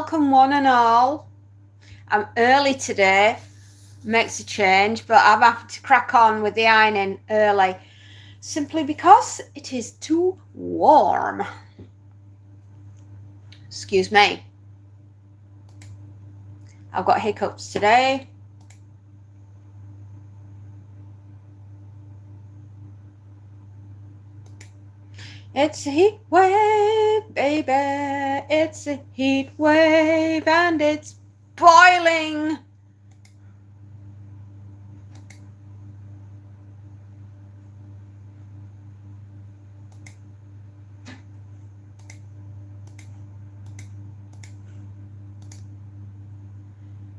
welcome one and all. I'm early today, makes a change, but I've had to crack on with the ironing early, simply because it is too warm. Excuse me. I've got hiccups today. It's a heat wave, baby. It's a heat wave and it's boiling.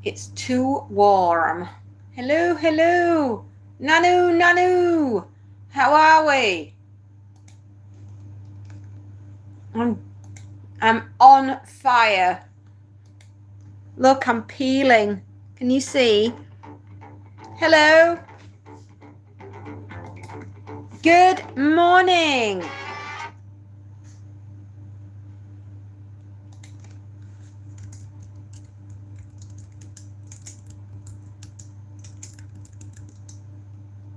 It's too warm. Hello, hello. Nanu, Nanu. How are we? I'm on fire. Look, I'm peeling. Can you see? Hello. Good morning.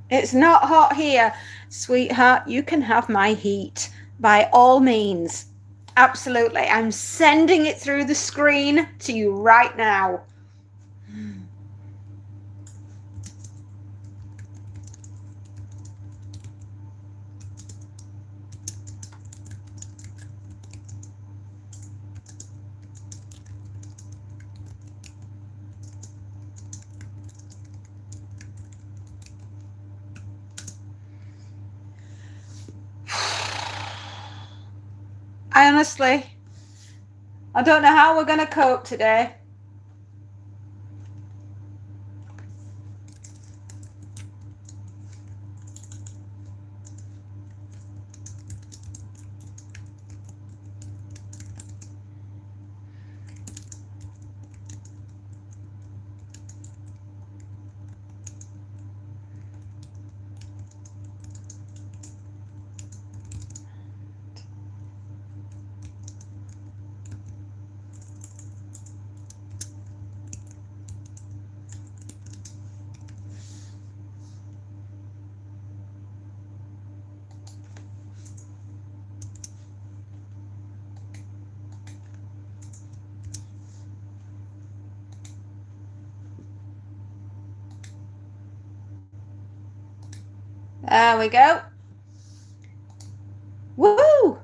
It's not hot here, sweetheart. You can have my heat by all means. Absolutely. I'm sending it through the screen to you right now. I don't know how we're going to cope today. There we go. Woo!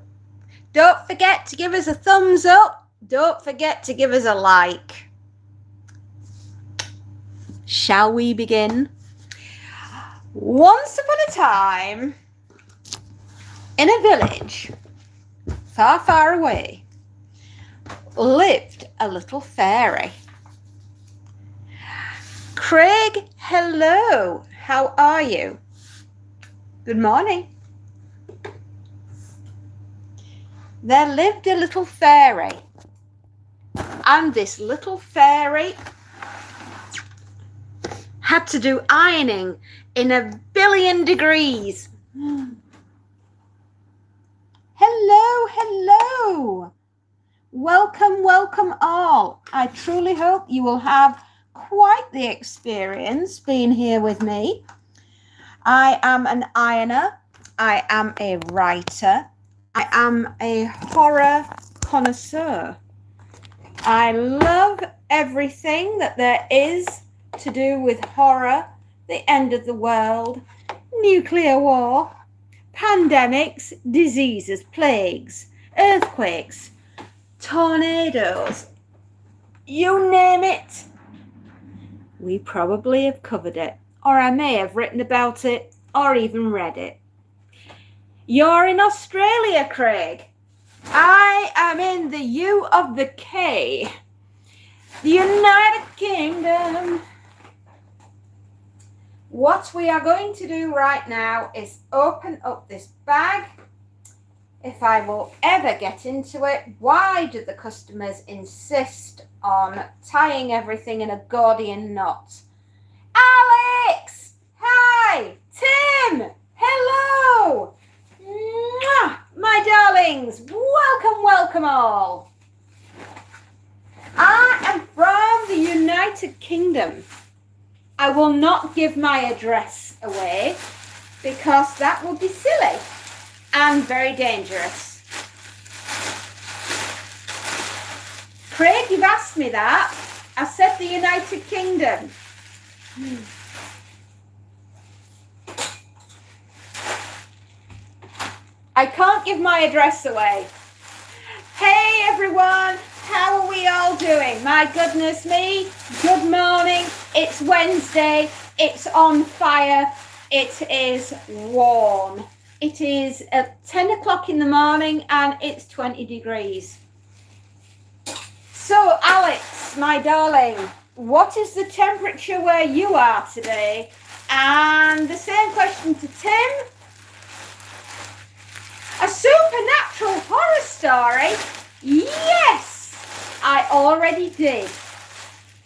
Don't forget to give us a thumbs up. Don't forget to give us a like. Shall we begin? Once upon a time, in a village far, far away, lived a little fairy. Craig, hello. How are you? Good morning. There lived a little fairy, and this little fairy had to do ironing in 1,000,000,000 degrees. Hello, hello. Welcome, welcome all. I truly hope you will have quite the experience being here with me. I am an ironer. I am a writer. I am a horror connoisseur. I love everything that there is to do with horror, the end of the world, nuclear war, pandemics, diseases, plagues, earthquakes, tornadoes, you name it. We probably have covered it, or I may have written about it, or even read it. You're in Australia, Craig. I am in the U of the K, the United Kingdom. What we are going to do right now is open up this bag. If I will ever get into it, why do the customers insist on tying everything in a Gordian knot? Alex! Hi! Tim! Hello! Mwah! My darlings, welcome, welcome all. United Kingdom, I will not give my address away because that would be silly and very dangerous. Craig, you've asked me that. I said the United Kingdom. I can't give my address away. Hey everyone, how are we all doing? My goodness me, good morning. It's Wednesday, it's on fire, it is warm. It is at 10 o'clock in the morning and it's 20 degrees. So Alex, my darling, what is the temperature where you are today? And the same question to Tim. A supernatural horror story? Yes, I already did.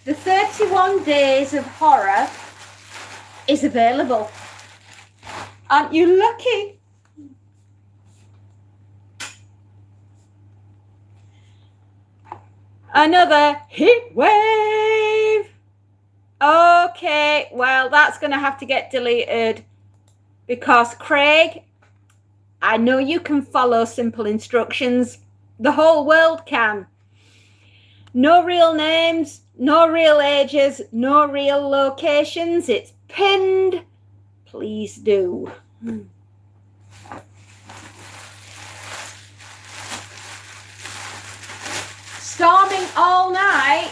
The 31 Days of Horror is available. Aren't you lucky? Another heat wave. Okay, well, that's going to have to get deleted because Craig, I know you can follow simple instructions. The whole world can. No real names, no real ages, no real locations. It's pinned. Please do. Storming all night.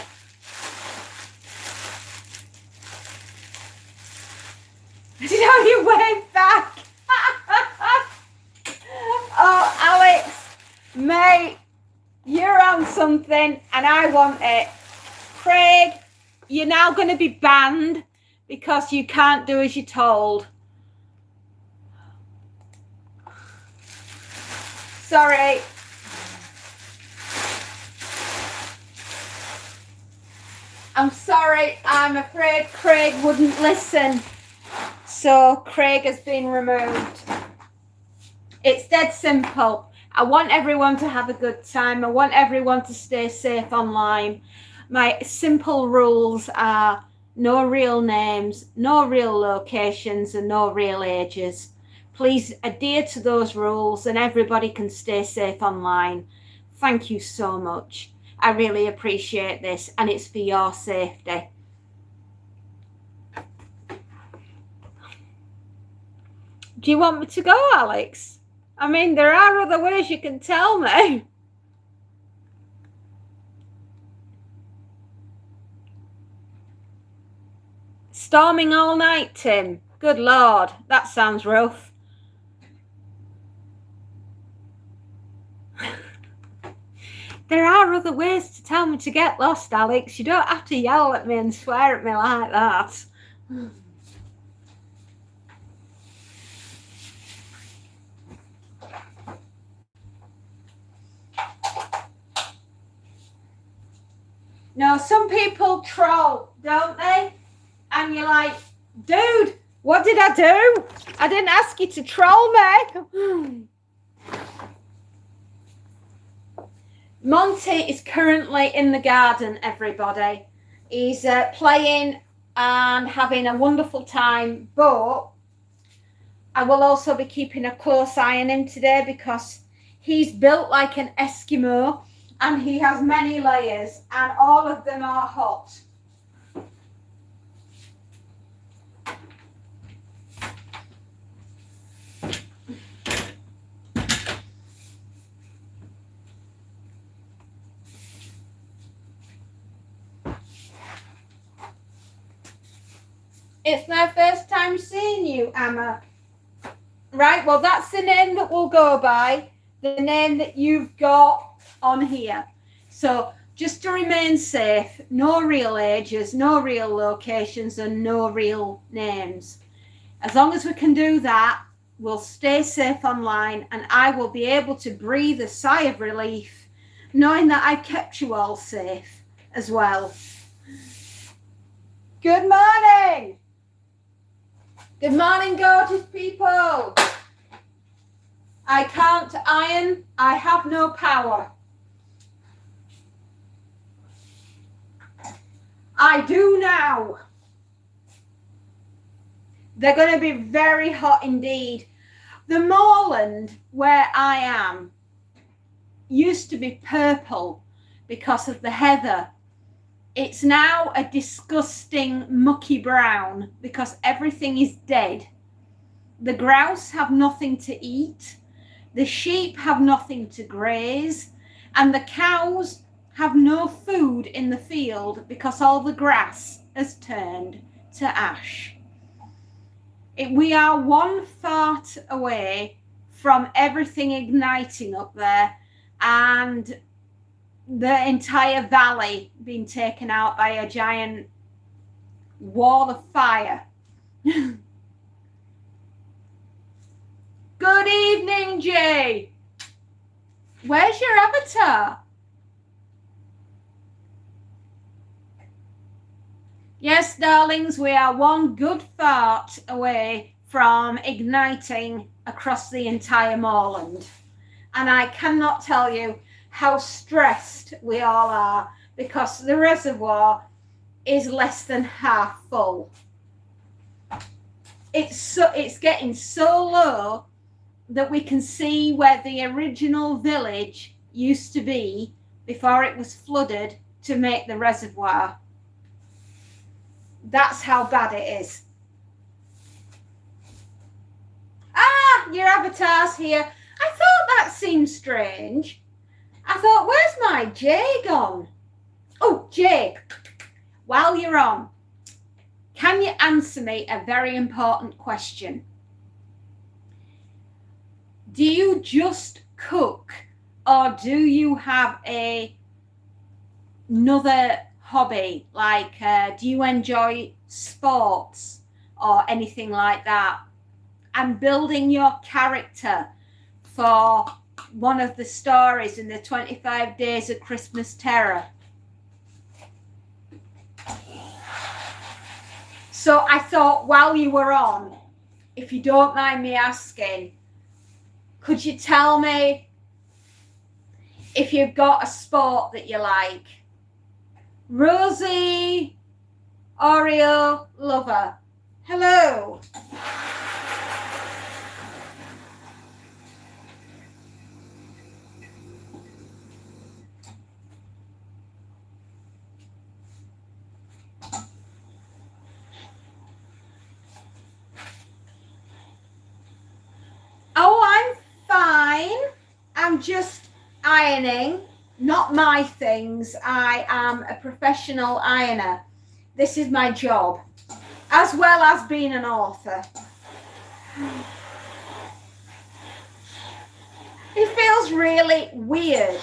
Did you wave back? Oh, Alex, mate, you're on something and I want it. Craig, you're now going to be banned because you can't do as you're told. Sorry. I'm sorry, I'm afraid Craig wouldn't listen. So Craig has been removed. It's dead simple. I want everyone to have a good time. I want everyone to stay safe online. My simple rules are no real names, no real locations, and no real ages. Please adhere to those rules and everybody can stay safe online. Thank you so much. I really appreciate this and it's for your safety. Do you want me to go, Alex? I mean, there are other ways you can tell me. Storming all night, Tim. Good Lord, that sounds rough. There are other ways to tell me to get lost, Alex. You don't have to yell at me and swear at me like that. No, some people troll, don't they? And you're like, dude, what did I do? I didn't ask you to troll me. Monty is currently in the garden, everybody. He's playing and having a wonderful time, but I will also be keeping a close eye on him today because he's built like an Eskimo and he has many layers and all of them are hot. It's my first time seeing you, Emma. Right, well, that's the name that we'll go by, the name that you've got on here. So just to remain safe, no real ages, no real locations, and no real names. As long as we can do that, we'll stay safe online and I will be able to breathe a sigh of relief knowing that I've kept you all safe as well. Good morning. Good morning, gorgeous people. I can't iron. I have no power. I I do now. They're going to be very hot indeed. The moorland where I am used to be purple because of the heather. It's now a disgusting mucky brown because everything is dead. The grouse have nothing to eat, the sheep have nothing to graze, and the cows have no food in the field because all the grass has turned to ash. We are one fart away from everything igniting up there and the entire valley being taken out by a giant wall of fire. Good evening, Jay. Where's your avatar? Yes, darlings, we are one good fart away from igniting across the entire moorland. And I cannot tell you how stressed we all are because the reservoir is less than half full. It's getting so low that we can see where the original village used to be before it was flooded to make the reservoir. That's how bad it is. Ah, your avatar's here. I thought that seemed strange. I thought, where's my Jay gone? Oh, Jay, while you're on, can you answer me a very important question? Do you just cook or do you have another hobby? Like, do you enjoy sports or anything like that? And building your character for one of the stories in the 25 Days of Christmas Terror. So I thought while you were on, if you don't mind me asking, could you tell me if you've got a sport that you like? Rosie, Oreo Lover, hello. Oh, I'm fine. I'm just ironing, not my things. I am a professional ironer. This is my job, as well as being an author. It feels really weird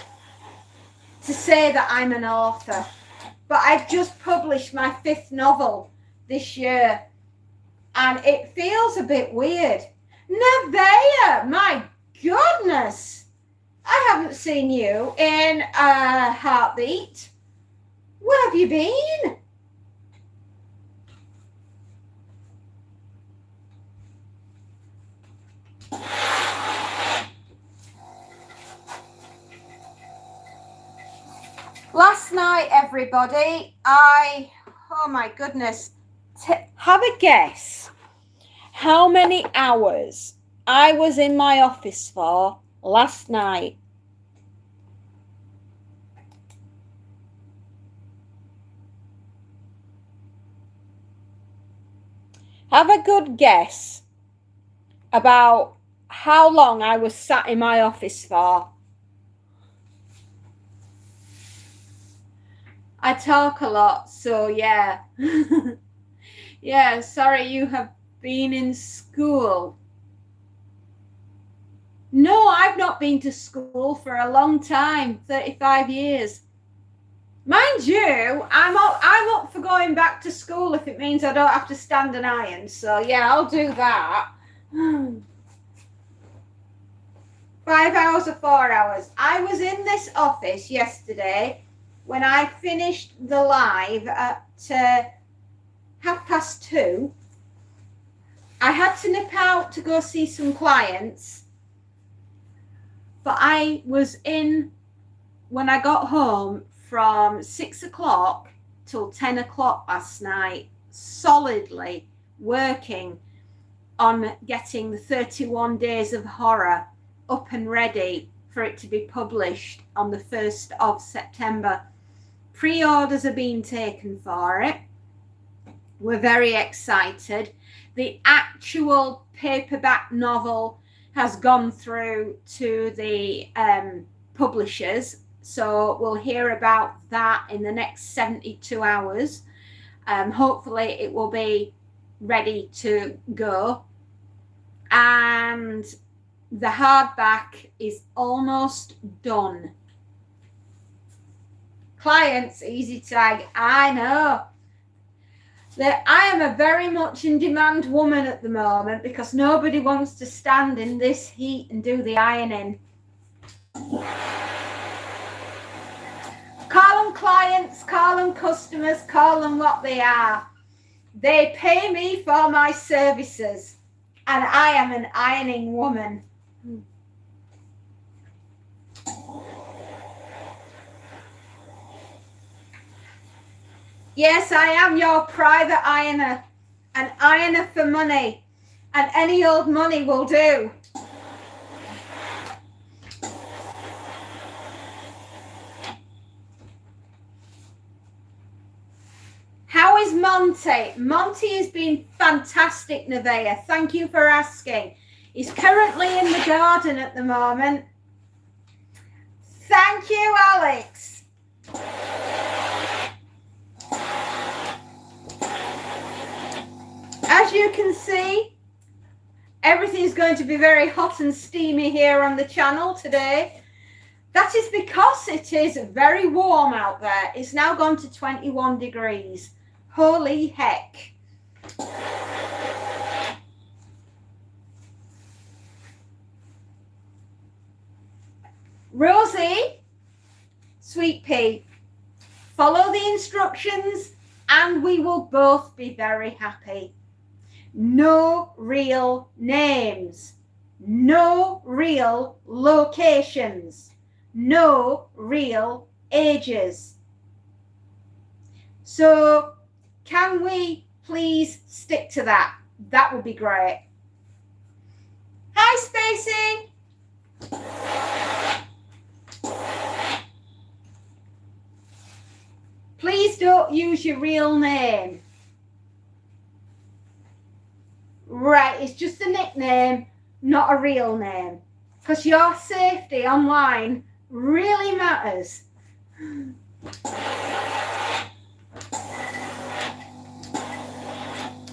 to say that I'm an author, but I've just published my 5th novel this year, and it feels a bit weird. Nevaeh, my goodness, I haven't seen you in a heartbeat. Where have you been? Last night, everybody, oh my goodness, have a guess how many hours I was in my office for last night. Have a good guess about how long I was sat in my office for. I talk a lot, so yeah. Yeah, sorry you have been in school. No, I've not been to school for a long time, 35 years. Mind you, I'm up for going back to school if it means I don't have to stand and iron. So yeah, I'll do that. 5 hours or 4 hours. I was in this office yesterday when I finished the live at 2:30. I had to nip out to go see some clients, but I was in when I got home from 6 o'clock till 10 o'clock last night, solidly working on getting the 31 Days of Horror up and ready for it to be published on the 1st of September. Pre-orders are being taken for it. We're very excited. The actual paperback novel has gone through to the publishers, so we'll hear about that in the next 72 hours. Hopefully it will be ready to go. And the hardback is almost done. Clients, easy tag. I know. I am a very much in demand woman at the moment because nobody wants to stand in this heat and do the ironing. Call them clients, call them customers, call them what they are. They pay me for my services, and I am an ironing woman. Yes, I am your private ironer, an ironer for money, and any old money will do. How is Monty? Monty has been fantastic, Nevaeh. Thank you for asking. He's currently in the garden at the moment. Thank you, Alex. As you can see, everything's going to be very hot and steamy here on the channel today. That is because it is very warm out there. It's now gone to 21 degrees. Holy heck. Rosie, sweet pea, follow the instructions and we will both be very happy. No real names, no real locations, no real ages. So can we please stick to that? That would be great. Hi, Spacey. Please don't use your real name. Right, it's just a nickname, not a real name. Because your safety online really matters.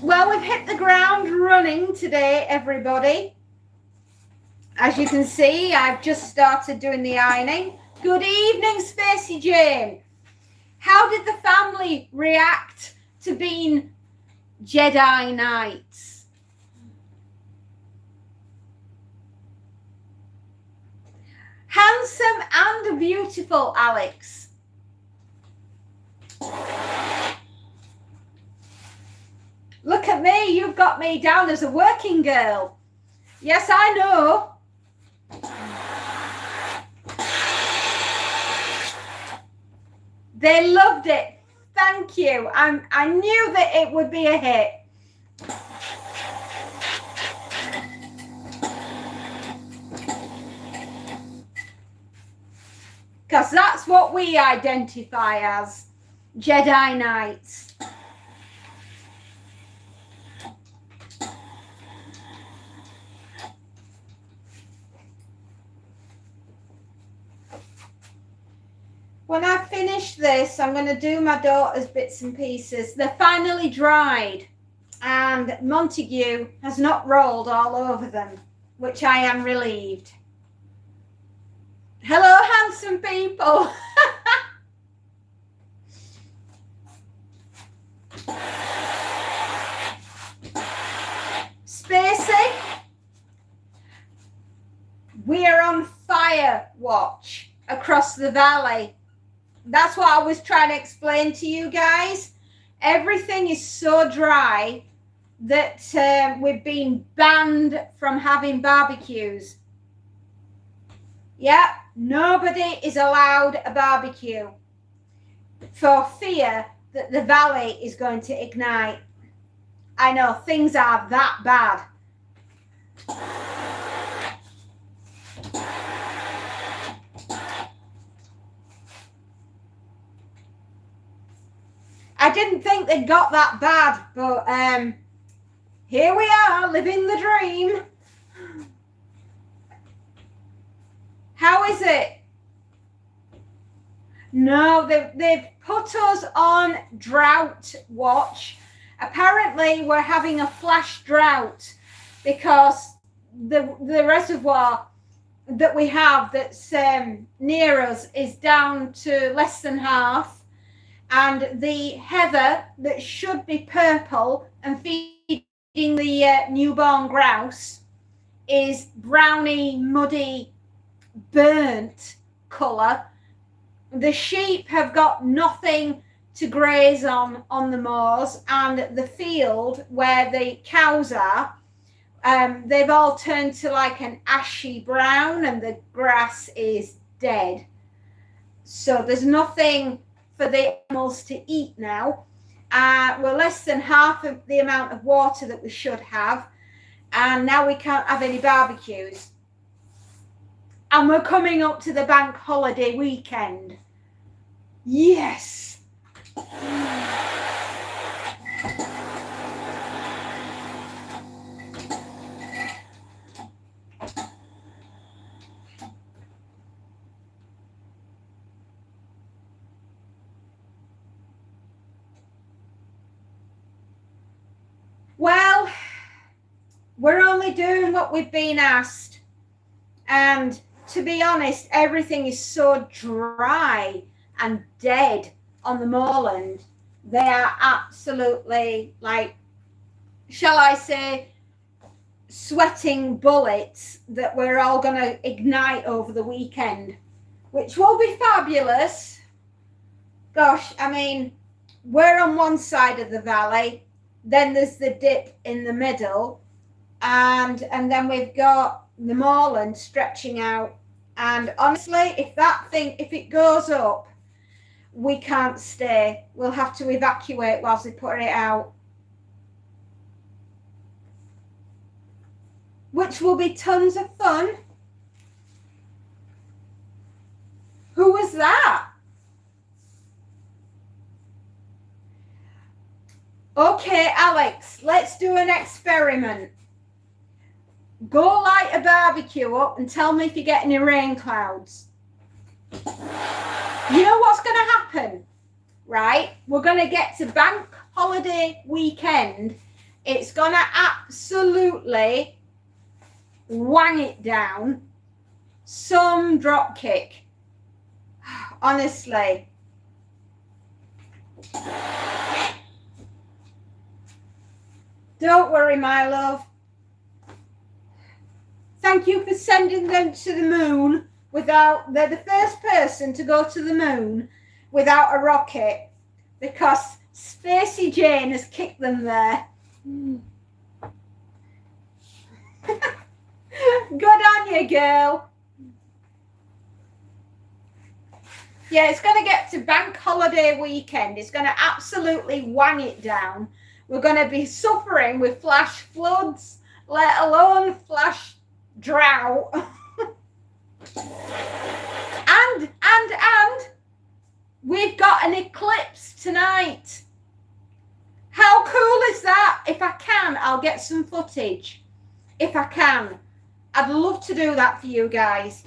Well, we've hit the ground running today, everybody. As you can see, I've just started doing the ironing. Good evening, Spacey Jane. How did the family react to being Jedi Knights? Handsome and beautiful, Alex. Look at me, you've got me down as a working girl. Yes, I know. They loved it. Thank you. I knew that it would be a hit. Because that's what we identify as, Jedi Knights. When I finish this, I'm going to do my daughter's bits and pieces. They're finally dried, and Montague has not rolled all over them, which I am relieved. Hello, handsome people. Spacey, we are on fire watch across the valley. That's what I was trying to explain to you guys. Everything is so dry that we've been banned from having barbecues. Yeah, nobody is allowed a barbecue for fear that the valley is going to ignite. I know things are that bad. I didn't think they got that bad, but here we are, living the dream. How is it? No, they've put us on drought watch. Apparently, we're having a flash drought because the reservoir that we have that's near us is down to less than half, and the heather that should be purple and feeding the newborn grouse is browny, muddy, burnt colour. The sheep have got nothing to graze on the moors, and the field where the cows are, they've all turned to like an ashy brown, and the grass is dead. So there's nothing for the animals to eat now. We're less than half of the amount of water that we should have, and now we can't have any barbecues. And we're coming up to the bank holiday weekend. Yes. Well, we're only doing what we've been asked. And to be honest, everything is so dry and dead on the moorland. They are absolutely, like, shall I say, sweating bullets that we're all going to ignite over the weekend, which will be fabulous. Gosh, I mean, we're on one side of the valley, then there's the dip in the middle, and then we've got the moorland stretching out. And honestly, if it goes up, we can't stay. We'll have to evacuate whilst they put it out, which will be tons of fun. Who was that? Okay, Alex, let's do an experiment. Go light a barbecue up and tell me if you get any rain clouds. You know what's going to happen, right? We're going to get to bank holiday weekend. It's going to absolutely wang it down. Some drop kick. Honestly. Don't worry, my love. Thank you for sending them to the moon they're the first person to go to the moon without a rocket, because Stacey Jane has kicked them there. Good on you, girl. Yeah, it's going to get to bank holiday weekend. It's going to absolutely wang it down. We're going to be suffering with flash floods, let alone flash drought. and we've got an eclipse tonight. How cool is that? If I can, I'll get some footage. If I can. I'd love to do that for you guys.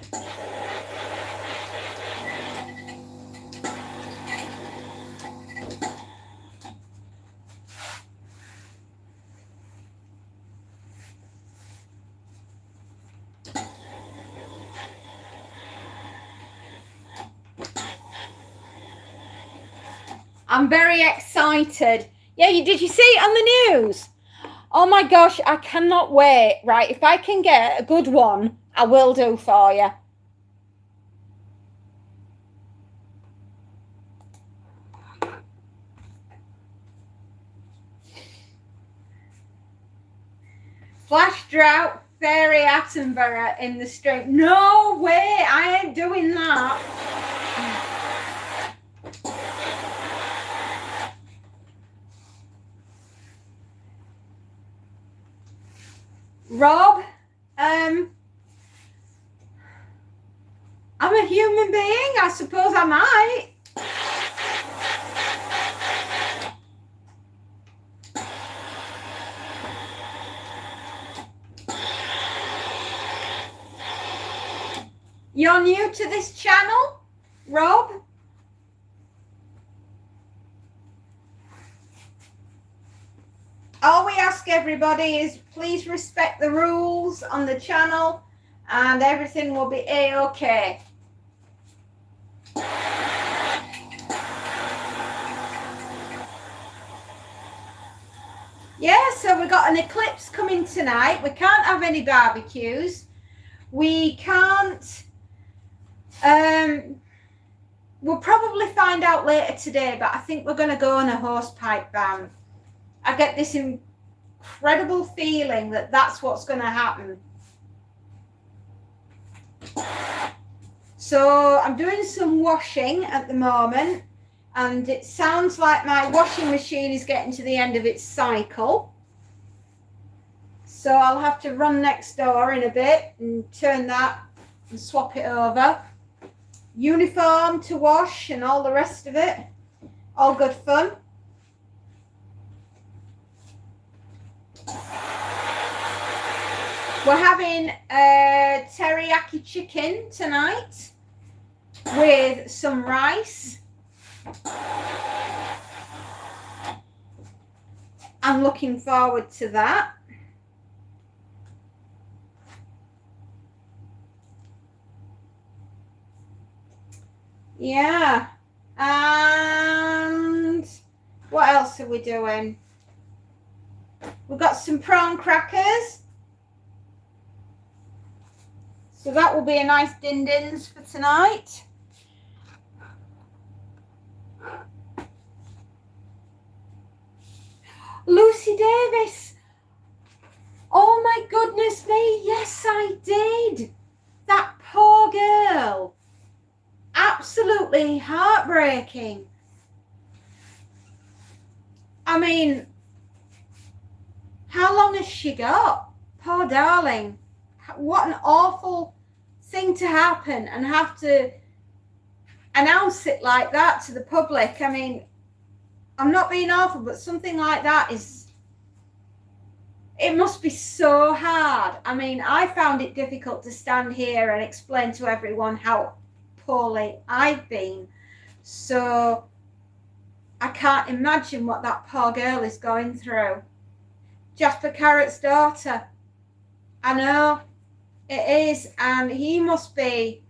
I'm very excited. Yeah, did you see it on the news? Oh my gosh, I cannot wait. Right, if I can get a good one, I will do for you. Flash drought, fairy Attenborough in the street. No way, I ain't doing that. Rob, I'm a human being. I suppose I might. You're new to this channel, Rob? All we ask everybody is please respect the rules on the channel and everything will be a-okay. Yeah, so we got an eclipse coming tonight. We can't have any barbecues. We can't, we'll probably find out later today, but I think we're going to go on a hosepipe ban. I get this incredible feeling that that's what's going to happen. So I'm doing some washing at the moment, and it sounds like my washing machine is getting to the end of its cycle. So I'll have to run next door in a bit and turn that and swap it over. Uniform to wash and all the rest of it. All good fun. We're having teriyaki chicken tonight with some rice. I'm looking forward to that. Yeah. And what else are we doing? We've got some prawn crackers. So that will be a nice din-dins for tonight. Lucy Davis. Oh my goodness me. Yes, I did. That poor girl. Absolutely heartbreaking. I mean, how long has she got? Poor darling. What an awful thing to happen and have to announce it like that to the public. I mean, I'm not being awful, but something like that is, it must be so hard. I mean, I found it difficult to stand here and explain to everyone how poorly I've been. So I can't imagine what that poor girl is going through. Jasper Carrot's daughter. I know. It is, and he must be,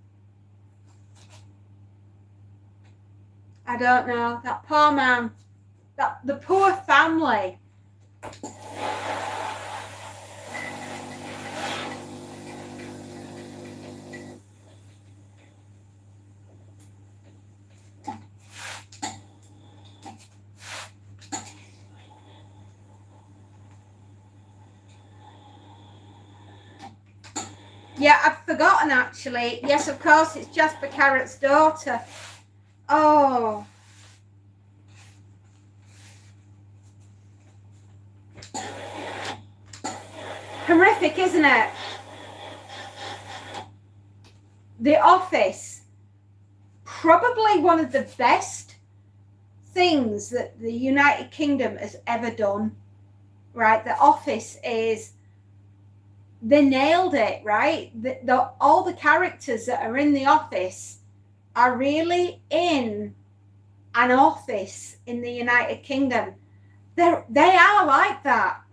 I don't know, that poor man, the poor family. Yeah, I'd forgotten actually. Yes, of course, it's Jasper Carrot's daughter. Oh. Horrific, isn't it? The Office. Probably one of the best things that the United Kingdom has ever done. Right? The Office is... They nailed it, right? All the characters that are in The Office are really in an office in the United Kingdom. They are like that.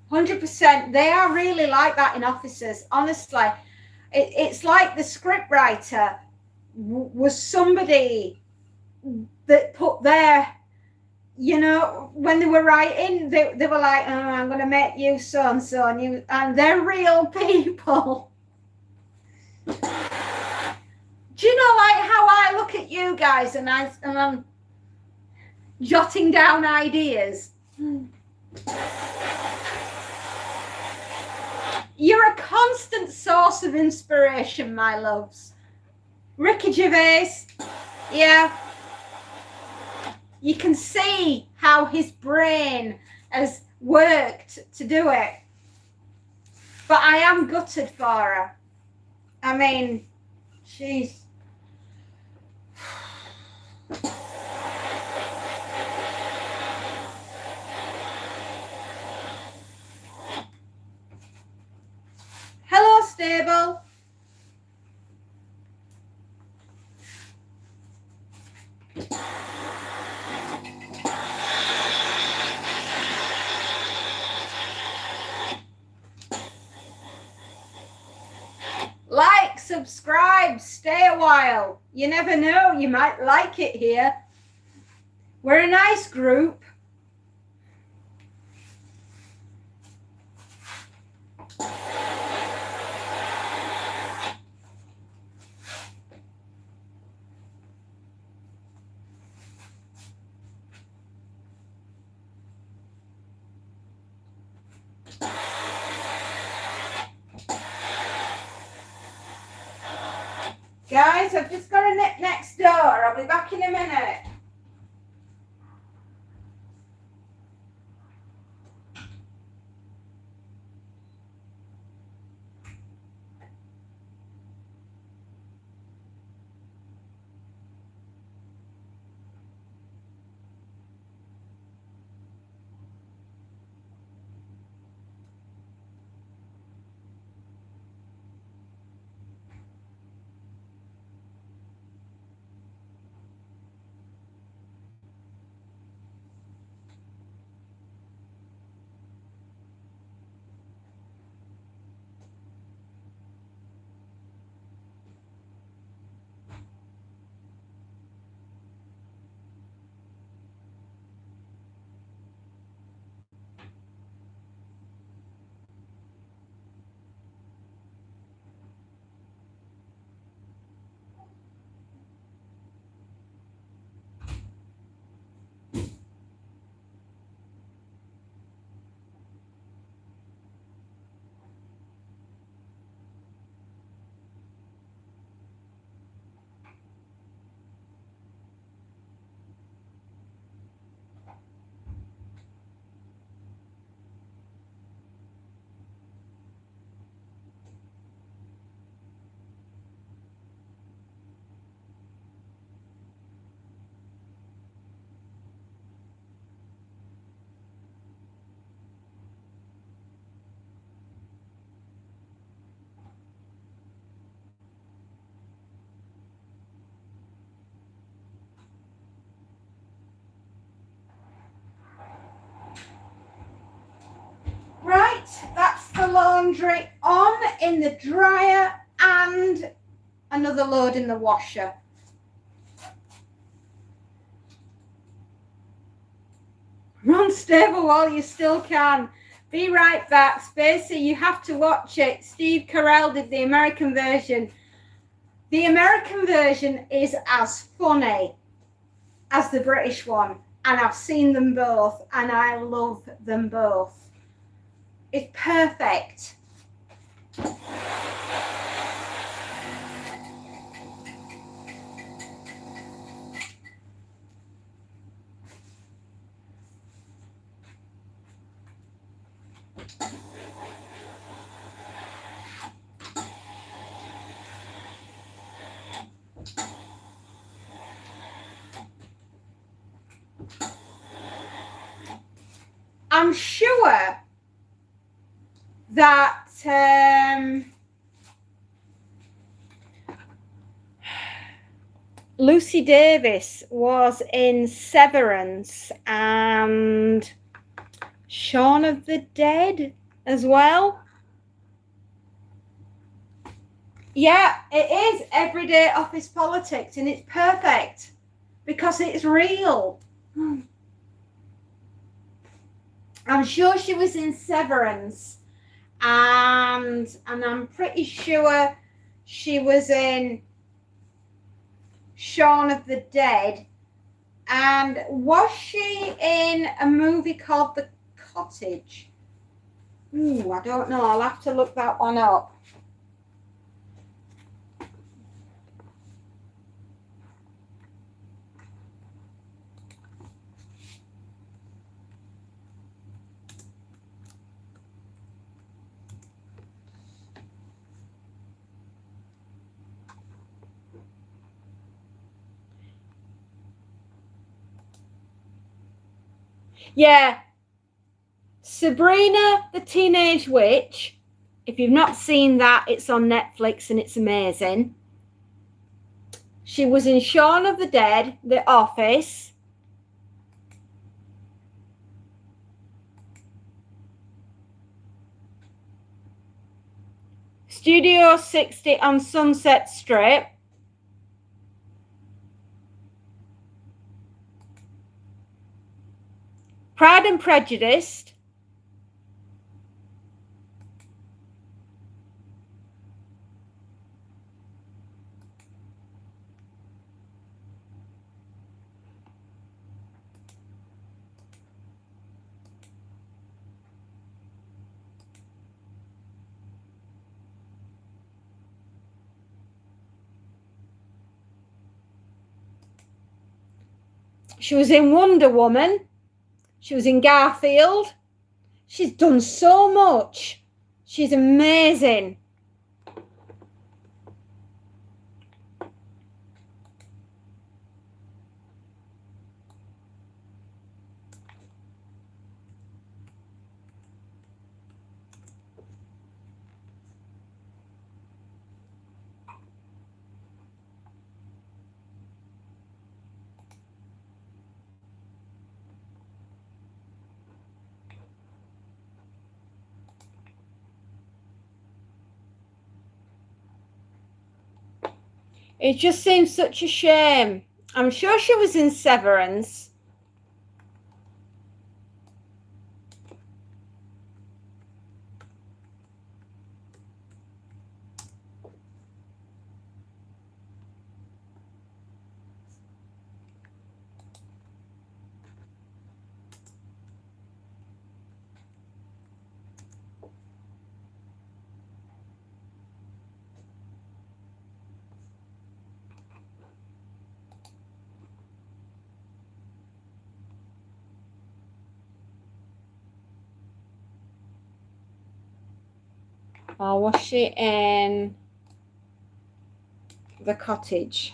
%. They are really like that in offices, honestly. It's like the scriptwriter was somebody that put their, you know, when they were writing, they were like, oh, I'm going to make you so-and-so, and they're real people. Do you know, like how I look at you guys and I'm jotting down ideas? You're a constant constant source of inspiration, my loves. Ricky Gervais, yeah. You can see how his brain has worked to do it. But I am gutted for her. I mean, she's... Hello, Stable. Like, subscribe, stay a while. You never know, you might like it here. We're a nice group. Guys, I've just got a nip next door. I'll be back in a minute. Right, that's the laundry on in the dryer and another load in the washer. Run, Stable, while you still can. Be right back. Spacey, you have to watch it. Steve Carell did the American version. The American version is as funny as the British one. And I've seen them both and I love them both. It's perfect. I'm sure that Lucy Davis was in Severance and Shaun of the Dead as well. Yeah, it is everyday office politics and it's perfect because it's real. I'm sure she was in Severance and I'm pretty sure she was in Shaun of the Dead. And was she in a movie called The Cottage? Ooh, I don't know. I'll have to look that one up. Yeah, Sabrina the Teenage Witch. If you've not seen that, it's on Netflix and it's amazing. She was in Shaun of the Dead, The Office. Studio 60 on Sunset Strip. Pride and Prejudice. She was in Wonder Woman. She was in Garfield. She's done so much. She's amazing. It just seems such a shame. I'm sure she was in Severance. Or was she in The Cottage?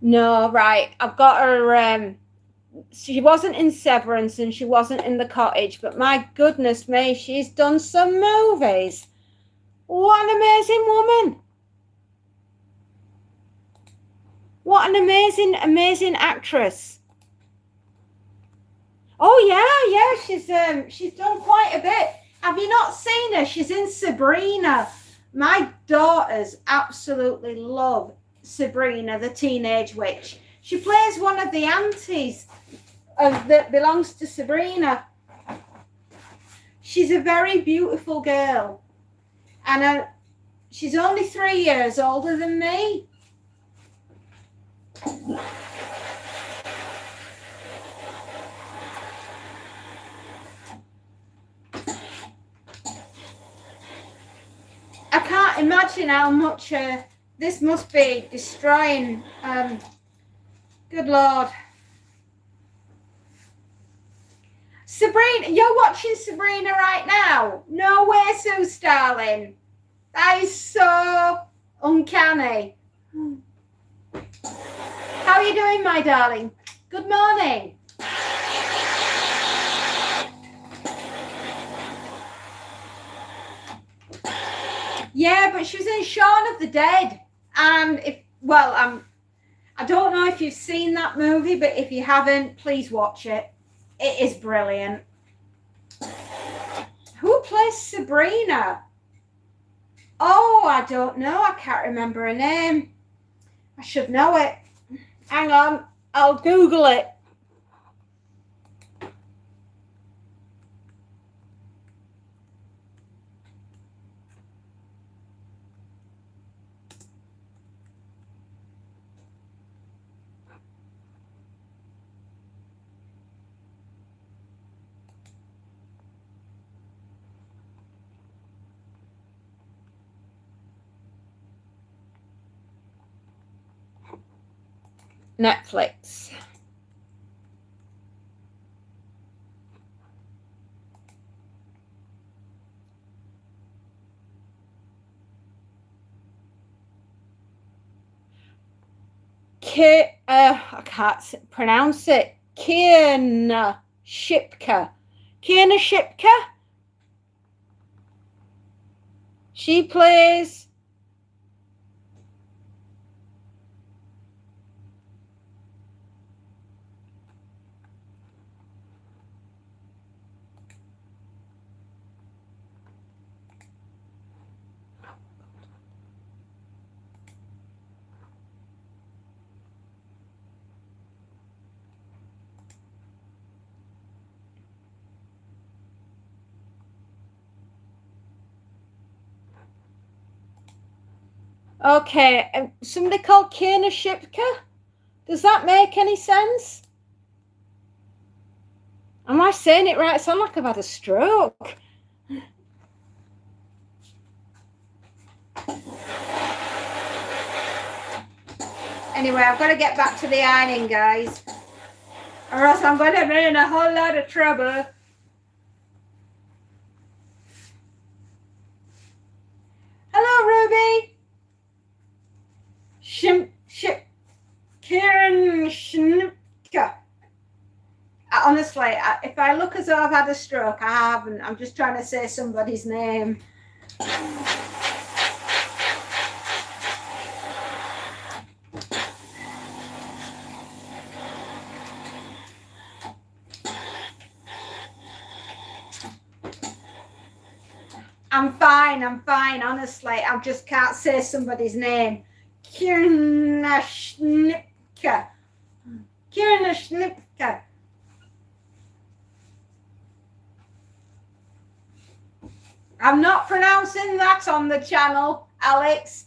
No, right. I've got her. She wasn't in Severance and she wasn't in The Cottage, but my goodness me, she's done some movies. What an amazing woman. What an amazing actress. Oh yeah, she's done quite a bit. Have you not seen her? She's in Sabrina. My daughters absolutely love Sabrina the Teenage Witch. She plays one of the aunties that belongs to Sabrina. She's a very beautiful girl, and she's only 3 years older than me. I can't imagine how much this must be destroying. Good Lord. Sabrina, you're watching Sabrina right now? No way, Sue, darling. That is so uncanny. How are you doing, my darling? Good morning. Yeah, but she was in Shaun of the Dead. And I don't know if you've seen that movie, but if you haven't, please watch it. It is brilliant. Who plays Sabrina? Oh, I don't know. I can't remember her name. I should know it. Hang on. I'll Google it. Netflix. I can't pronounce it. Kierna Shipka. Kierna Shipka. She plays. Okay, somebody called Kierna Shipka? Does that make any sense? Am I saying it right? I sound like I've had a stroke. Anyway, I've got to get back to the ironing, guys, or else I'm going to be in a whole lot of trouble. Hello, Ruby. Kieran Schnipka. Honestly, if I look as though I've had a stroke, I haven't. I'm just trying to say somebody's name. I'm fine, honestly. I just can't say somebody's name. Kierna Schnipka. I'm not pronouncing that on the channel, Alex.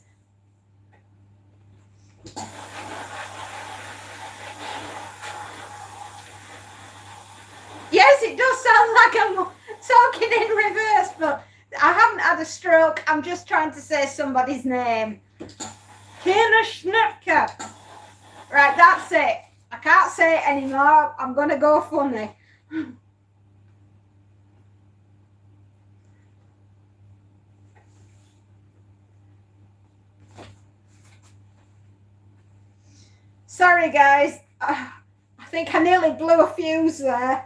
Yes, it does sound like I'm talking in reverse, but I haven't had a stroke. I'm just trying to say somebody's name. Kierna Schnipka. Right, that's it. I can't say it anymore. I'm going to go funny. Sorry, guys. I think I nearly blew a fuse there.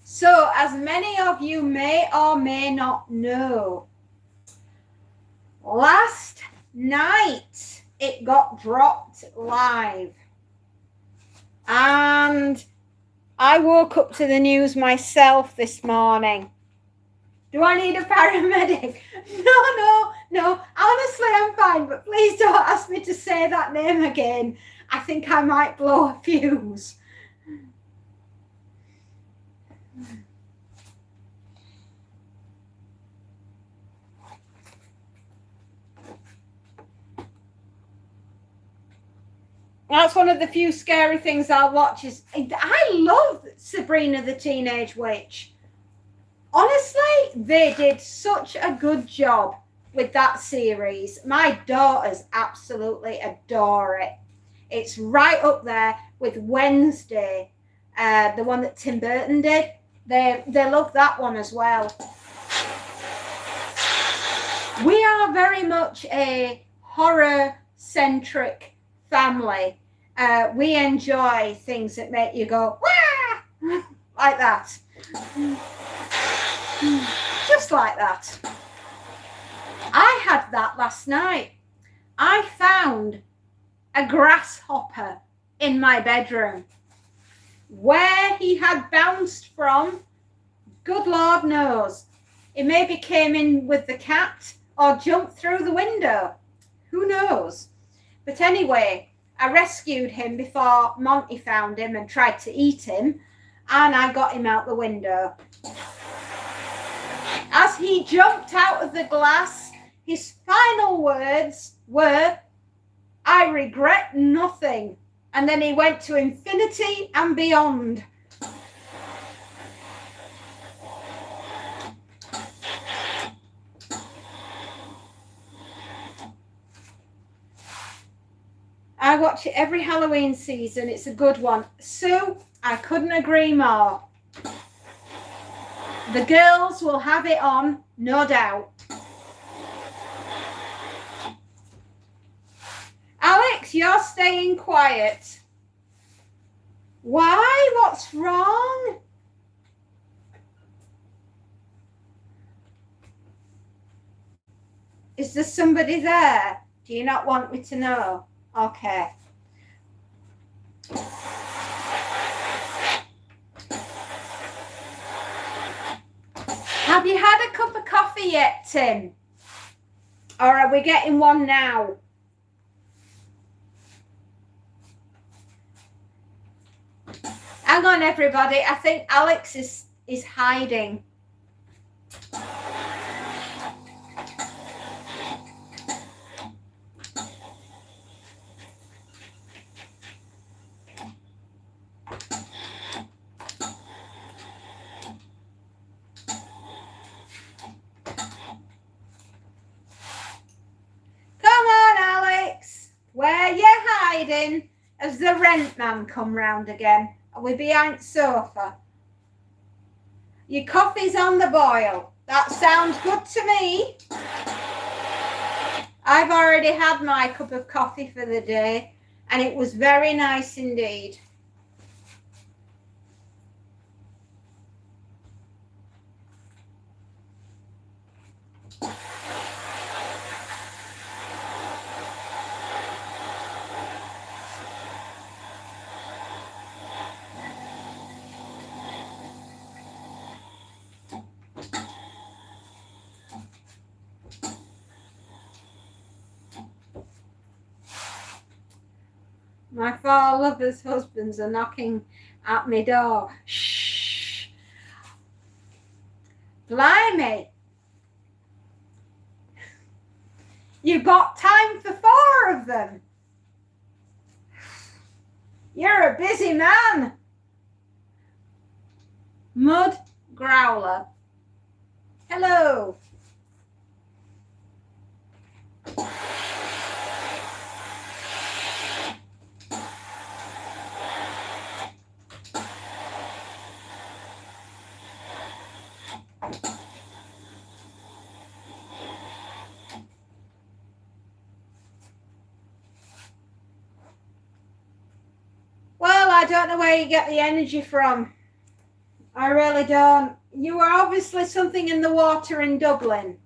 So, as many of you may or may not know, last night it got dropped live. And I woke up to the news myself this morning. Do I need a paramedic? No. Honestly, I'm fine, but please don't ask me to say that name again. I think I might blow a fuse. That's one of the few scary things I'll watch. Is I love Sabrina the Teenage Witch. Honestly, they did such a good job with that series. My daughters absolutely adore it. It's right up there with Wednesday, the one that Tim Burton did. They love that one as well. We are very much a horror-centric family. We enjoy things that make you go, wah! Like that. Just like that. I had that last night. I found a grasshopper in my bedroom. Where he had bounced from, good Lord knows. He maybe came in with the cat or jumped through the window. Who knows? But anyway, I rescued him before Monty found him and tried to eat him, and I got him out the window. As he jumped out of the glass, his final words were, "I regret nothing." And then he went to infinity and beyond. I watch it every Halloween season. It's a good one. Sue, I couldn't agree more. The girls will have it on, no doubt. Alex, you're staying quiet. Why? What's wrong? Is there somebody there? Do you not want me to know? Okay. Have you had a cup of coffee yet, Tim? Or are we getting one now? Hang on, everybody. I think Alex is hiding. Where you hiding? Has the rent man come round again? Are we behind the sofa? Your coffee's on the boil. That sounds good to me. I've already had my cup of coffee for the day, and it was very nice indeed. My four lovers' husbands are knocking at my door. Shh. Blimey. You've got time for four of them. You're a busy man. Mud Growler. Hello. Well, I don't know where you get the energy from. I really don't. You were obviously something in the water in Dublin,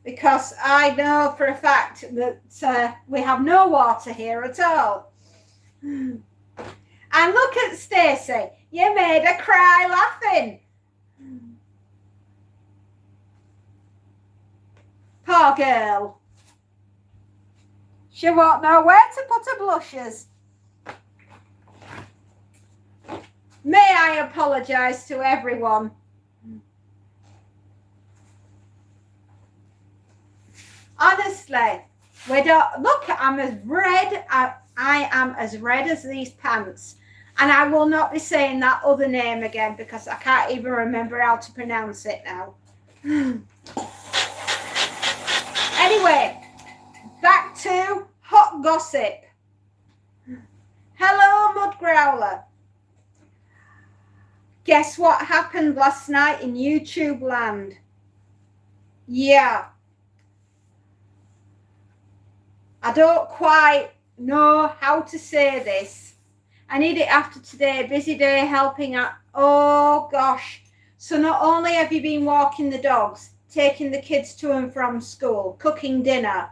because I know for a fact that we have no water here at all. And look at Stacey. You made her cry laughing. Poor girl. She won't know where to put her blushes. May I apologise to everyone. Honestly, we don't look. I'm as red. I am as red as these pants, and I will not be saying that other name again because I can't even remember how to pronounce it now. Anyway, back to hot gossip. Hello, Mud Growler. Guess what happened last night in YouTube land? Yeah. I don't quite know how to say this. I need it after today. Busy day helping out. Oh, gosh. So not only have you been walking the dogs, taking the kids to and from school, cooking dinner,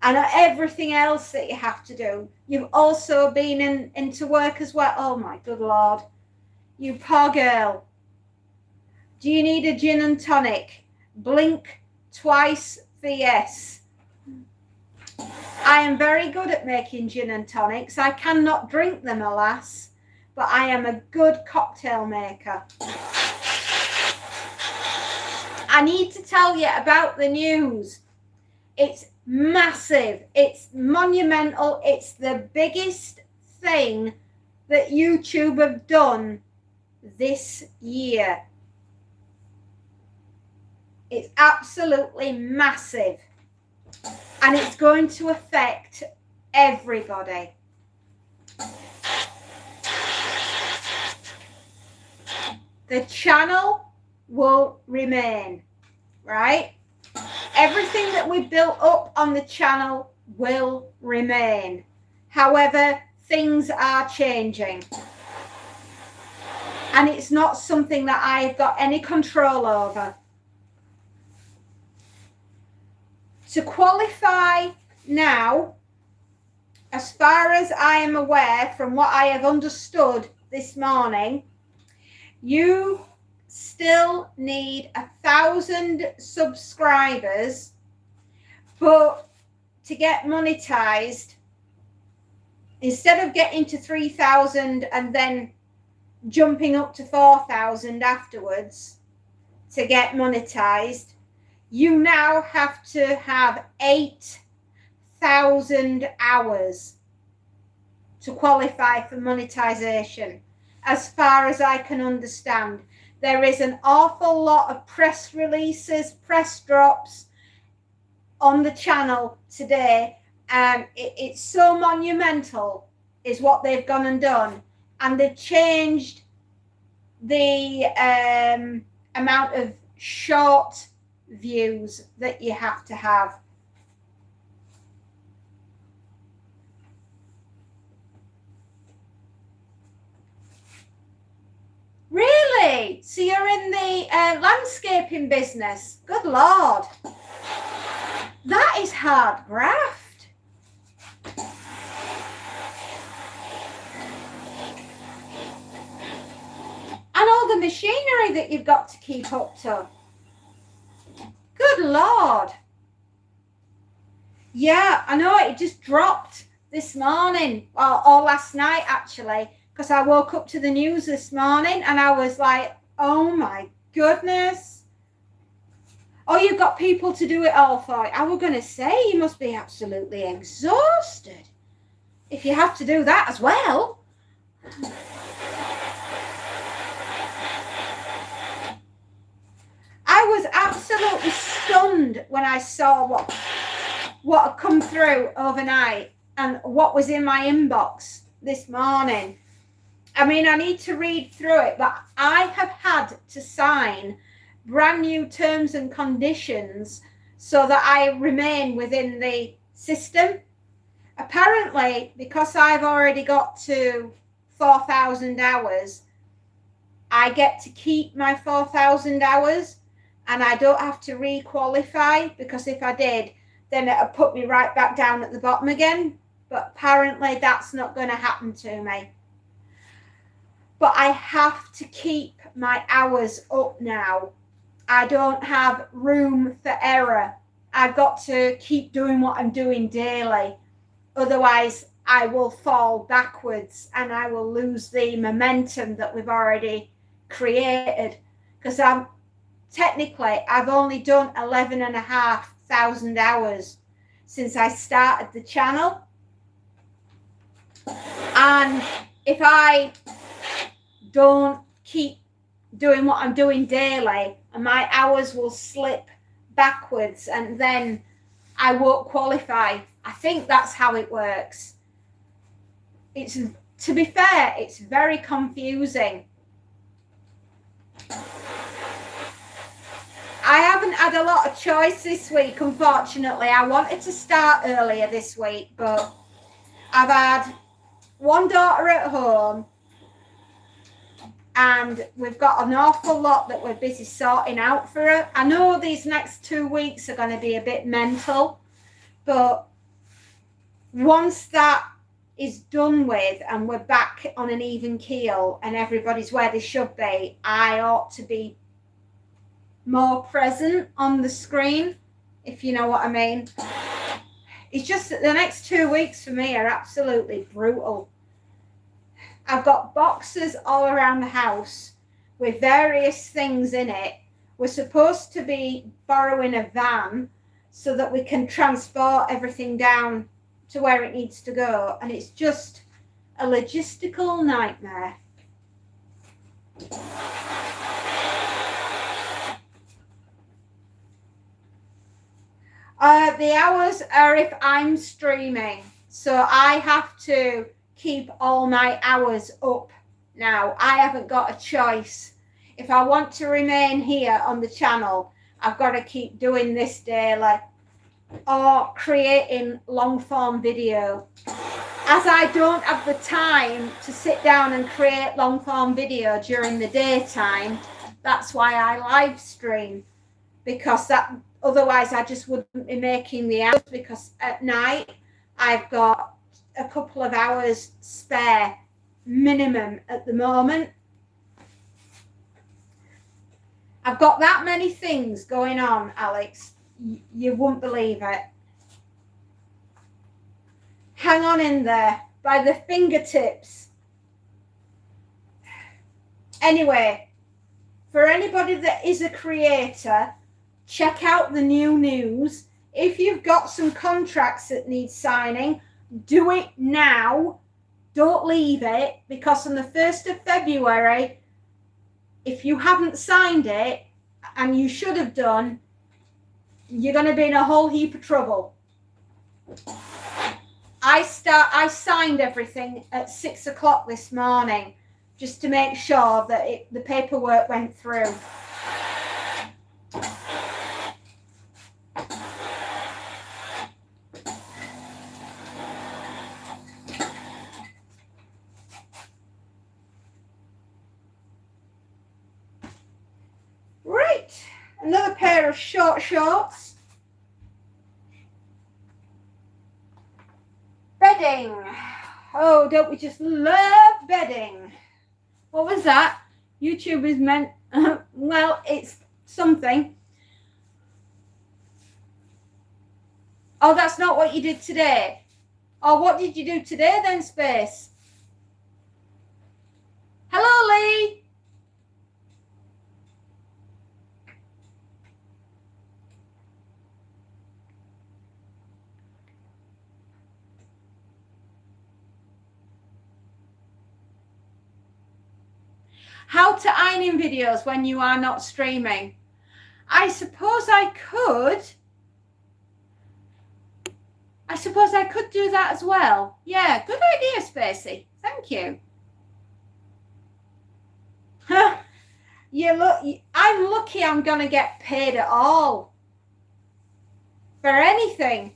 and everything else that you have to do, you've also been into work as well. Oh, my good Lord. You poor girl. Do you need a gin and tonic? Blink twice for yes. I am very good at making gin and tonics. I cannot drink them, alas, but I am a good cocktail maker. I need to tell you about the news. It's massive. It's monumental. It's the biggest thing that YouTube have done this year. It's absolutely massive, and it's going to affect everybody. The channel will remain, right? Everything that we built up on the channel will remain. However, things are changing. And it's not something that I've got any control over. To qualify now, as far as I am aware from what I have understood this morning, you still need 1,000 subscribers, but to get monetized, instead of getting to 3,000 and then jumping up to 4,000 afterwards to get monetized, you now have to have 8,000 hours to qualify for monetization. As far as I can understand, there is an awful lot of press releases, press drops on the channel today, and it's so monumental is what they've gone and done. And they've changed the amount of short views that you have to have. Really? So you're in the landscaping business? Good Lord. That is hard graft. And all the machinery that you've got to keep up to. Good Lord. Yeah, I know, it just dropped this morning, or last night actually, because I woke up to the news this morning and I was like, oh my goodness. Oh, you've got people to do it all for you. I was going to say, you must be absolutely exhausted if you have to do that as well. I was absolutely stunned when I saw what had come through overnight and what was in my inbox this morning. I mean, I need to read through it, but I have had to sign brand new terms and conditions so that I remain within the system. Apparently, because I've already got to 4,000 hours, I get to keep my 4,000 hours and I don't have to re-qualify, because if I did, then it would put me right back down at the bottom again. But apparently that's not going to happen to me. But I have to keep my hours up now. I don't have room for error. I've got to keep doing what I'm doing daily. Otherwise, I will fall backwards and I will lose the momentum that we've already created. Because I've only done 11,500 hours since I started the channel. And if I don't keep doing what I'm doing daily, and my hours will slip backwards and then I won't qualify. I think that's how it works. To be fair, it's very confusing. I haven't had a lot of choice this week, unfortunately. I wanted to start earlier this week, but I've had one daughter at home and we've got an awful lot that we're busy sorting out for her. I know these next 2 weeks are going to be a bit mental, but once that is done with and we're back on an even keel and everybody's where they should be, I ought to be more present on the screen, if you know what I mean. It's just that the next 2 weeks for me are absolutely brutal. I've got boxes all around the house with various things in it. We're supposed to be borrowing a van so that we can transport everything down to where it needs to go. And it's just a logistical nightmare. The hours are if I'm streaming. So I have to keep all my hours up now. I haven't got a choice. If I want to remain here on the channel, I've got to keep doing this daily or creating long form video. As I don't have the time to sit down and create long form video during the daytime, that's why I live stream, because that otherwise I just wouldn't be making the hours, because at night I've got a couple of hours spare minimum at the moment. I've got that many things going on, Alex. You won't believe it. Hang on in there by the fingertips. Anyway, for anybody that is a creator, check out the new news. If you've got some contracts that need signing, do it now. Don't leave it, because on the 1st of February, if you haven't signed it, and you should have done, you're going to be in a whole heap of trouble. I signed everything at 6 o'clock this morning just to make sure that the paperwork went through. Right, another pair of short shorts. Bedding. Oh, don't we just love bedding? What was that? YouTube is meant, well, it's something. Oh, that's not what you did today. Oh, what did you do today then, Space? Hello, Lee. How to iron videos when you are not streaming. I suppose I could do that as well. Yeah, good idea, Spacey. Thank you. I'm lucky I'm going to get paid at all for anything.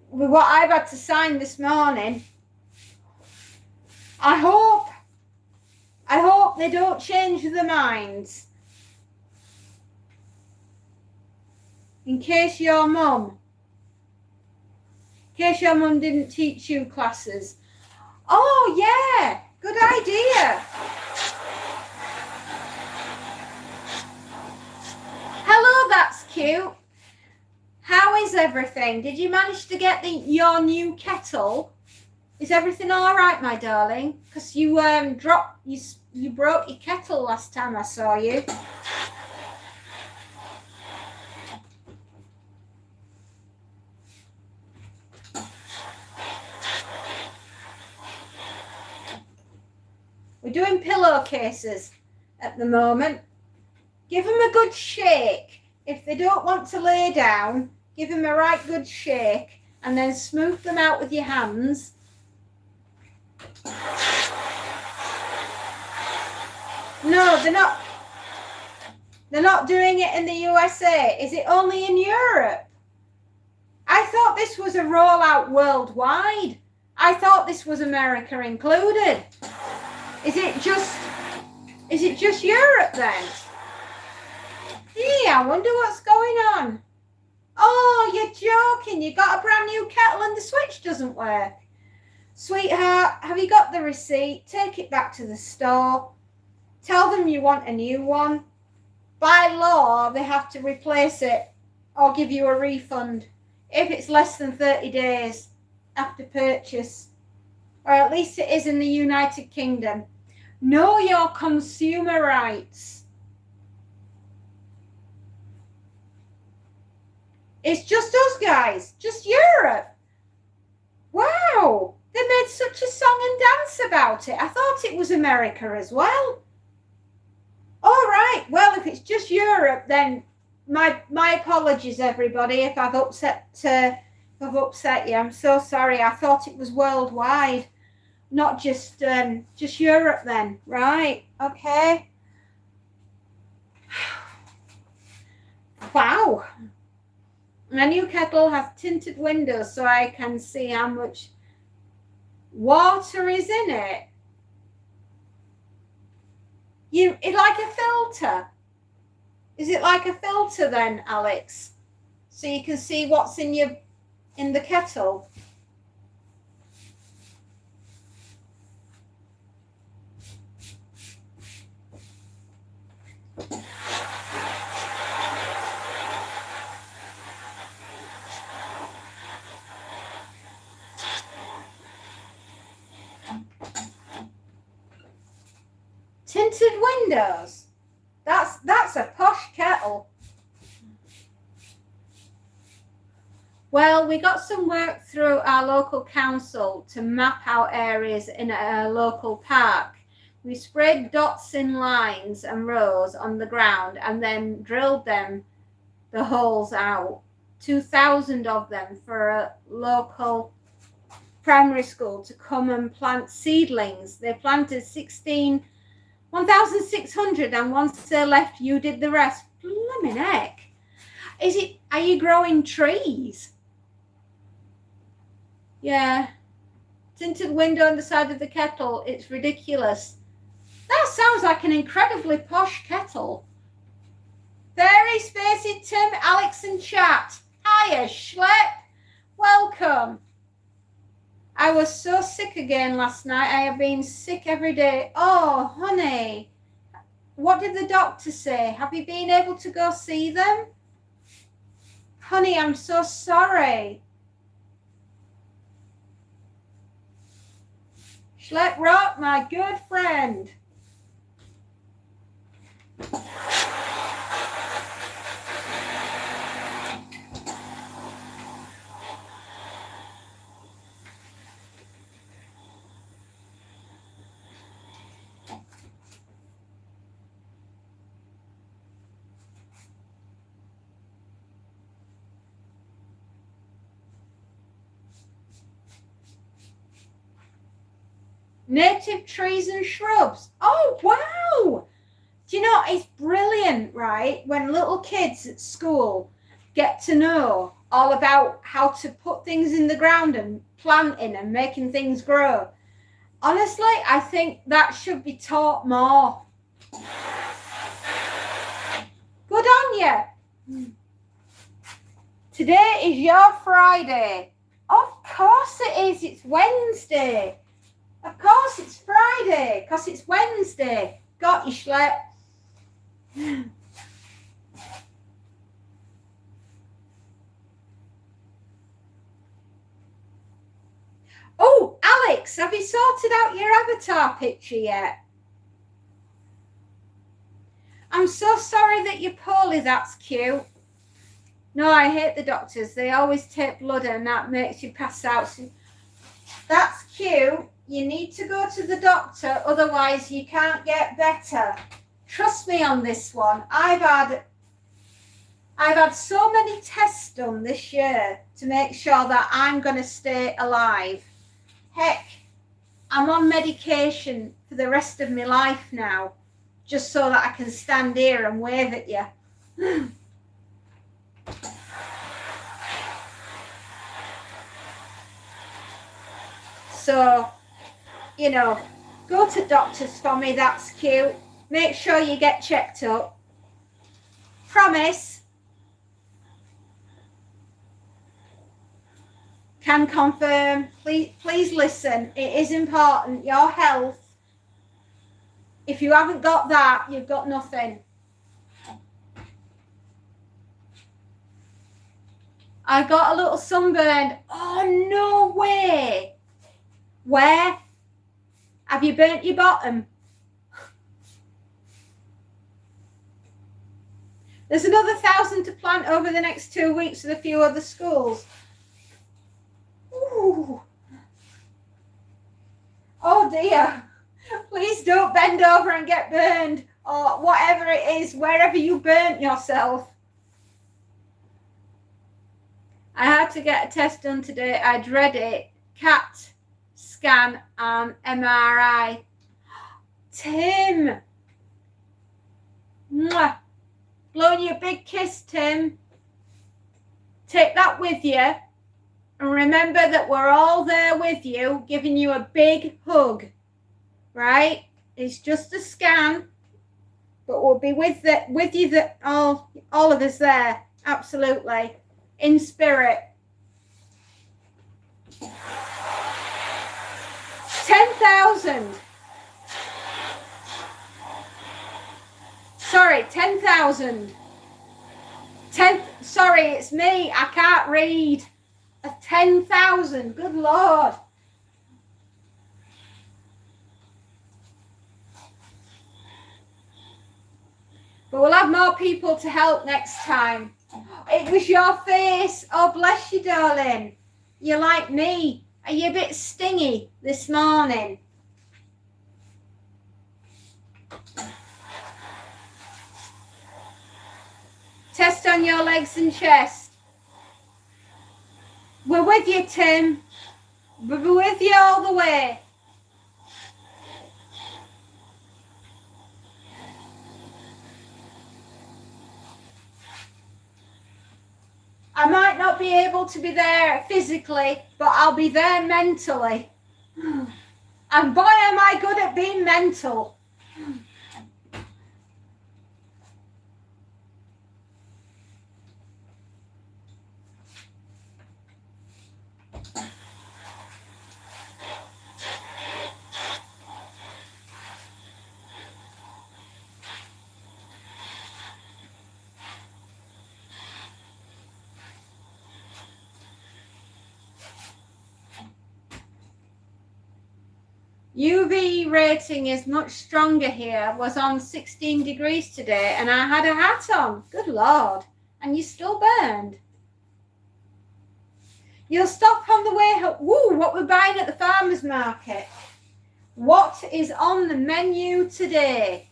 With what I've had to sign this morning, I hope they don't change their minds. In case your mum didn't teach you classes. Oh, yeah, good idea. Hello, that's cute. How is everything? Did you manage to get your new kettle? Is everything all right, my darling? Because you you broke your kettle last time I saw you. We're doing pillowcases at the moment. Give them a good shake. If they don't want to lay down, give them a right good shake and then smooth them out with your hands. No, they're not doing it in the USA. Is it only in Europe? I thought this was a rollout worldwide. I thought this was America included. Is it just Europe then? Yeah, I wonder what's going on. Oh, you're joking. You got a brand new kettle and the switch doesn't work. Sweetheart, have you got the receipt? Take it back to the store. Tell them you want a new one. By law, they have to replace it or give you a refund if it's less than 30 days after purchase. Or at least it is in the United Kingdom. Know your consumer rights. It's just us, guys. Just Europe. Wow. They made such a song and dance about it. I thought it was America as well. All right. Well, if it's just Europe, then my apologies, everybody, if I've upset I've upset you. I'm so sorry. I thought it was worldwide, not just Europe then. Right, okay. Wow. My new kettle has tinted windows so I can see how much water is in it. It's like a filter. Is it like a filter then, Alex? So you can see what's in the kettle? Tinted windows. That's a posh kettle. Well, we got some work through our local council to map out areas in a local park. We sprayed dots in lines and rows on the ground and then drilled the holes out. 2,000 of them for a local primary school to come and plant seedlings. They planted 1,600, and once they left, you did the rest. Blimmin' heck. Are you growing trees? Yeah. Tinted window on the side of the kettle. It's ridiculous. That sounds like an incredibly posh kettle. Very spacey, Tim, Alex and chat. Hiya, Schlep. Welcome. I was so sick again last night. I have been sick every day. Oh, honey. What did the doctor say? Have you been able to go see them? Honey, I'm so sorry. Schlep Rock, my good friend. Native trees and shrubs. Oh, wow. Do you know, it's brilliant, right? When little kids at school get to know all about how to put things in the ground and planting and making things grow. Honestly, I think that should be taught more. Good on you. Today is your Friday. Of course it is. It's Wednesday. Of course it's Friday, because it's Wednesday. Got you, Schlep. Oh, Alex, have you sorted out your avatar picture yet? I'm so sorry that you're poorly. That's cute. No, I hate the doctors. They always take blood and that makes you pass out. So that's cute. You need to go to the doctor, otherwise you can't get better. Trust me on this one. I've had so many tests done this year to make sure that I'm going to stay alive. Heck, I'm on medication for the rest of my life now, just so that I can stand here and wave at you. So, you know, go to doctors for me. That's cute. Make sure you get checked up. Promise. Can confirm. Please listen. It is important. Your health. If you haven't got that, you've got nothing. I got a little sunburn. Oh, no way. Where? Have you burnt your bottom? There's another 1,000 to plant over the next 2 weeks with a few other schools. Ooh. Oh dear. Please don't bend over and get burned, or whatever it is, wherever you burnt yourself. I had to get a test done today. I dread it. CAT scan and MRI. Tim. Mwah. Blowing you a big kiss, Tim. Take that with you. And remember that we're all there with you, giving you a big hug. Right? It's just a scan. But we'll be with you all of us there. Absolutely. In spirit. 10,000. Sorry, 10,000. Sorry, it's me. I can't read. 10,000. Good Lord. But we'll have more people to help next time. It was your face. Oh, bless you, darling. You're like me. Are you a bit stingy this morning? Test on your legs and chest. We're with you, Tim. We're with you all the way. I might not be able to be there physically, but I'll be there mentally. And boy, am I good at being mental. UV rating is much stronger here. Was on 16 degrees today and I had a hat on. Good Lord. And you still burned. You'll stop on the way home. Woo, what we're buying at the farmer's market. What is on the menu today?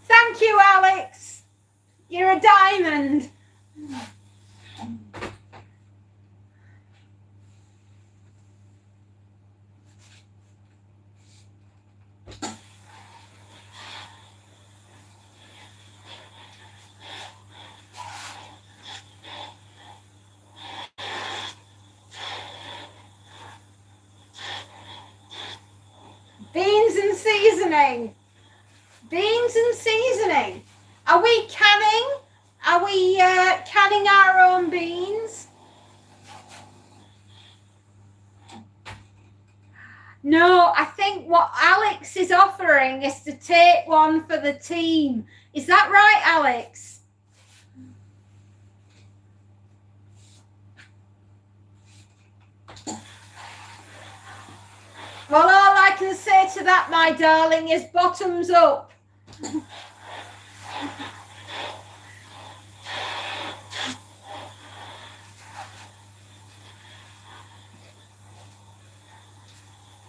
Thank you, Alex. You're a diamond. Beans and seasoning. Beans and seasoning. Are we canning? Are we canning our own beans? No, I think what Alex is offering is to take one for the team. Is that right, Alex? Well, all I can say to that, my darling, is bottoms up.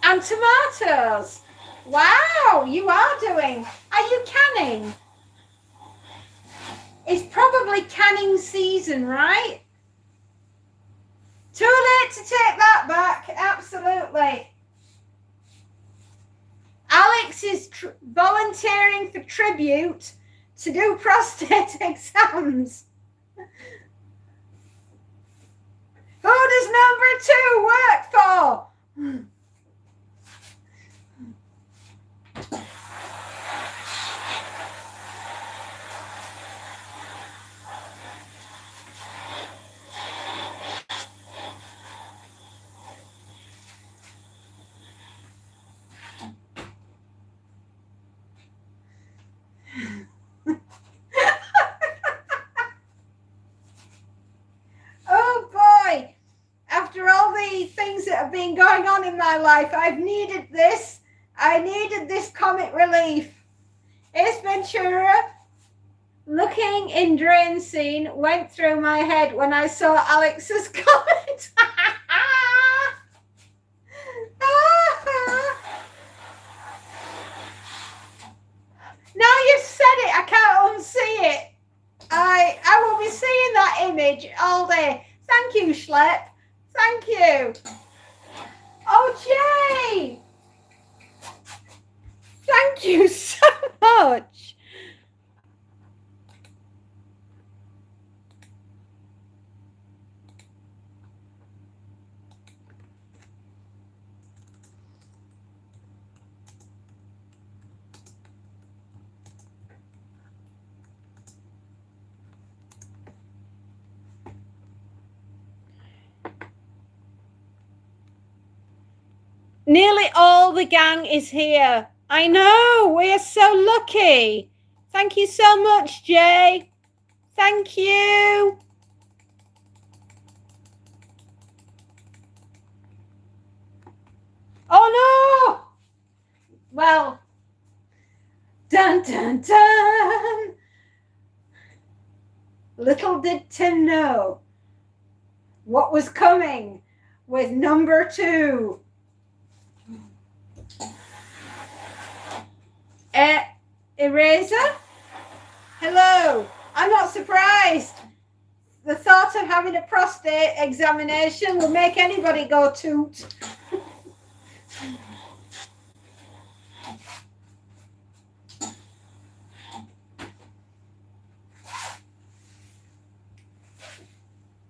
And tomatoes. Wow, you are doing. Are you canning? It's probably canning season, right? Too late to take that back. Absolutely. Alex is volunteering for tribute to do prostate exams. Who does number 2 work for? Things that have been going on in my life, I've needed this. I needed this comic relief. Ace Ventura, Looking in drain scene went through my head when I saw Alex's comment. Now you've said it, I can't unsee it. I will be seeing that image all day. Thank you, Schlep. Thank you. Oh, Jay. Thank you so much. Nearly all the gang is here. I know, we are so lucky. Thank you so much, Jay. Thank you. Oh no! Well, dun dun dun. Little did Tim know what was coming with number 2. Eraser? Hello. I'm not surprised. The thought of having a prostate examination will make anybody go toot.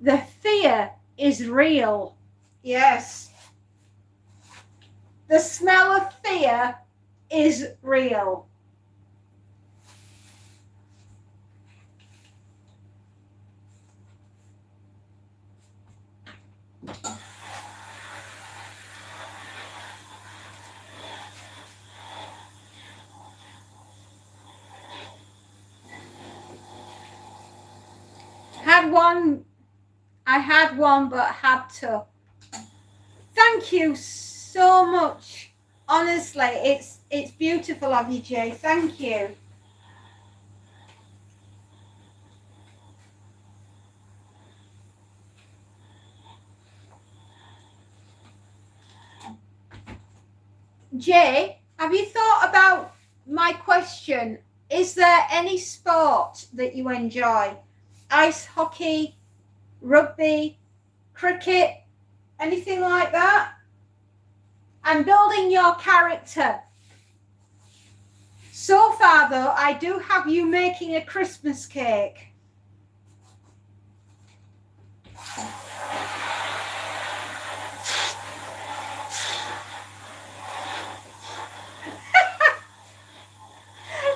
The fear is real. Yes. The smell of fear is real. I had one, but had to. Thank you so much. Honestly, it's beautiful of you, Jay. Thank you. Jay, have you thought about my question? Is there any sport that you enjoy? Ice hockey, rugby, cricket, anything like that? I'm building your character. So far, though, I do have you making a Christmas cake.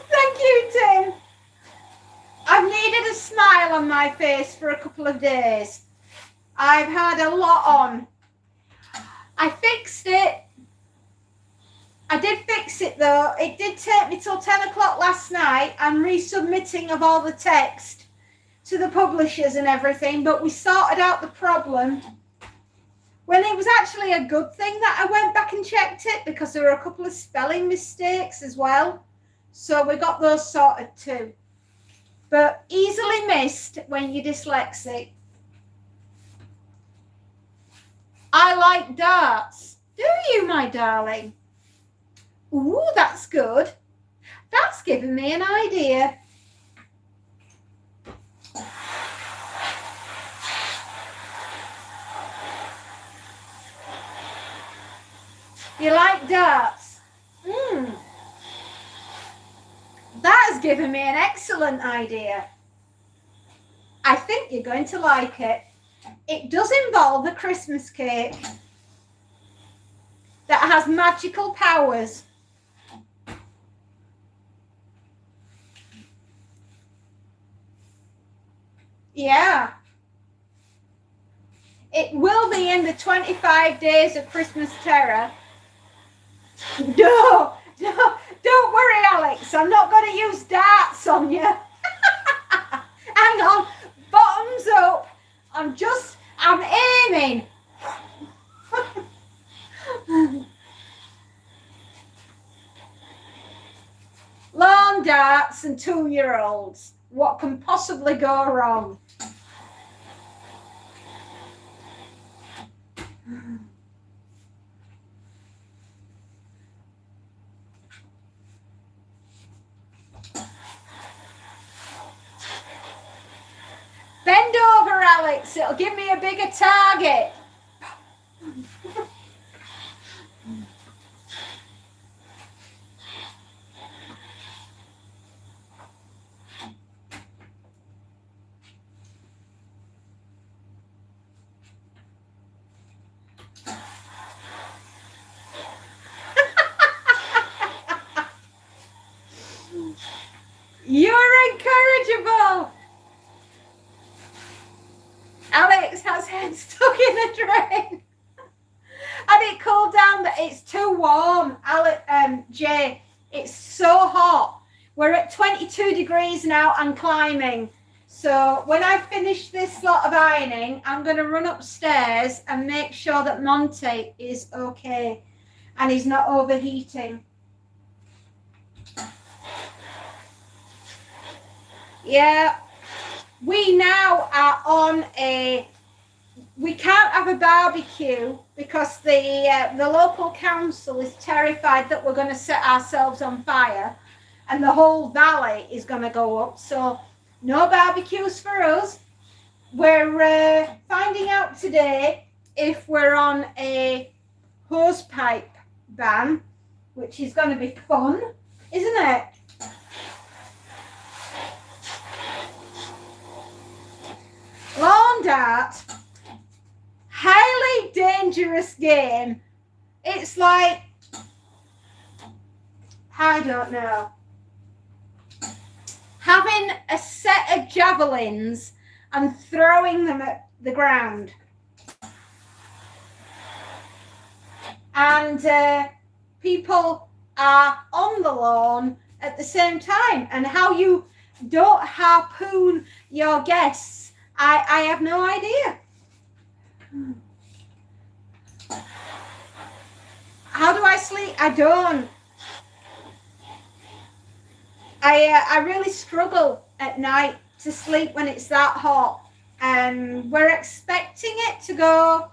Thank you, Tim. I've needed a smile on my face for a couple of days. I've had a lot on. I fixed it. I did fix it, though. It did take me till 10 o'clock last night. I'm resubmitting of all the text to the publishers and everything, but we sorted out the problem. When it was actually a good thing that I went back and checked it, because there were a couple of spelling mistakes as well. So we got those sorted too. But easily missed when you're dyslexic. I like darts. Do you, my darling? Ooh, that's good. That's given me an idea. You like darts? That has given me an excellent idea. I think you're going to like it. It does involve a Christmas cake that has magical powers. Yeah. It will be in the 25 days of Christmas terror. No, don't worry, Alex. I'm not going to use darts on you. Hang on. Bottoms up. I'm aiming. Lawn darts and 2-year-olds. what can possibly go wrong? Bend over, Alex. It'll give me a bigger target. You're incorrigible. Alex has head stuck in a drain. And it cooled down. That it's too warm, Alex, Jay. It's so hot. We're at 22 degrees now and climbing. So when I finish this lot of ironing, I'm going to run upstairs and make sure that Monty is okay and he's not overheating. Yeah, we now are on we can't have a barbecue because the local council is terrified that we're going to set ourselves on fire and the whole valley is going to go up. So no barbecues for us. We're finding out today if we're on a hose pipe ban, which is going to be fun, isn't it? Lawn dart, highly dangerous game. It's like, I don't know, having a set of javelins and throwing them at the ground. And people are on the lawn at the same time. And how you don't harpoon your guests, I have no idea. How do I sleep? I don't. I really struggle at night to sleep when it's that hot. And we're expecting it to go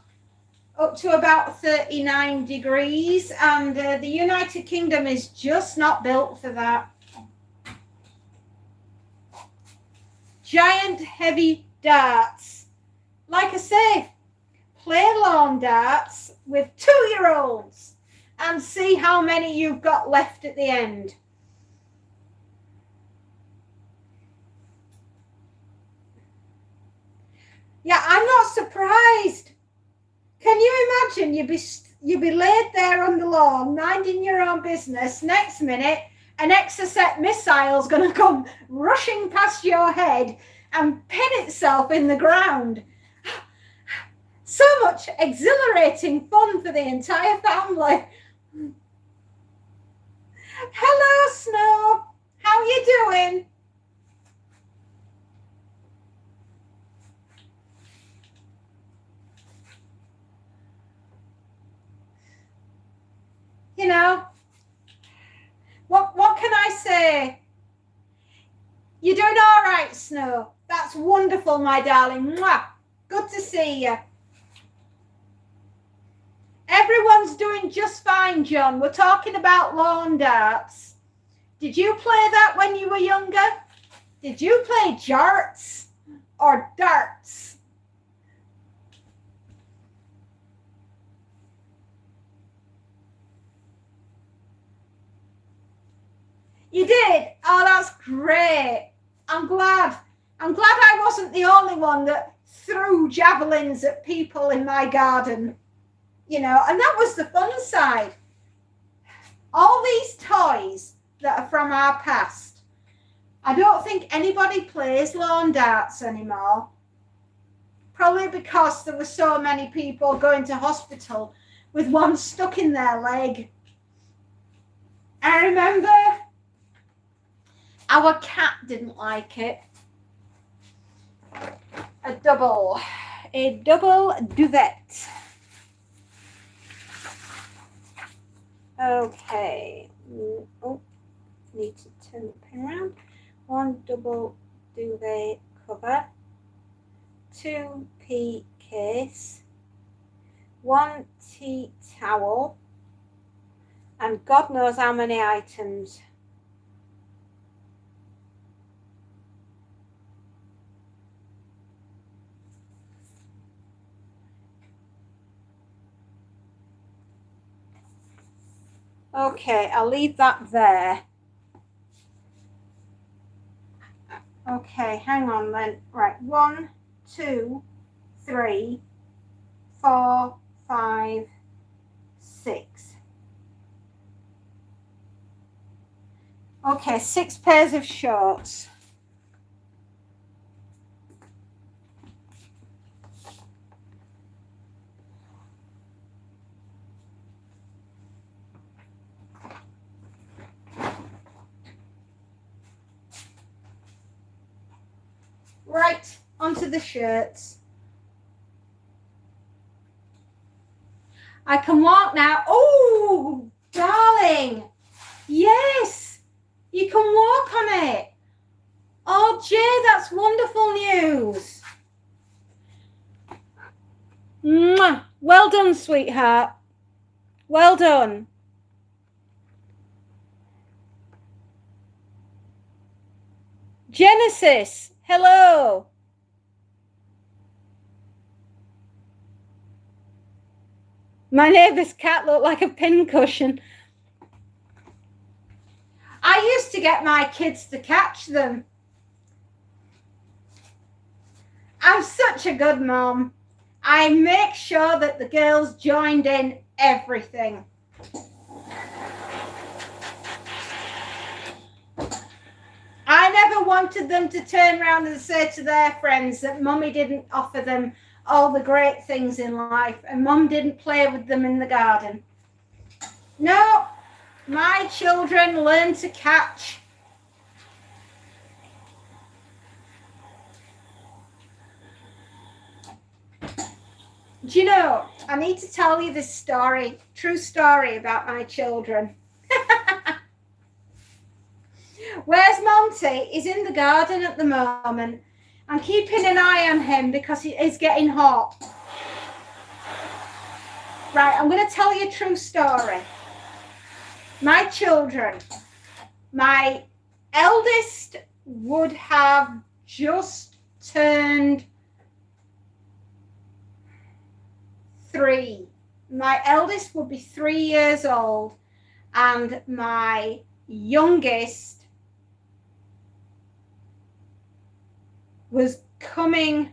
up to about 39 degrees. And the United Kingdom is just not built for that. Giant heavy darts. Like I say, play lawn darts with 2-year-olds and see how many you've got left at the end. Yeah, I'm not surprised. Can you imagine you'd be laid there on the lawn, minding your own business. Next minute, an Exocet missile's going to come rushing past your head and pin itself in the ground. So much exhilarating fun for the entire family. Hello, Snow. How are you doing? You know, what can I say? You're doing all right, Snow. That's wonderful, my darling. Mwah. Good to see you. Everyone's doing just fine, John. We're talking about lawn darts. Did you play that when you were younger? Did you play jarts or darts? You did? Oh, that's great. I'm glad I wasn't the only one that threw javelins at people in my garden. You know, and that was the fun side. All these toys that are from our past. I don't think anybody plays lawn darts anymore. Probably because there were so many people going to hospital with one stuck in their leg. I remember our cat didn't like it. A double duvet. Okay. Oh, need to turn the pen around. One double duvet cover, 2p case, 1 tea towel, and God knows how many items. Okay, I'll leave that there. Okay, hang on then. Right, 1, 2, 3, 4, 5, 6. Okay, 6 pairs of shorts. Right, onto the shirts. I can walk now. Oh, darling. Yes, you can walk on it. Oh, Jay, that's wonderful news. Mwah. Well done, sweetheart. Well done. Genesis, hello. My neighbour's cat looked like a pincushion. I used to get my kids to catch them. I'm such a good mom. I make sure that the girls joined in everything. I never wanted them to turn around and say to their friends that mummy didn't offer them all the great things in life and mum didn't play with them in the garden. No, my children learn to catch. Do you know, I need to tell you this story, true story about my children. Where's Monty? He's in the garden at the moment. I'm keeping an eye on him because he is getting hot. Right, I'm going to tell you a true story. My children, my eldest would have just turned 3. My eldest would be 3 years old, and my youngest was coming.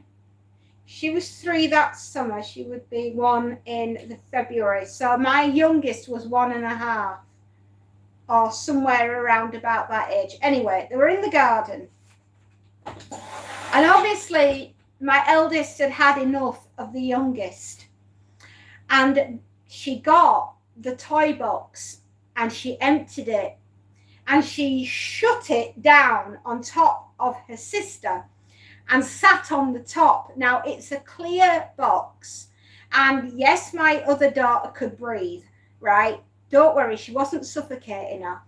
She was 3 that summer. She would be 1 in the February. So my youngest was 1.5, or somewhere around about that age. Anyway, they were in the garden. And obviously, my eldest had had enough of the youngest. And she got the toy box and she emptied it. And she shut it down on top of her sister and sat on the top. Now, it's a clear box. And yes, my other daughter could breathe, right? Don't worry, she wasn't suffocating her.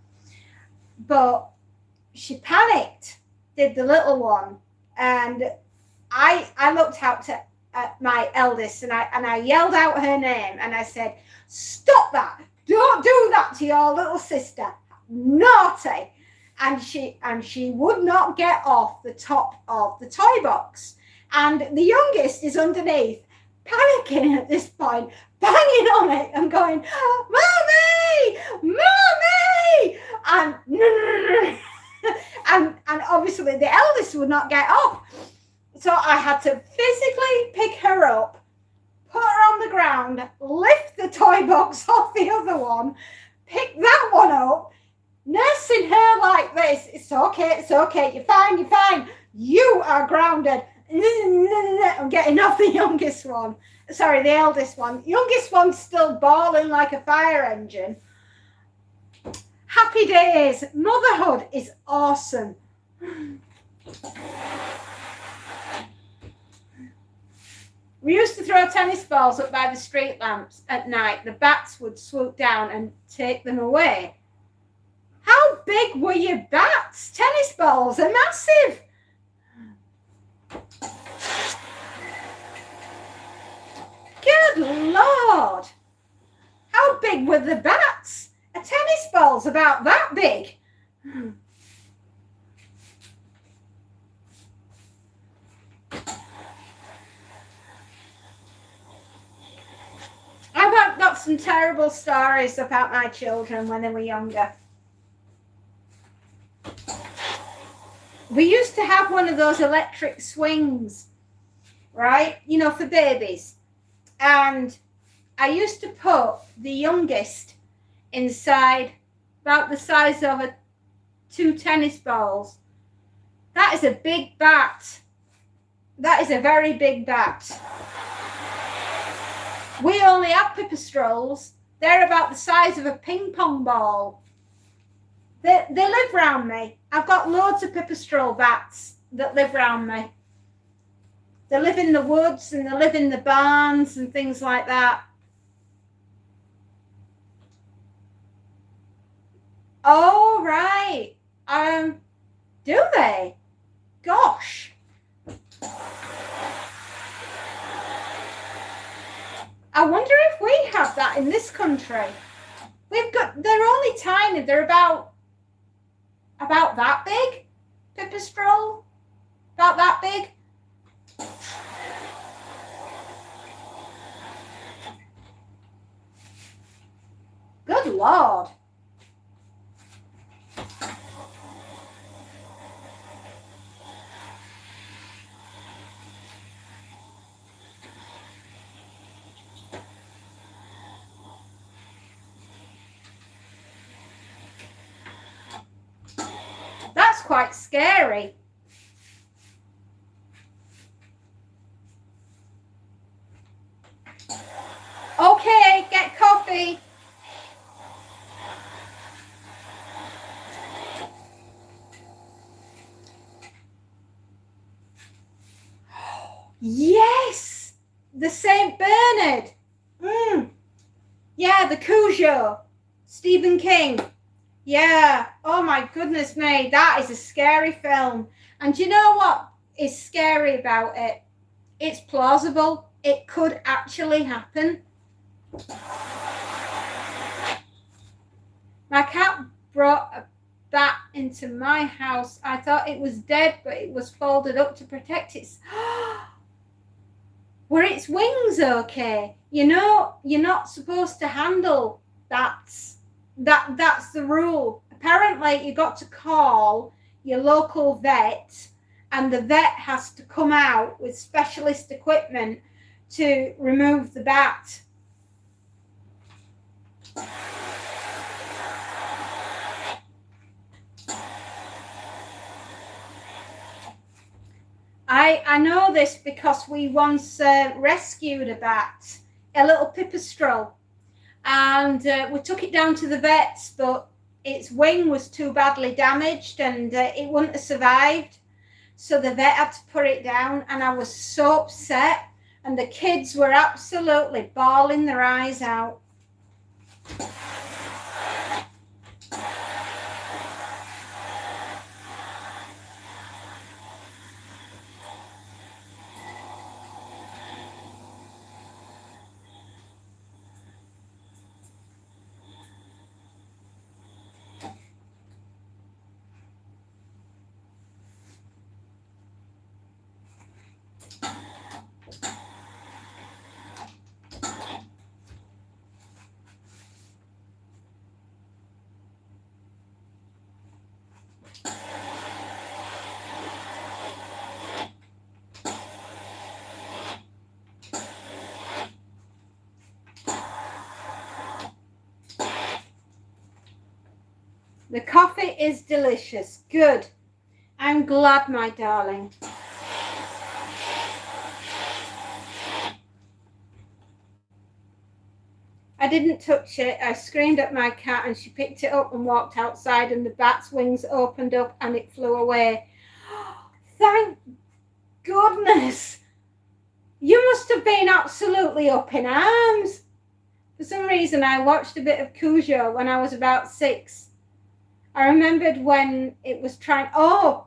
But she panicked, did the little one. And I looked out at my eldest and I yelled out her name and I said, stop that. Don't do that to your little sister. Naughty. And she would not get off the top of the toy box. And the youngest is underneath, panicking at this point, banging on it and going, Mommy! Mommy! And obviously the eldest would not get off. So I had to physically pick her up, put her on the ground, lift the toy box off the other one, pick that one up, nursing her like this. It's okay, you're fine. You are grounded. I'm getting off the youngest one. Sorry, the eldest one. Youngest one's still bawling like a fire engine. Happy days. Motherhood is awesome. We used to throw tennis balls up by the street lamps at night. The bats would swoop down and take them away. How big were your bats? Tennis balls are massive. Good Lord! How big were the bats? A tennis ball's about that big. I've got some terrible stories about my children when they were younger. We used to have one of those electric swings, right? You know, for babies. And I used to put the youngest inside about the size of 2 tennis balls. That is a big bat. That is a very big bat. We only have pipistrelles. They're about the size of a ping pong ball. They live round me. I've got loads of pipistrelle bats that live round me. They live in the woods and they live in the barns and things like that. Oh, right. Do they? Gosh. I wonder if we have that in this country. They're only tiny. They're about that big. Pipistrelle, about that big. Good Lord. That's quite scary. Okay, get coffee. Yes, the St. Bernard. Yeah, the Cujo, Stephen King. Yeah, oh my goodness me, that is a scary film. And you know what is scary about it? It's plausible. It could actually happen. My cat brought a bat into my house. I thought it was dead, but it was folded up to protect its... Were its wings okay? You know, you're not supposed to handle bats. That's the rule. Apparently, you got to call your local vet, and the vet has to come out with specialist equipment to remove the bat. I know this because we once rescued a bat, a little pipistrelle, and we took it down to the vets, but its wing was too badly damaged and it wouldn't have survived. So the vet had to put it down, and I was so upset, and the kids were absolutely bawling their eyes out. The coffee is delicious. Good. I'm glad, my darling. I didn't touch it. I screamed at my cat and she picked it up and walked outside, and the bat's wings opened up and it flew away. Thank goodness. You must have been absolutely up in arms. For some reason, I watched a bit of Cujo when I was about 6. I remembered when it was trying... Oh,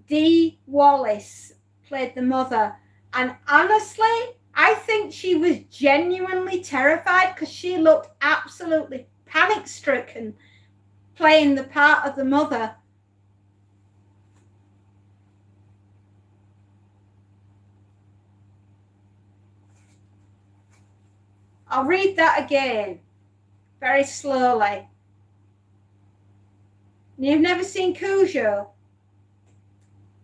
Dee Wallace. played the mother. And honestly, I think she was genuinely terrified because she looked absolutely panic-stricken playing the part of the mother. I'll read that again, very slowly. You've never seen Cujo?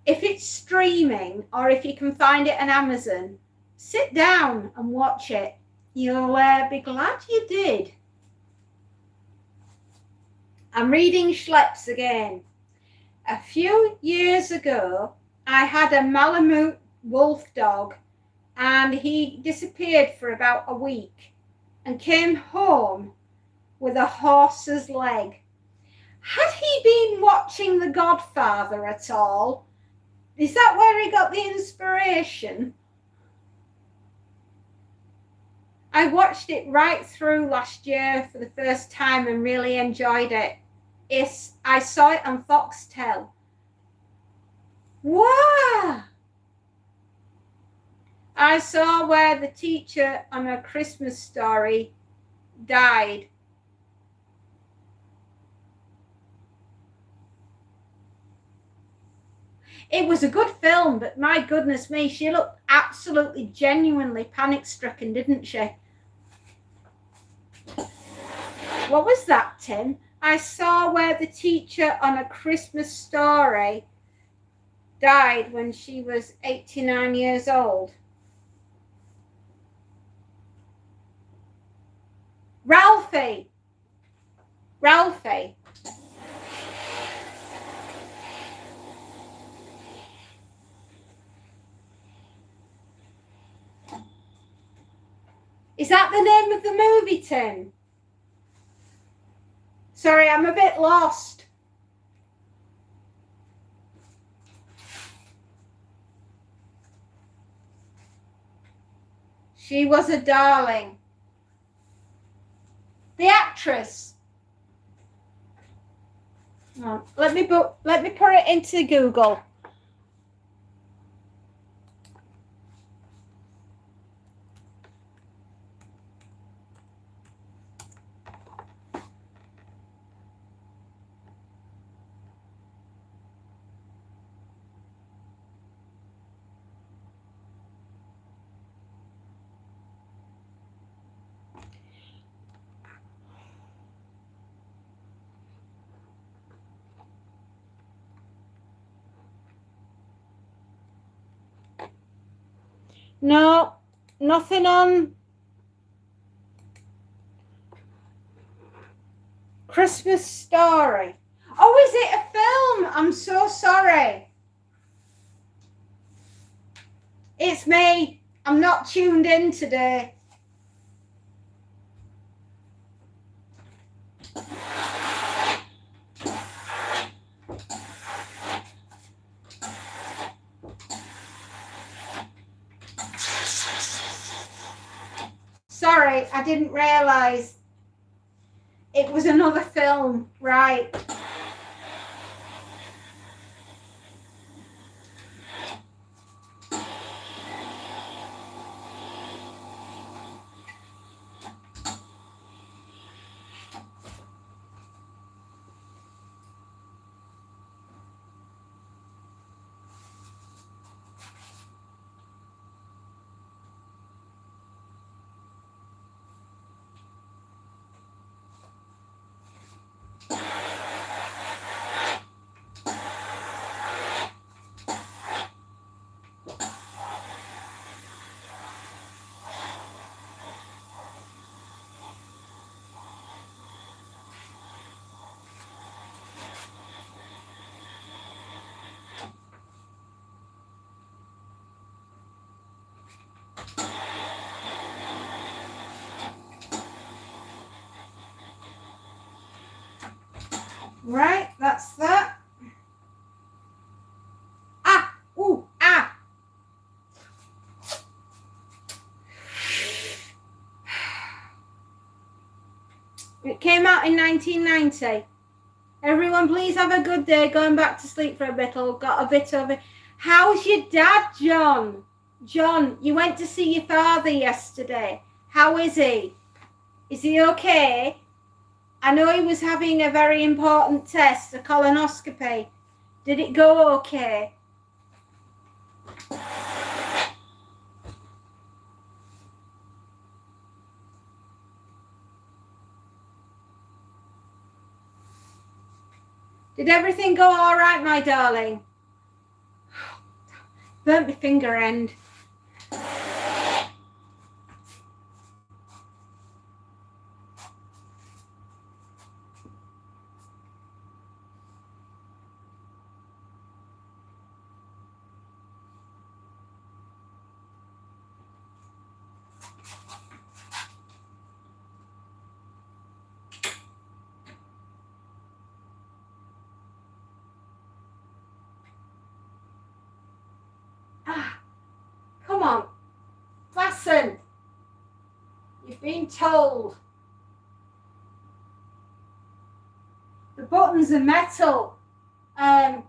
If it's streaming or if you can find it on Amazon, sit down and watch it. You'll be glad you did. I'm reading Schleps again. A few years ago, I had a Malamute wolf dog and he disappeared for about a week and came home with a horse's leg. Had he been watching The Godfather at all? Is that where he got the inspiration? I watched it right through last year for the first time and really enjoyed it. I saw it on Foxtel. Wow! I saw where the teacher on A Christmas Story died. It was a good film, but my goodness me, she looked absolutely, genuinely panic-stricken, didn't she? What was that, Tim? I saw where the teacher on A Christmas Story died when she was 89 years old. Ralphie. Is that the name of the movie, Tim? Sorry, I'm a bit lost. She was a darling. The actress. Oh, let me put it into Google. No, nothing on Christmas Story. Oh, is it a film? I'm so sorry. It's me. I'm not tuned in today. Sorry, I didn't realise it was another film, right? Right, that's that. It came out in 1990. Everyone, please have a good day. Going back to sleep for a bit. I've got a bit of it. How's your dad, John? John, you went to see your father yesterday. How is he? Is he okay? I know he was having a very important test, a colonoscopy. Did it go okay? Did everything go all right, my darling? Burnt my finger end. Come on, fasten. You've been told. The buttons are metal, and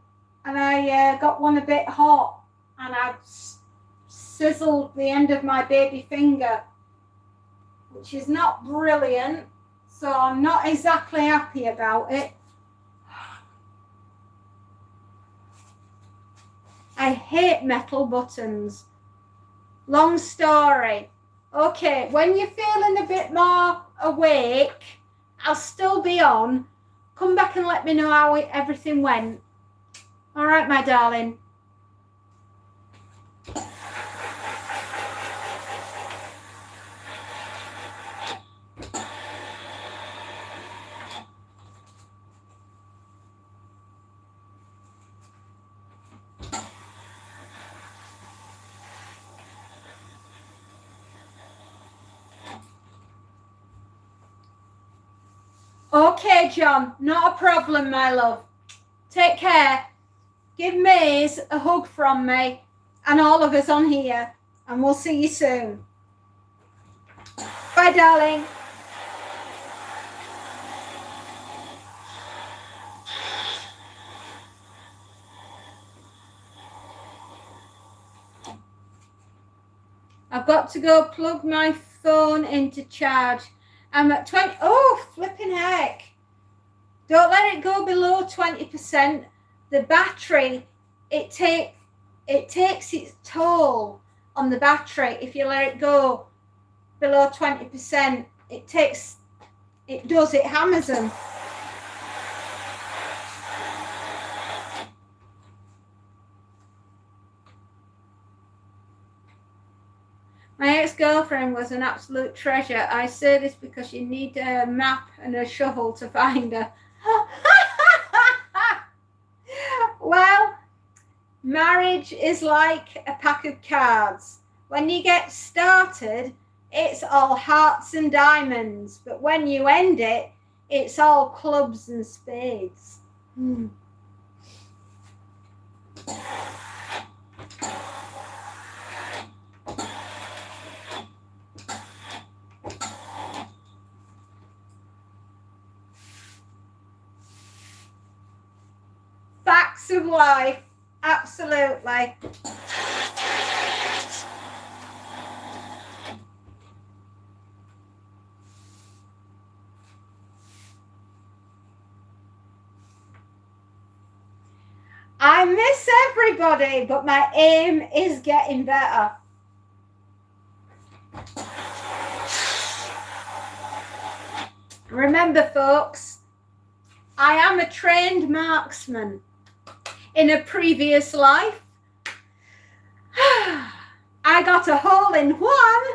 I got one a bit hot, and I sizzled the end of my baby finger, which is not brilliant, so I'm not exactly happy about it. I hate metal buttons. Long story. Okay, when you're feeling a bit more awake, I'll still be on. Come back and let me know how everything went. All right, my darling. Okay, John, not a problem, my love. Take care. Give Maze a hug from me and all of us on here, and we'll see you soon. Bye, darling. I've got to go plug my phone into charge. I'm at 20. Oh, flipping heck. Don't let it go below 20%. The battery, it takes its toll on the battery if you let it go below 20%. It hammers them. My ex-girlfriend was an absolute treasure. I say this because you need a map and a shovel to find her. Well, marriage is like a pack of cards. When you get started, it's all hearts and diamonds. But when you end it, it's all clubs and spades. Facts of life, absolutely. I miss everybody, but my aim is getting better. Remember, folks, I am a trained marksman. In a previous life, I got a hole in one.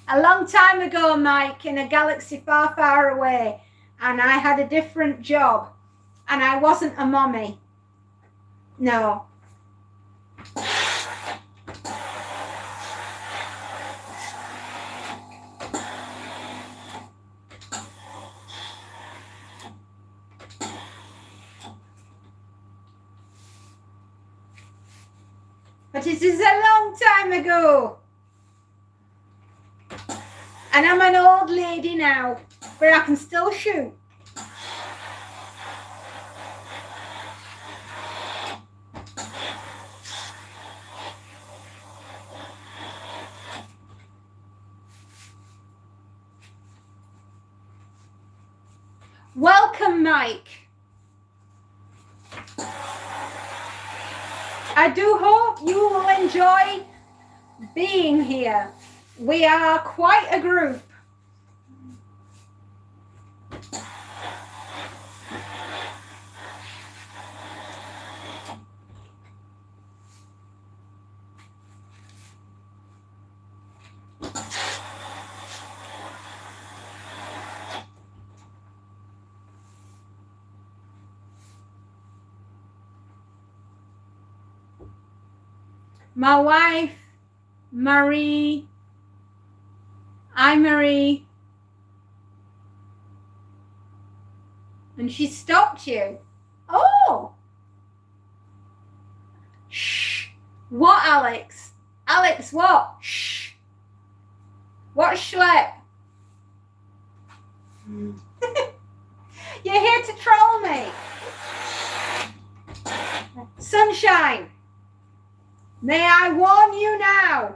A long time ago, Mike, in a galaxy far, far away, and I had a different job. And I wasn't a mommy. No. but it is a long time ago. And I'm an old lady now, but I can still shoot. Welcome, Mike. I do hope you will enjoy being here. We are quite a group. My wife, Marie, Marie, and she stopped you. Oh! Shh. What, Alex? Alex, what? Shh. What schlep? You're here to troll me. Sunshine. May I warn you now?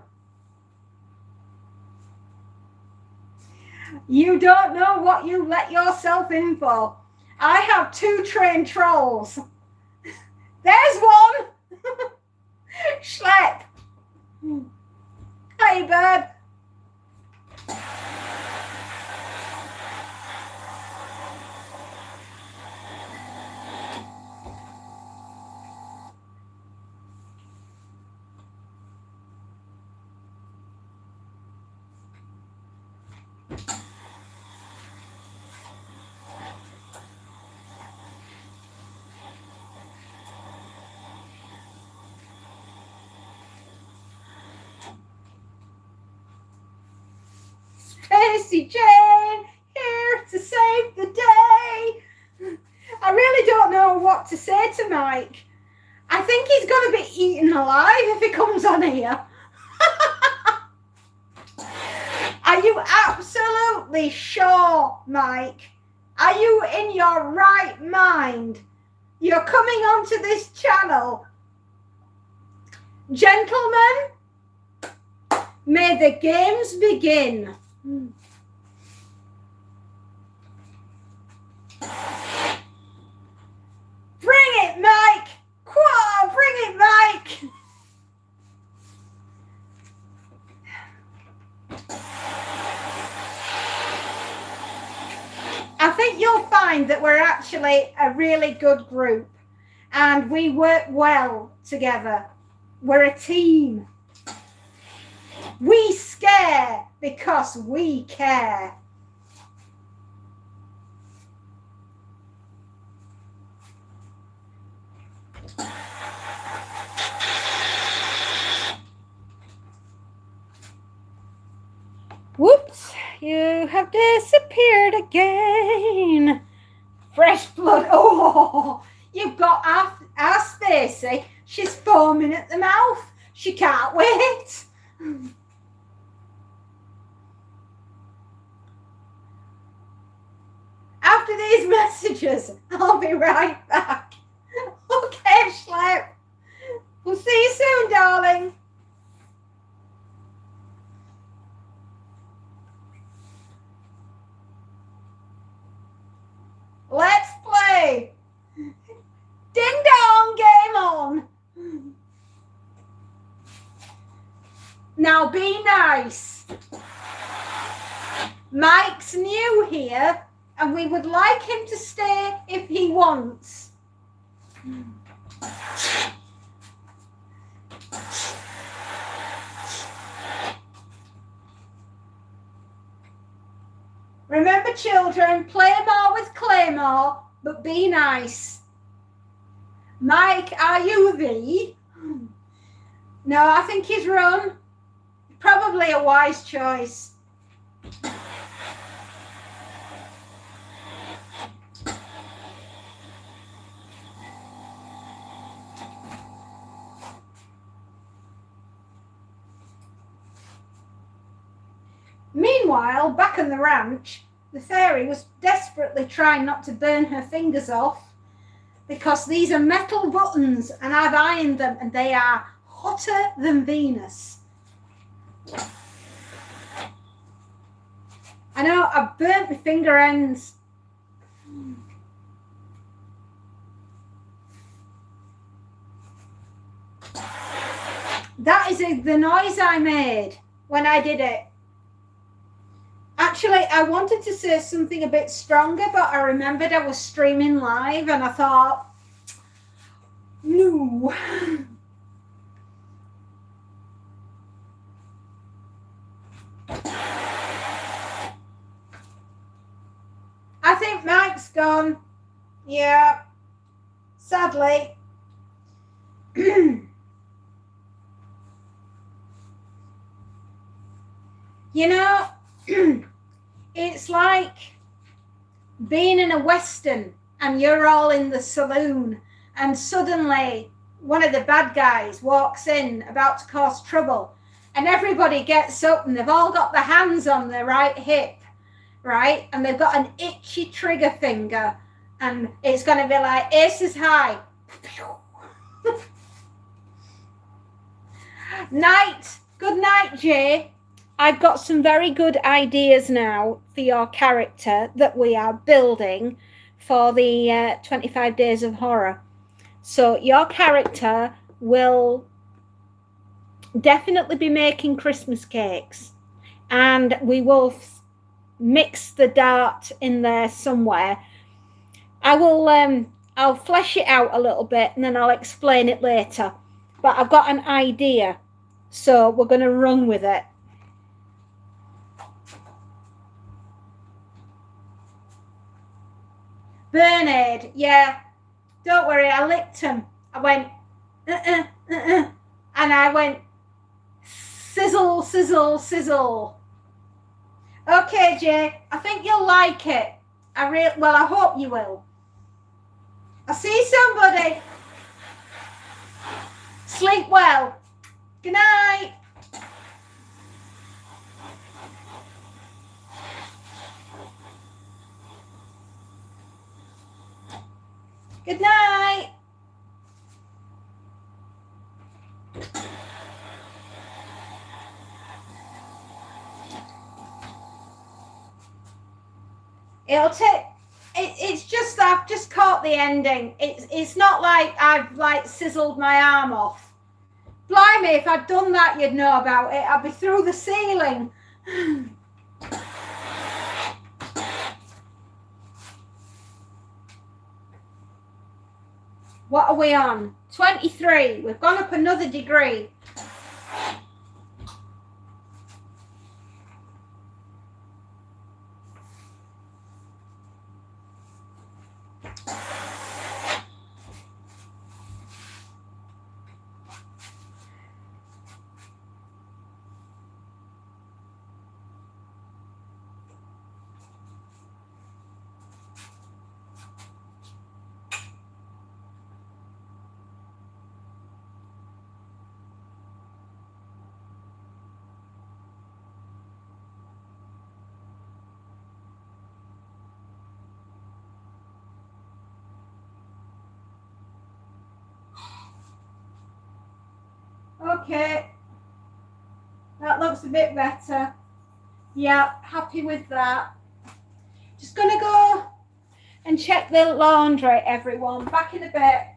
You don't know what you let yourself in for. I have 2 trained trolls. There's one. Schlep. Hey, bird. Spacey Jane, here to save the day. I really don't know what to say to Mike. I think he's going to be eaten alive if he comes on here. Are you absolutely sure, Mike? Are you in your right mind? You're coming onto this channel. Gentlemen, may the games begin. Bring it, Mike! Whoa, bring it, Mike! I think you'll find that we're actually a really good group and we work well together. We're a team. We scare because we care. Whoops, you have disappeared again. Fresh blood. Oh, you've got our Stacey. She's foaming at the mouth. She can't wait. After these messages, I'll be right back. Okay, Schlep. We'll see you soon, darling. Let's play. Ding dong, game on. Now be nice. Mike's new here and we would like him to stay if he wants. Remember, children, play more with Claymore, but be nice. Mike, are you the? No, I think he's run. Probably a wise choice. Meanwhile, back on the ranch, the fairy was desperately trying not to burn her fingers off, because these are metal buttons and I've ironed them and they are hotter than Venus. I know, I've burnt my finger ends. That is the noise I made when I did it. Actually, I wanted to say something a bit stronger, but I remembered I was streaming live and I thought, no. I think Mike's gone. Yeah, sadly. You know, it's like being in a Western and you're all in the saloon and suddenly one of the bad guys walks in about to cause trouble and everybody gets up and they've all got their hands on their right hip, right? And they've got an itchy trigger finger and it's going to be like aces high. Night. Good night, Jay. I've got some very good ideas now for your character that we are building for the 25 Days of Horror. So your character will definitely be making Christmas cakes, and we will mix the dart in there somewhere. I'll flesh it out a little bit and then I'll explain it later. But I've got an idea, so we're going to run with it. Bernard, yeah, don't worry, I licked him. I went, and I went, sizzle, sizzle, sizzle. Okay, Jay, I think you'll like it. Well, I hope you will. I see somebody. Sleep well. Good night. Good night. It'll take. It's just I've just caught the ending. It's not like I've like sizzled my arm off. Blimey, if I'd done that, you'd know about it. I'd be through the ceiling. What are we on? 23. We've gone up another degree. Okay, that looks a bit better. Yeah, happy with that. Just gonna go and check the laundry, everyone. Back in a bit.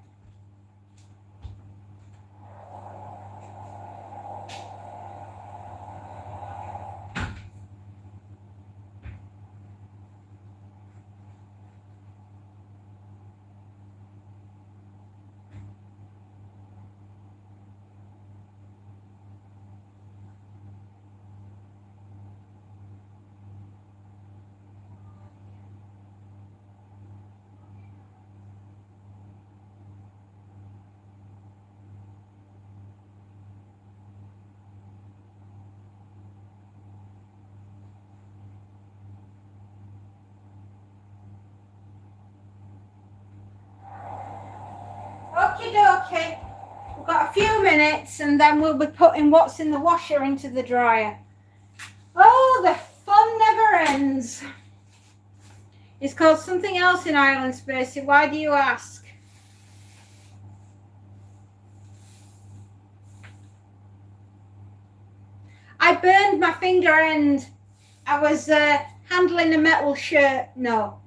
Okay, we've got a few minutes and then we'll be putting what's in the washer into the dryer. Oh, the fun friends. It's called something else in Ireland, Spacey. Why do you ask? I burned my finger end. I was handling a metal shirt. No,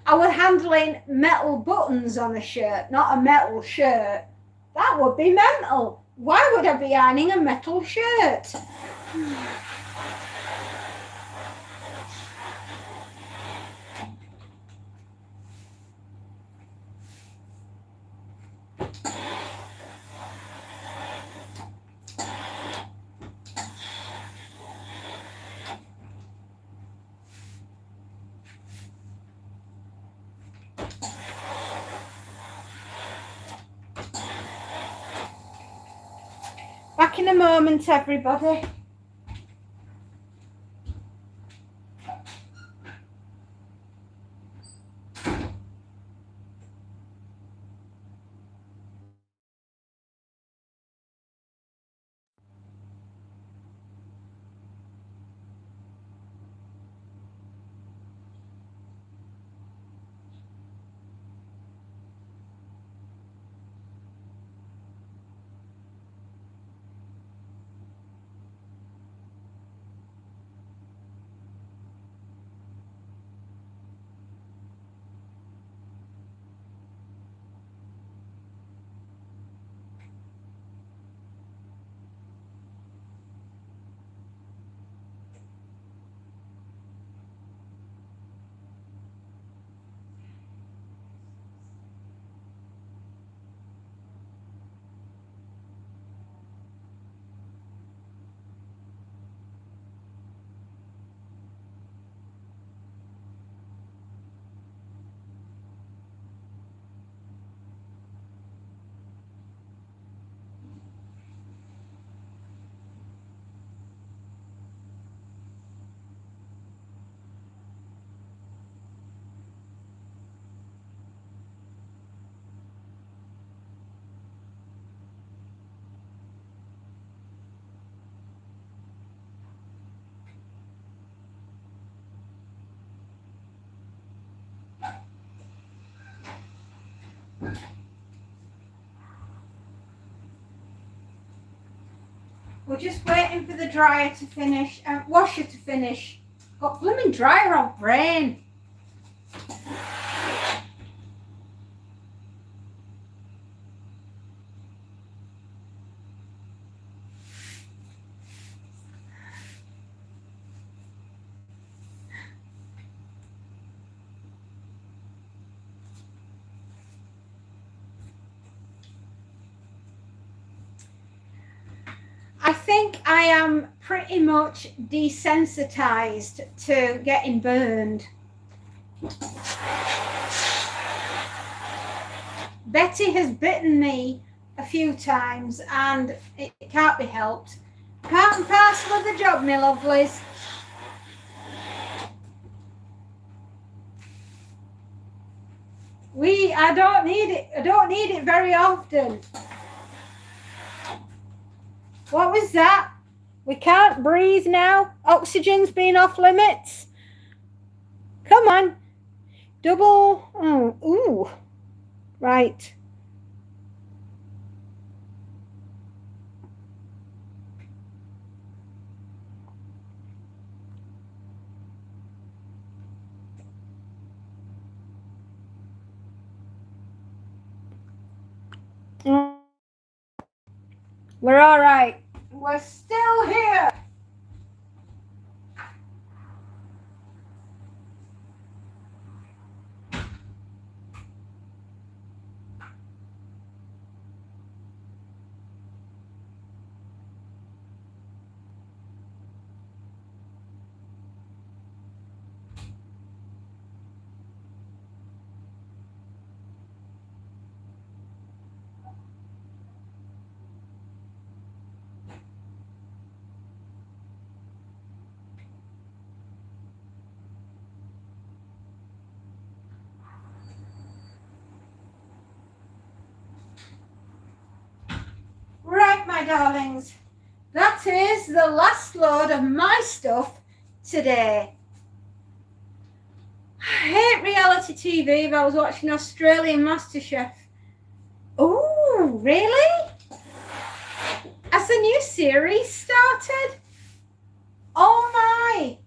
I was handling metal buttons on a shirt, not a metal shirt. That would be mental. Why would I be ironing a metal shirt? Back in a moment, everybody. We're just waiting for the dryer to finish, washer to finish. Got blooming dryer on brain. I think I am pretty much desensitized to getting burned. Betty has bitten me a few times and it can't be helped. Part and parcel of the job, my lovelies. I don't need it very often. What was that? We can't breathe now. Oxygen's been off limits. Come on. Double. Oh, ooh. Right. We're all right. We're still here. Right, my darlings, that is the last load of my stuff today. hate reality TV if I was watching Australian MasterChef. Oh, really? Has the new series started? Oh my!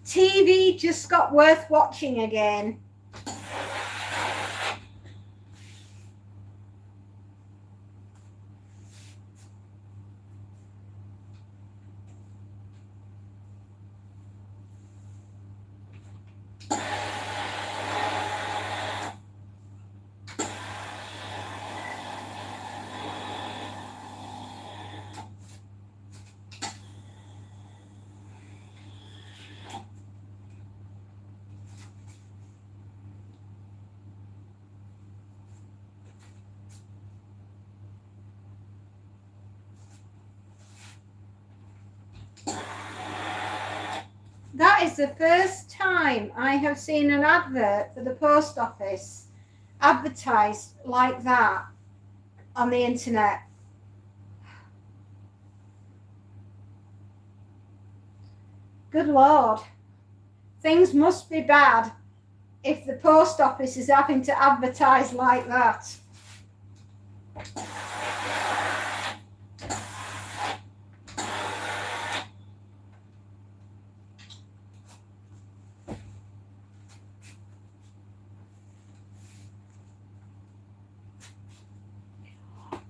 TV just got worth watching again. That is the first time I have seen an advert for the post office advertised like that on the internet. Good Lord. Things must be bad if the post office is having to advertise like that.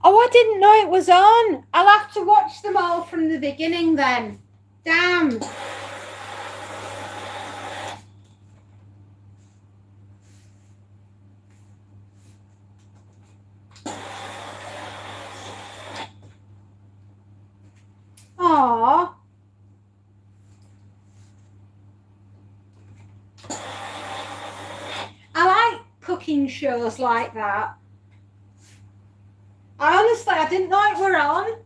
Oh, I didn't know it was on. I'll have to watch them all from the beginning then. Damn. Aww. I like cooking shows like that. I didn't know it were on.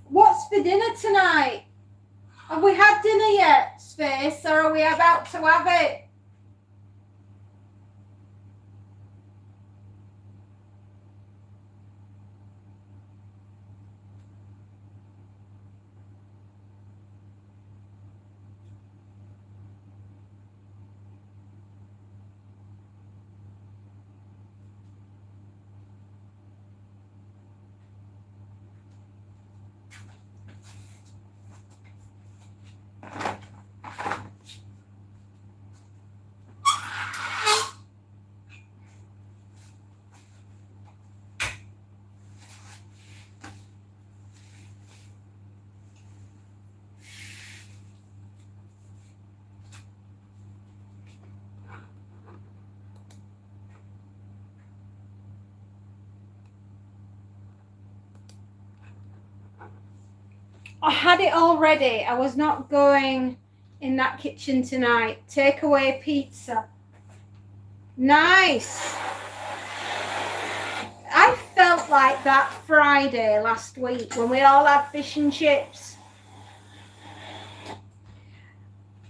What's for dinner tonight? Have we had dinner yet, Space, or are we about to have it? I had it all ready. I was not going in that kitchen tonight. Takeaway pizza. Nice. I felt like that Friday last week when we all had fish and chips.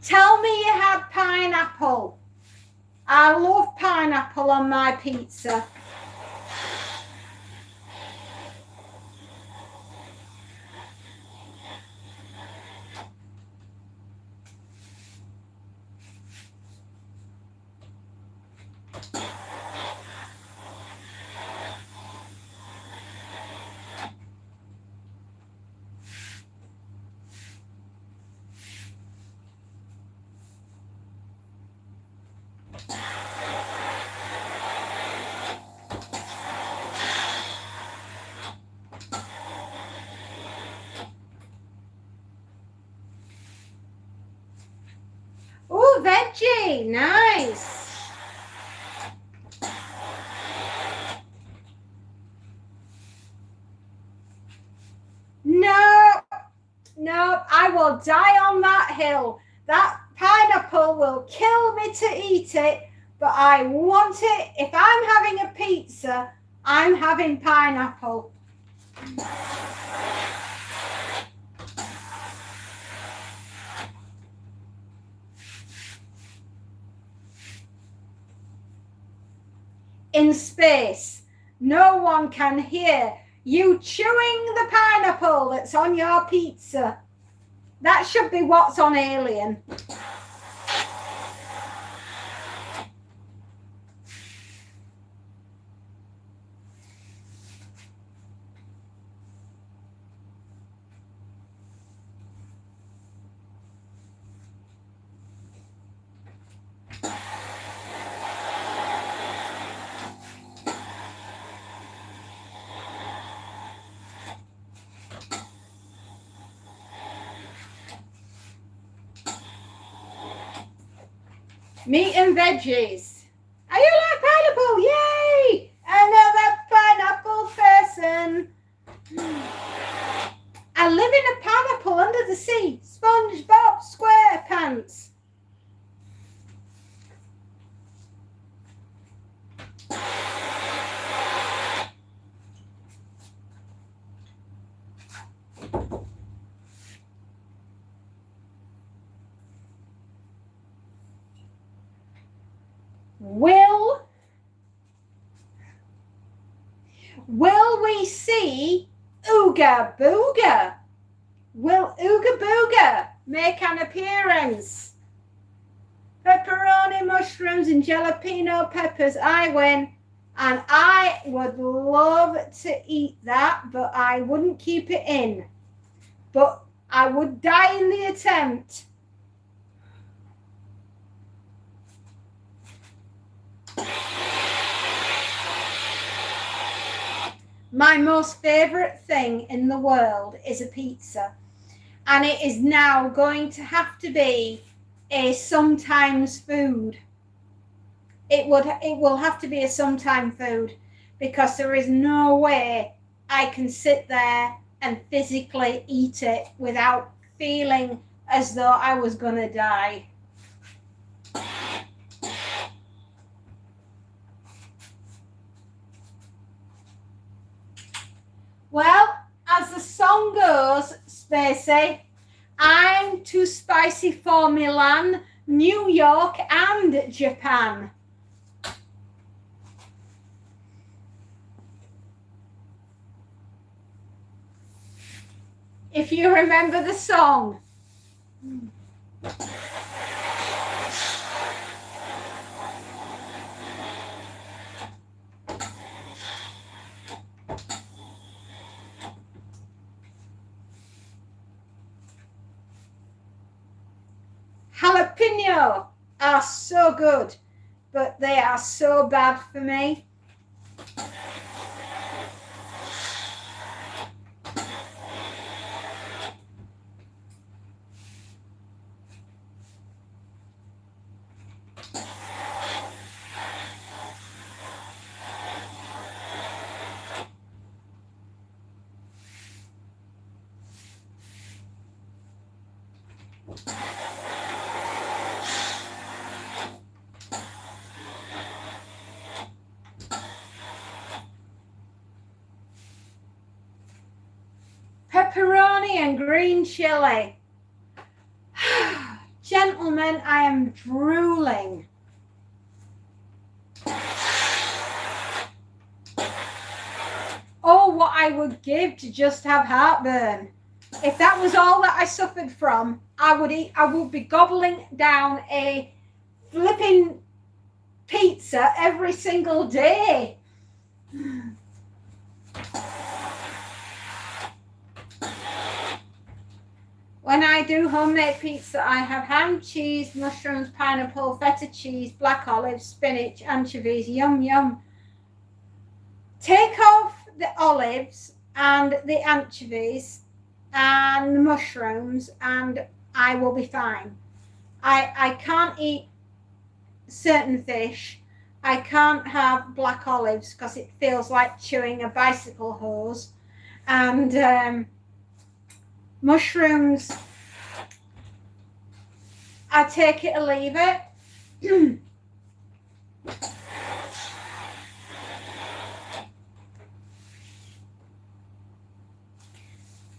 Tell me you had pineapple. I love pineapple on my pizza. Oh, veggie, nice. No, I will die on that hill. That pineapple will kill me to eat it, but I want it. If I'm having a pizza, I'm having pineapple. In space, no one can hear you chewing the pineapple that's on your pizza. That should be what's on Alien. Meat and veggies. Are you like pineapple? Yay! Another pineapple person. I live in a pineapple under the sea. SpongeBob SquarePants. Will we see Ooga Booga? Will Ooga Booga make an appearance? Pepperoni, mushrooms and jalapeno peppers. I win. And I would love to eat that, but I wouldn't keep it in. But I would die in the attempt. My most favourite thing in the world is a pizza. And it is now going to have to be a sometimes food. It will have to be a sometime food, because there is no way I can sit there and physically eat it without feeling as though I was going to die. Well, as the song goes, Spacey, I'm too spicy for Milan, New York and Japan. If you remember the song. Jalapeno are so good, but they are so bad for me. Pepperoni and green chili. Gentlemen, I am drooling. Oh, what I would give to just have heartburn. If that was all that I suffered from, I would be gobbling down a flipping pizza every single day. When I do homemade pizza, I have ham, cheese, mushrooms, pineapple, feta cheese, black olives, spinach, anchovies. Yum, yum. Take off the olives and the anchovies and the mushrooms and I will be fine. I can't eat certain fish. I can't have black olives because it feels like chewing a bicycle hose. And mushrooms, I take it or leave it.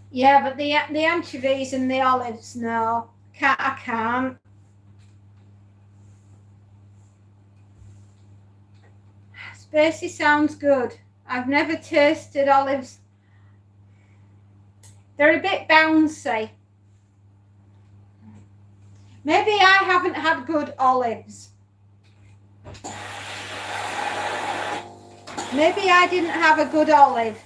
Yeah, but the anchovies and the olives, no, I can't. Spacey sounds good. I've never tasted olives. They're a bit bouncy. Maybe I haven't had good olives. Maybe I didn't have a good olive.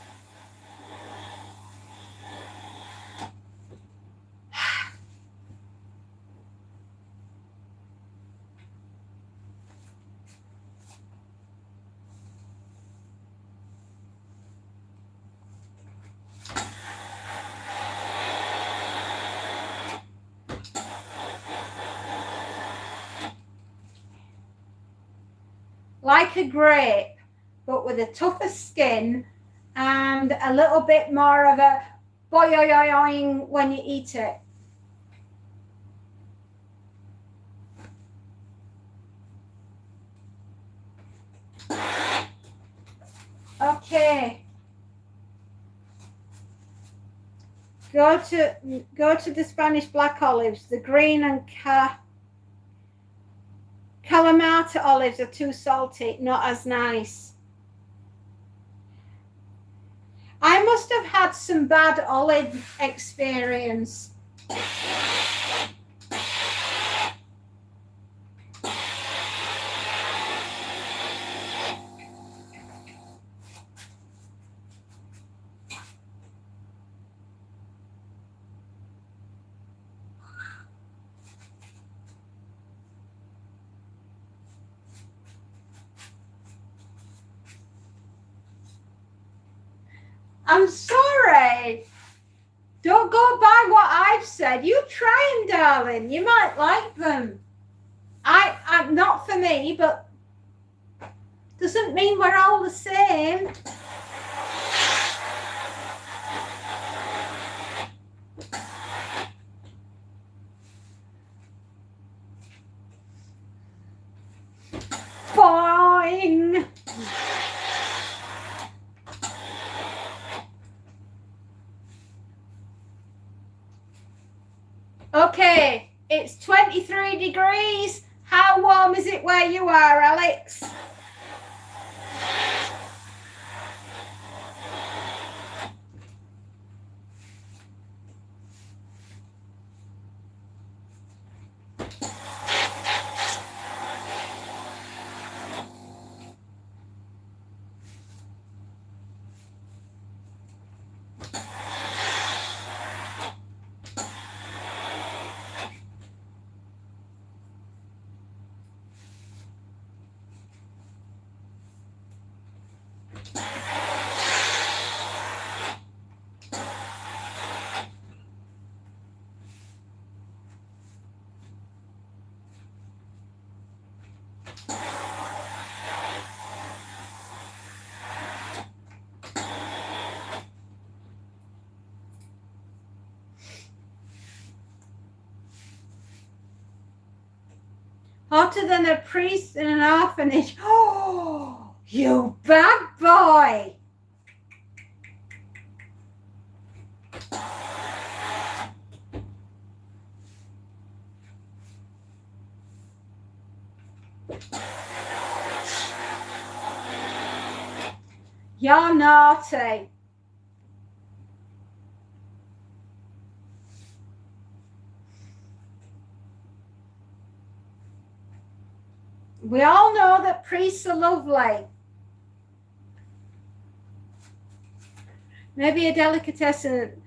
Like a grape, but with a tougher skin and a little bit more of a boing when you eat it. Okay. Go to the Spanish black olives. The green and Kalamata olives are too salty, not as nice. I must have had some bad olive experience. I'm sorry. Don't go by what I've said. You try them, darling. You might like them. I'm not for me, but doesn't mean we're all the same. Boing. Okay, it's 23 degrees. How warm is it where you are, Alex? Hotter than a priest in an orphanage. Oh, you bad boy. You're naughty. We all know that priests are lovely. Maybe a delicatessen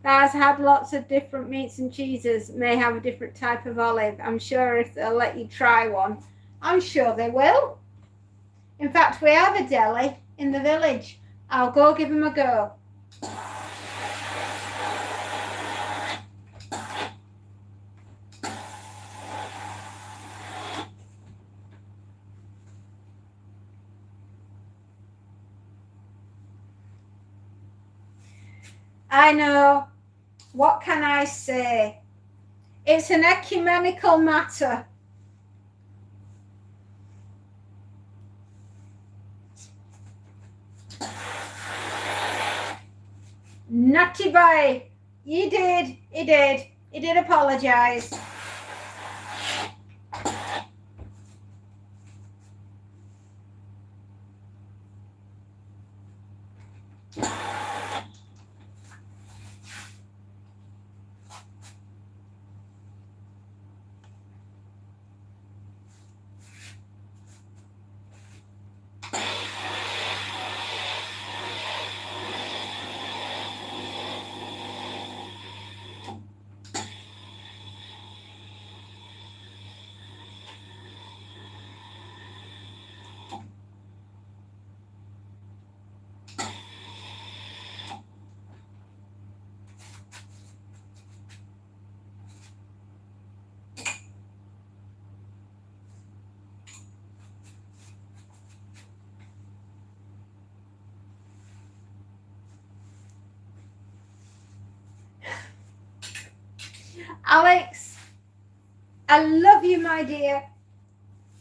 that has had lots of different meats and cheeses may have a different type of olive. I'm sure if they'll let you try one, I'm sure they will. In fact, we have a deli in the village. I'll go give them a go. I know. What can I say? It's an ecumenical matter. Naughty boy. He did apologize. Alex, I love you, my dear.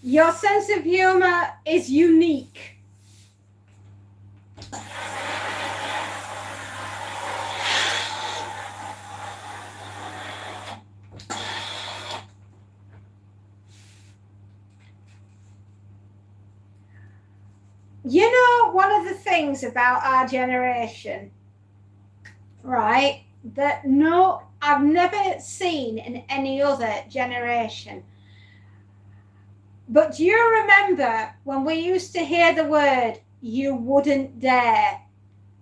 Your sense of humor is unique. You know, one of the things about our generation, right, that no, I've never seen in any other generation. But do you remember when we used to hear the word, you wouldn't dare?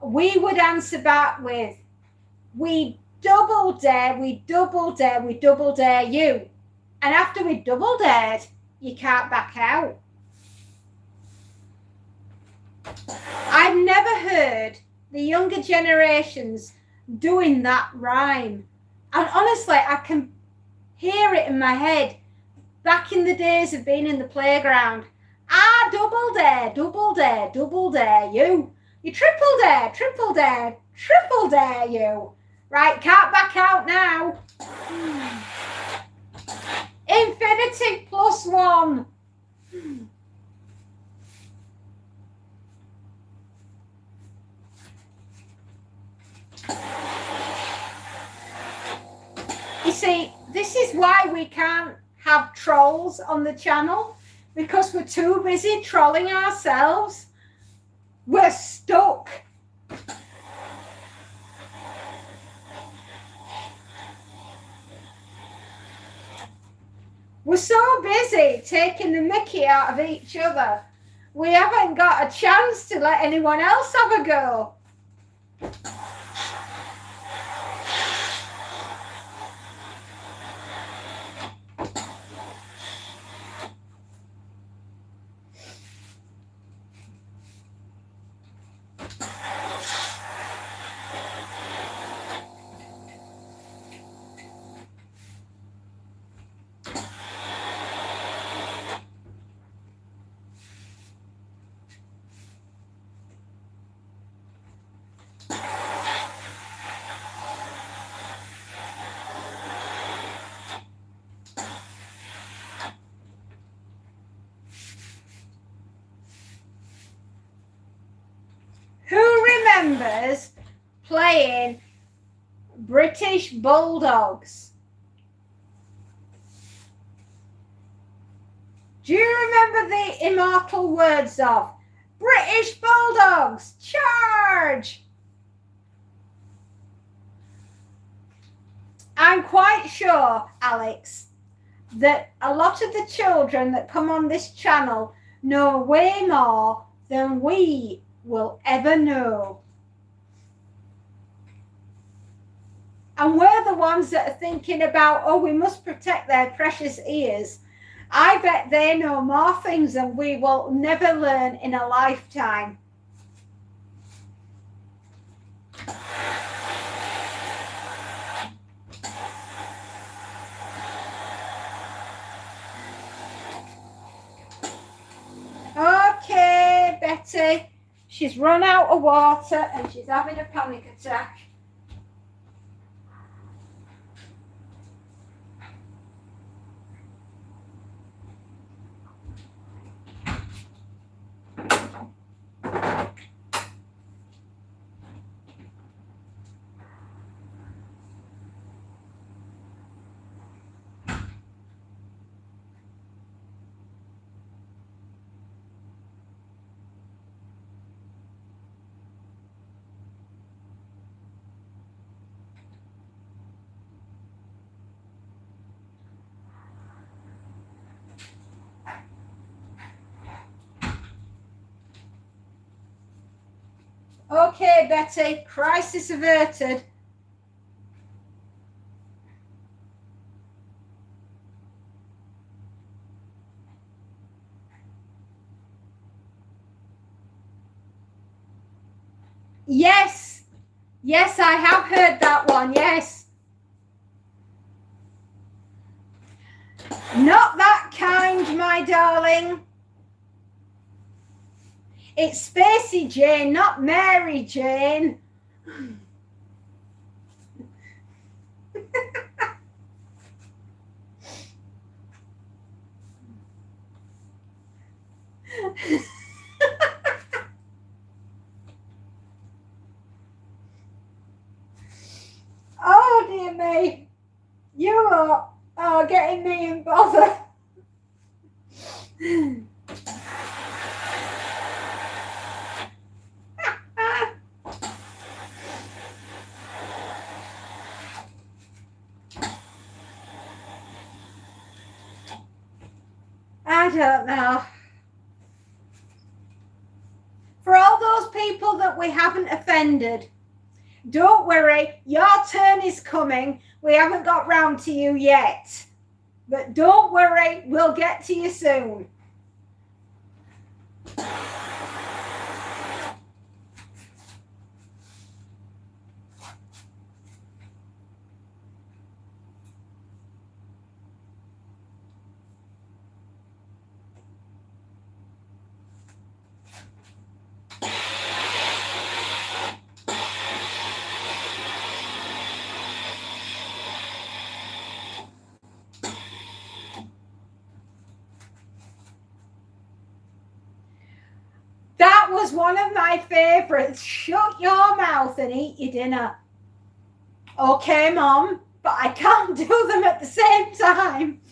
We would answer back with, we double dare, we double dare, we double dare you. And after we double dared, you can't back out. I've never heard the younger generations doing that rhyme. And honestly, I can hear it in my head. Back in the days of being in the playground, I double dare, double dare, double dare you. You triple dare, triple dare, triple dare you. Right, can't back out now. Infinity plus one. You see, this is why we can't have trolls on the channel, because we're too busy trolling ourselves. We're stuck. We're so busy taking the mickey out of each other, we haven't got a chance to let anyone else have a go. Who remembers playing British Bulldogs? Do you remember the immortal words of British Bulldogs, charge? I'm quite sure, Alex, that a lot of the children that come on this channel know way more than we will ever know. And we're the ones that are thinking about, oh, we must protect their precious ears. I bet they know more things than we will never learn in a lifetime. Okay, Betty. She's run out of water and she's having a panic attack. Okay, Betty, crisis averted. Yes, yes, I have heard that one, yes. Not that kind, my darling. It's Spacey Jane, not Mary Jane. Oh dear me. You are getting me in bother. I don't know. For all those people that we haven't offended, don't worry, your turn is coming. We haven't got round to you yet. But don't worry, we'll get to you soon. That was one of my favorites. Shut your mouth and eat your dinner. Okay, Mom, but I can't do them at the same time.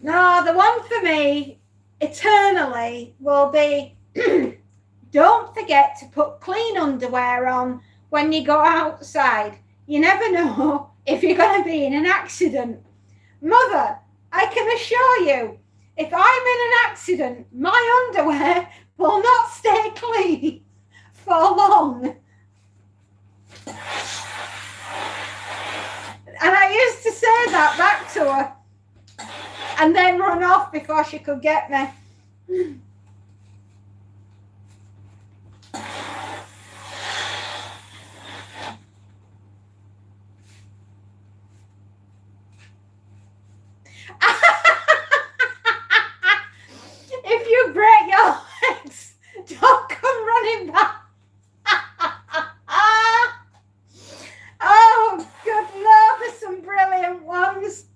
No, the one for me eternally will be don't forget to put clean underwear on when you go outside. You never know if you're going to be in an accident. Mother, I can assure you, if I'm in an accident, my underwear will not stay clean for long. And I used to say that back to her and then run off before she could get me. If you break your legs, don't come running back. Oh, good Lord, there's some brilliant ones.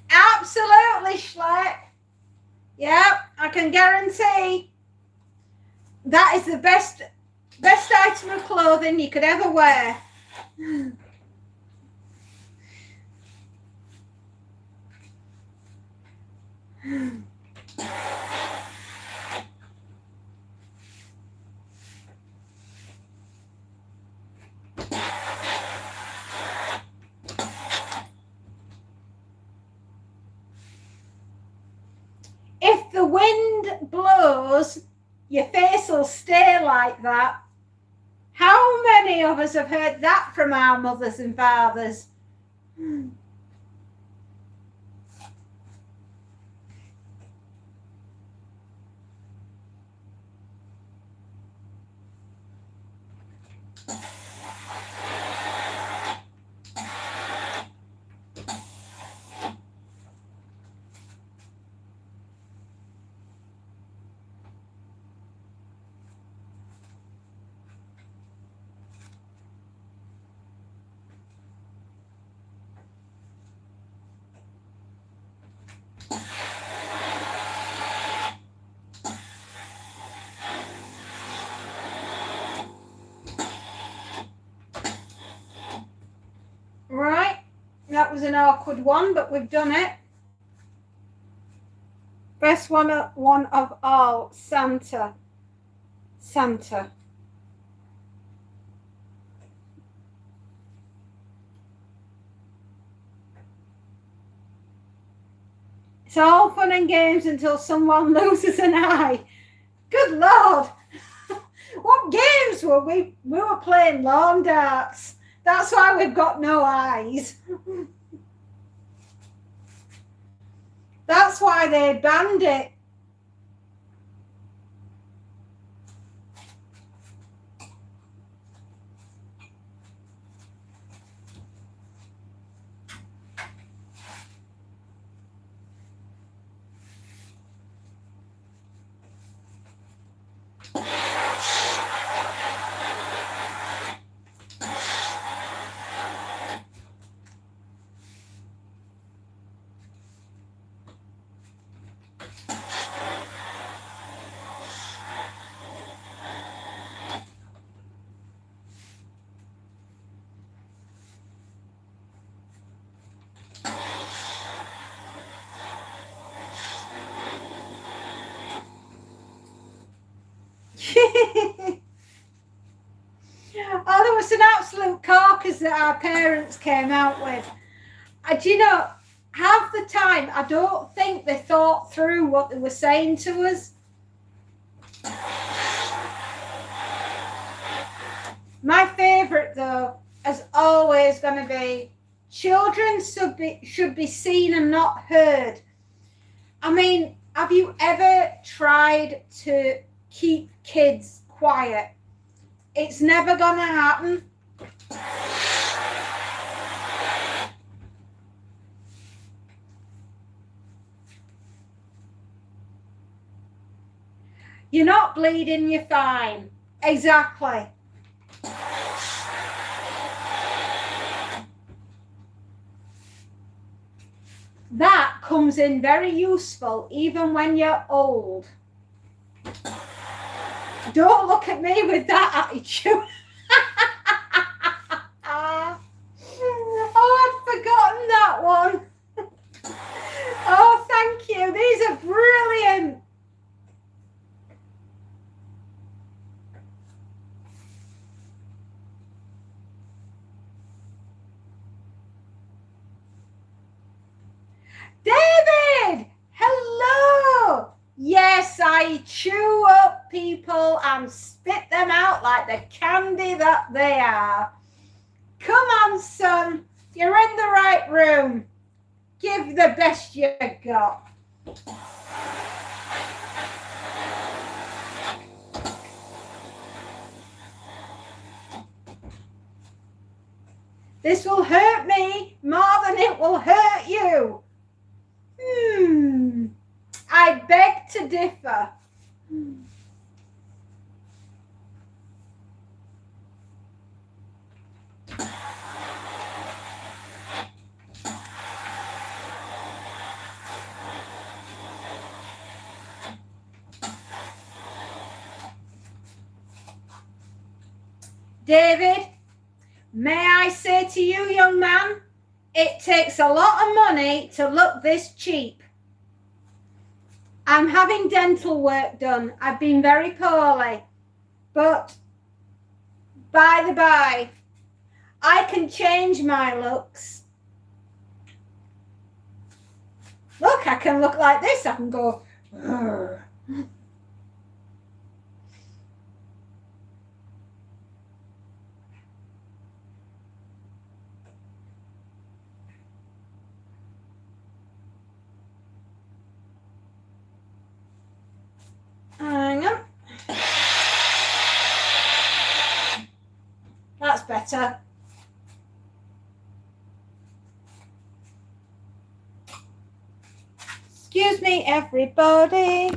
Absolutely, Schleck. Yeah, I can guarantee that is the best item of clothing you could ever wear. If the wind blows, your face will stay like that. How many of us have heard that from our mothers and fathers? Right, that was an awkward one, but we've done it. Best one of all, Santa. Santa. It's all fun and games until someone loses an eye. Good Lord. What game we were playing lawn darts. That's why we've got no eyes. That's why they banned it. Oh, there was an absolute carcass that our parents came out with. Do you know, half the time, I don't think they thought through what they were saying to us. My favourite, though, is always going to be children should be seen and not heard. I mean, have you ever tried to keep kids quiet? It's never going to happen. You're not bleeding, you're fine. Exactly. That comes in very useful even when you're old. Don't look at me with that attitude. Oh, I'd forgotten that one. Oh, thank you. These are brilliant. David, hello. Yes, I chew up people and spit them out like the candy that they are. Come on, son. You're in the right room. Give the best you got. This will hurt me more than it will hurt you. I beg to differ. David, may I say to you, young man, it takes a lot of money to look this cheap. I'm having dental work done. I've been very poorly. But, by the by, I can change my looks. Look, I can look like this. I can go... Urgh. Hang on. That's better. Excuse me, everybody.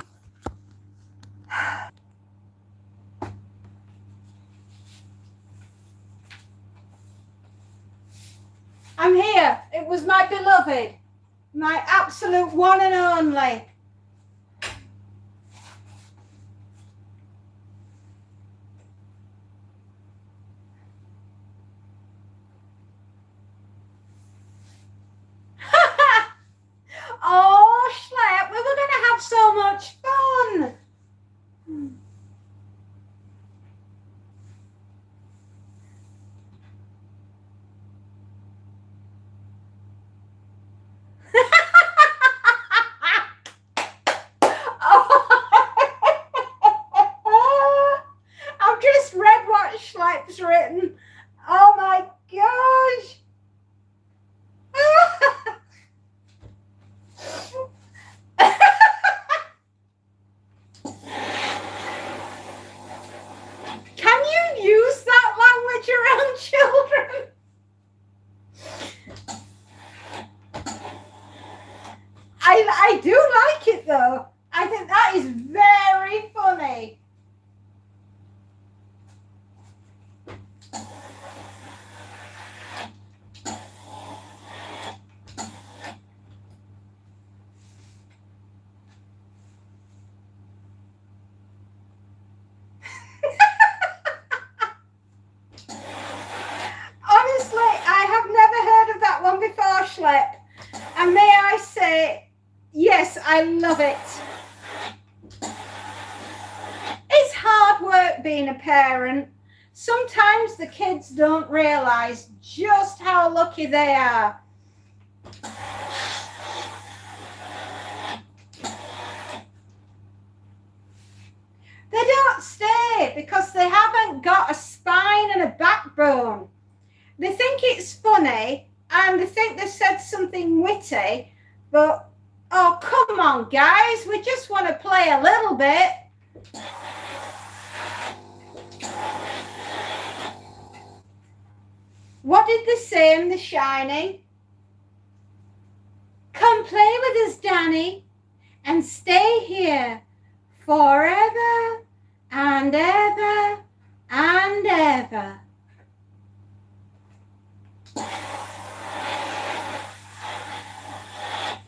I'm here. It was my beloved, my absolute one and only. Oh, Schlep, we were going to have so much fun. I love it. It's hard work being a parent. Sometimes the kids don't realize just how lucky they are. They don't stay because they haven't got a spine and a backbone. They think it's funny and they think they've said something witty, but oh, come on, guys, we just want to play a little bit. What did they say in The Shining? Come play with us, Danny, and stay here forever and ever and ever.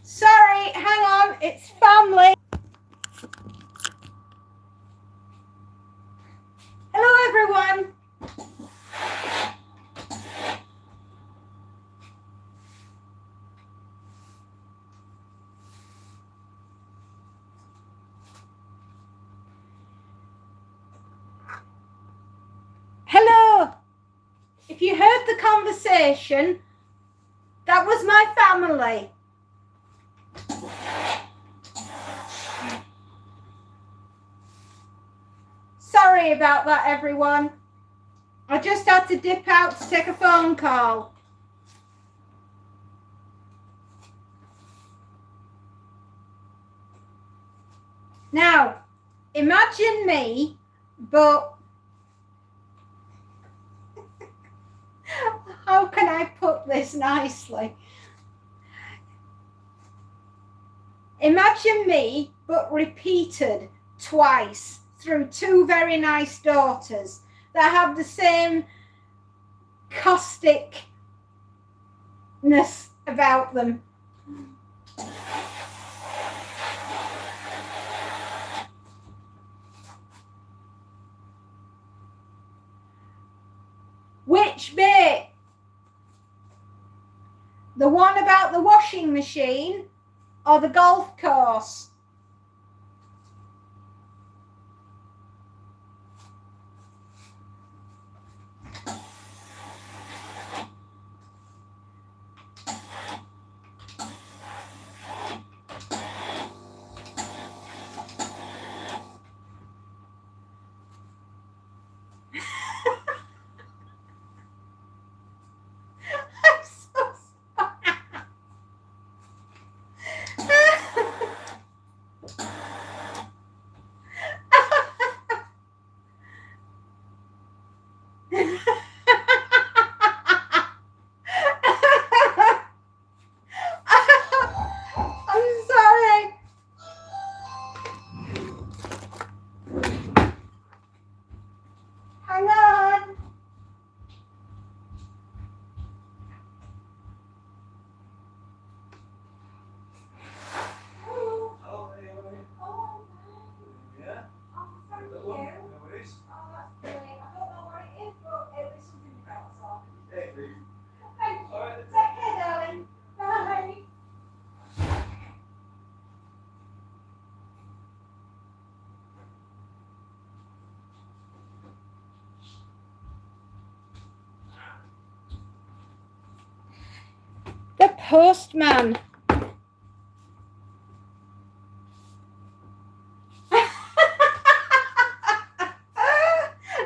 Sorry, hang on, it's family. Hello, everyone. Hello. If you heard the conversation, that was my family. Sorry about that, everyone. I just had to dip out to take a phone call. Now, imagine me, but how can I put this nicely? Imagine me, but repeated twice through two very nice daughters that have the same causticness about them. Which bit? The one about the washing machine or the golf course? The postman.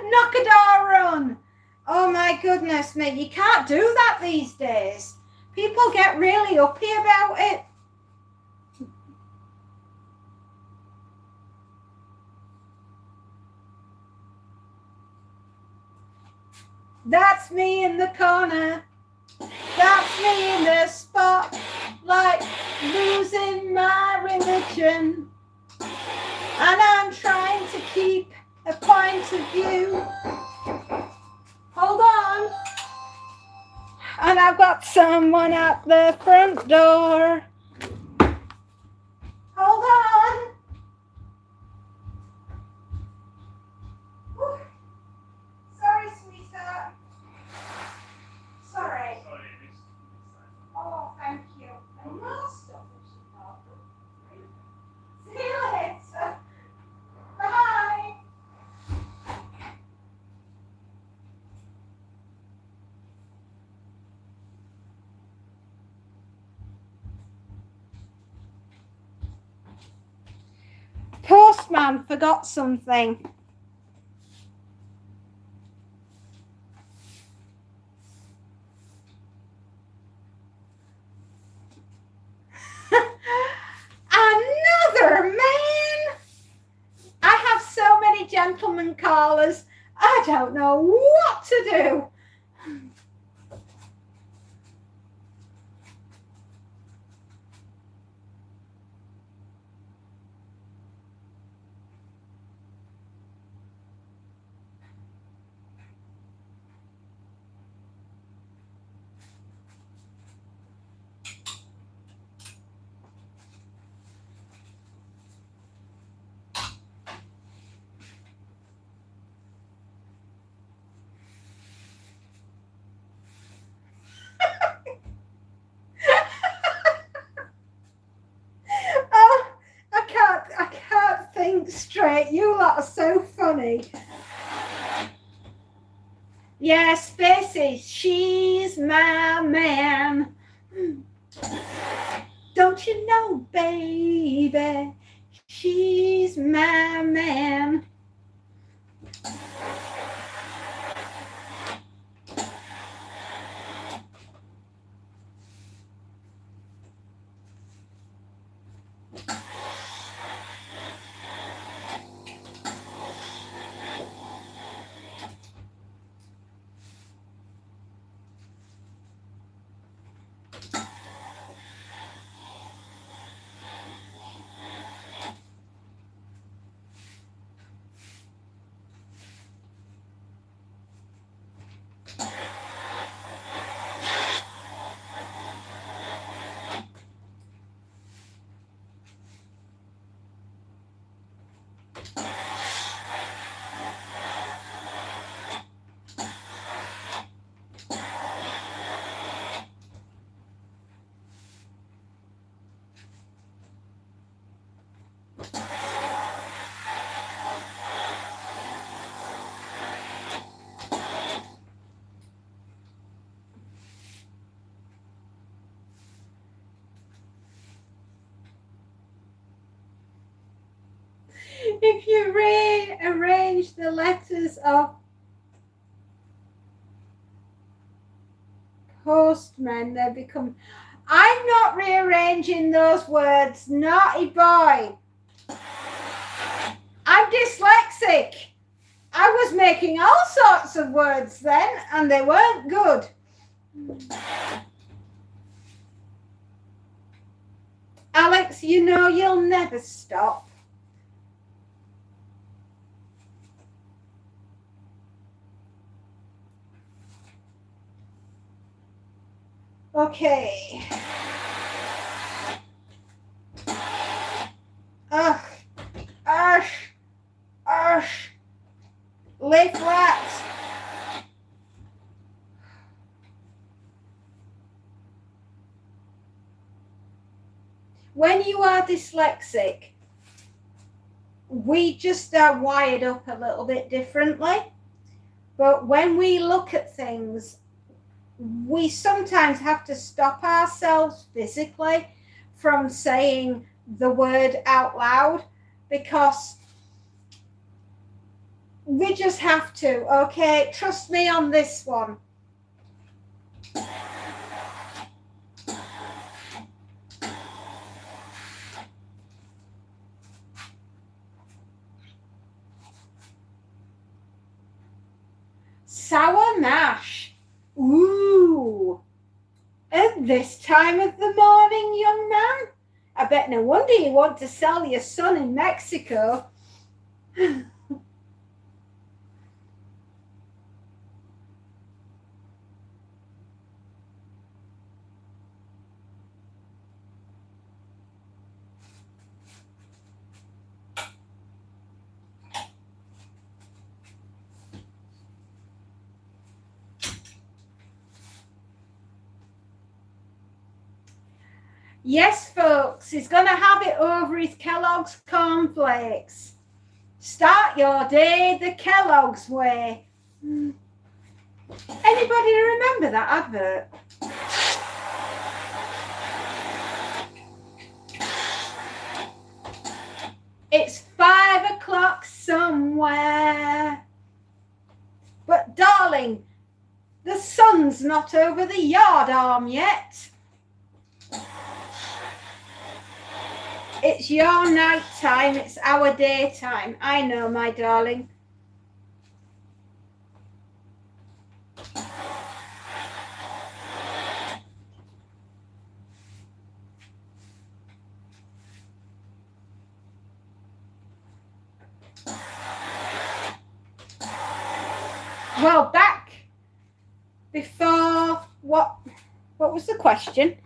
Knock a door on. Oh my goodness me, you can't do that these days. People get really uppy about it. That's me in the corner. That's me in the spotlight, losing my religion. And I'm trying to keep a point of view. Hold on. And I've got someone at the front door. Hold on. Whew. Sorry, sweetheart. Sorry. Oh, thank you. And more stuff that she brought. man forgot something. Another man. I have so many gentlemen callers. I don't know what to do. I can't think straight. You lot are so funny. Yes, Spacey, she's my man. Don't you know, baby, she's my man. If you rearrange the letters of postman, they become... I'm not rearranging those words, naughty boy. I'm dyslexic. I was making all sorts of words then, and they weren't good. Alex, you know you'll never stop. Okay. Lay flat. When you are dyslexic, we just are wired up a little bit differently. But when we look at things, we sometimes have to stop ourselves physically from saying the word out loud, because we just have to. Okay, trust me on this one. Sour mash. Ooh. At this time of the morning, young man? I bet no wonder you want to sell your son in Mexico. Yes, folks, he's going to have it over his Kellogg's cornflakes. Start your day the Kellogg's way. Anybody remember that advert? It's 5 o'clock somewhere. But darling, the sun's not over the yard arm yet. It's your night time, it's our daytime. I know, my darling. Well, back before, what was the question?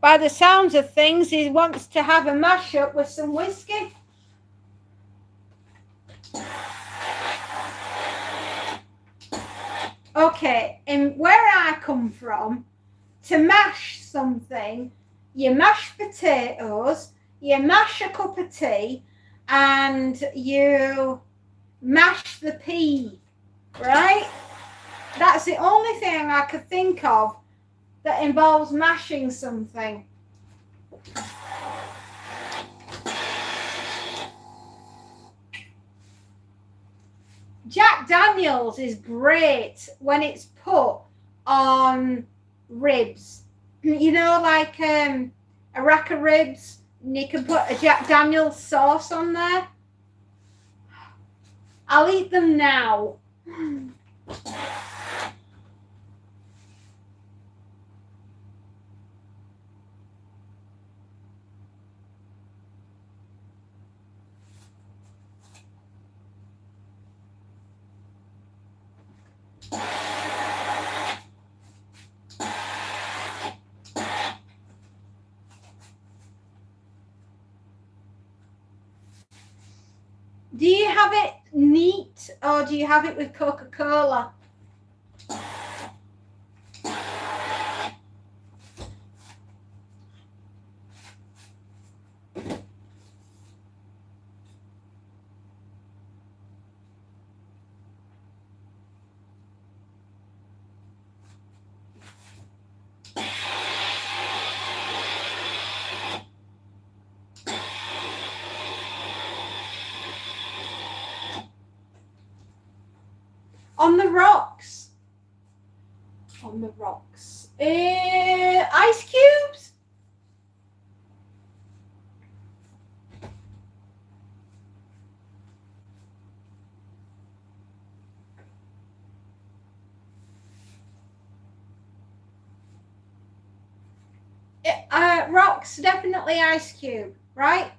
By the sounds of things, he wants to have a mash-up with some whiskey. Okay, and where I come from, to mash something, you mash potatoes, you mash a cup of tea, and you mash the pea, right? That's the only thing I could think of that involves mashing something. Jack Daniels is great when it's put on ribs. You know, like a rack of ribs, and you can put a Jack Daniels sauce on there. I'll eat them now. Do you have it neat or do you have it with Coca-Cola? On the rocks. On the rocks. Ice cubes? Rocks, definitely ice cube, right?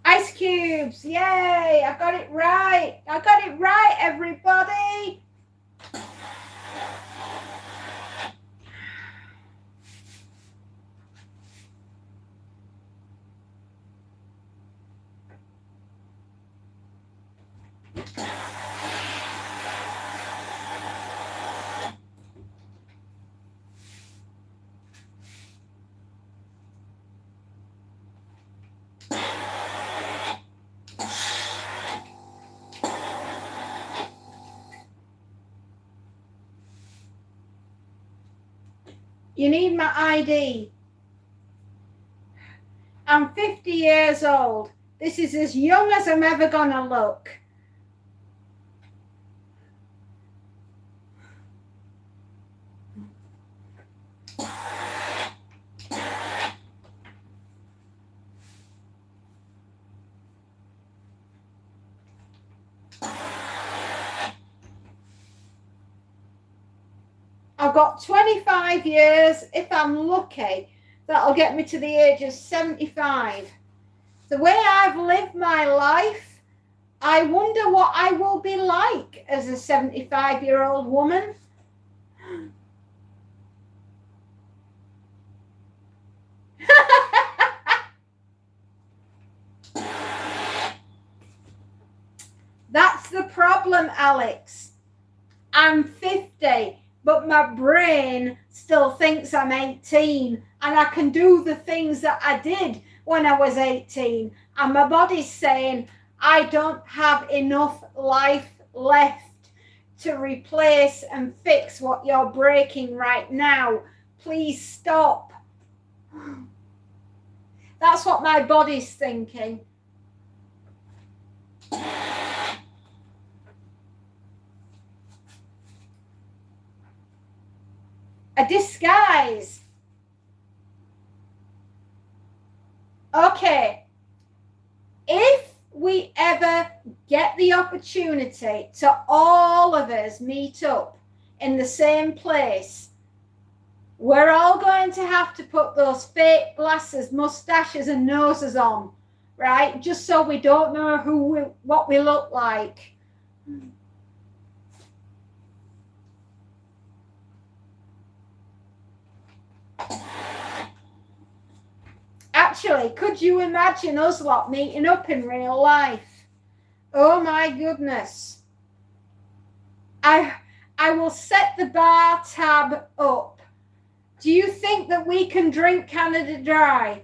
Ice cubes, yay, I got it right. I got it right, everybody. You need my ID. I'm 50 years old. This is as young as I'm ever gonna look. I've got 25 years, if I'm lucky, That'll get me to the age of 75. The way I've lived my life, I wonder what I will be like as a 75-year-old woman. That's the problem, Alex. I'm 50, but my brain still thinks I'm 18, and I can do the things that I did when I was 18. And my body's saying, I don't have enough life left to replace and fix what you're breaking right now. Please stop. That's what my body's thinking. A disguise. Okay. If we ever get the opportunity to all of us meet up in the same place, we're all going to have to put those fake glasses, mustaches and noses on, right? Just so we don't know what we look like. Actually, could you imagine us lot meeting up in real life? Oh my goodness. I will set the bar tab up. Do you think that we can drink Canada Dry?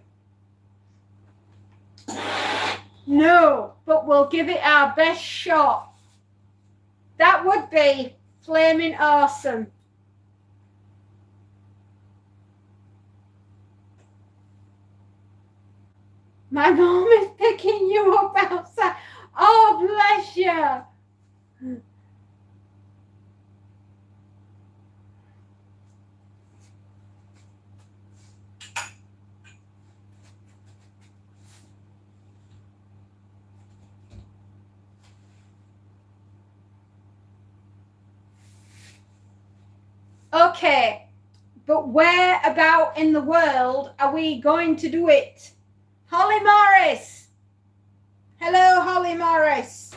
No, but we'll give it our best shot. That would be flaming awesome. My mom is picking you up outside. Oh, bless you. Okay, but where about in the world are we going to do it? Holly Morris. Hello, Holly Morris.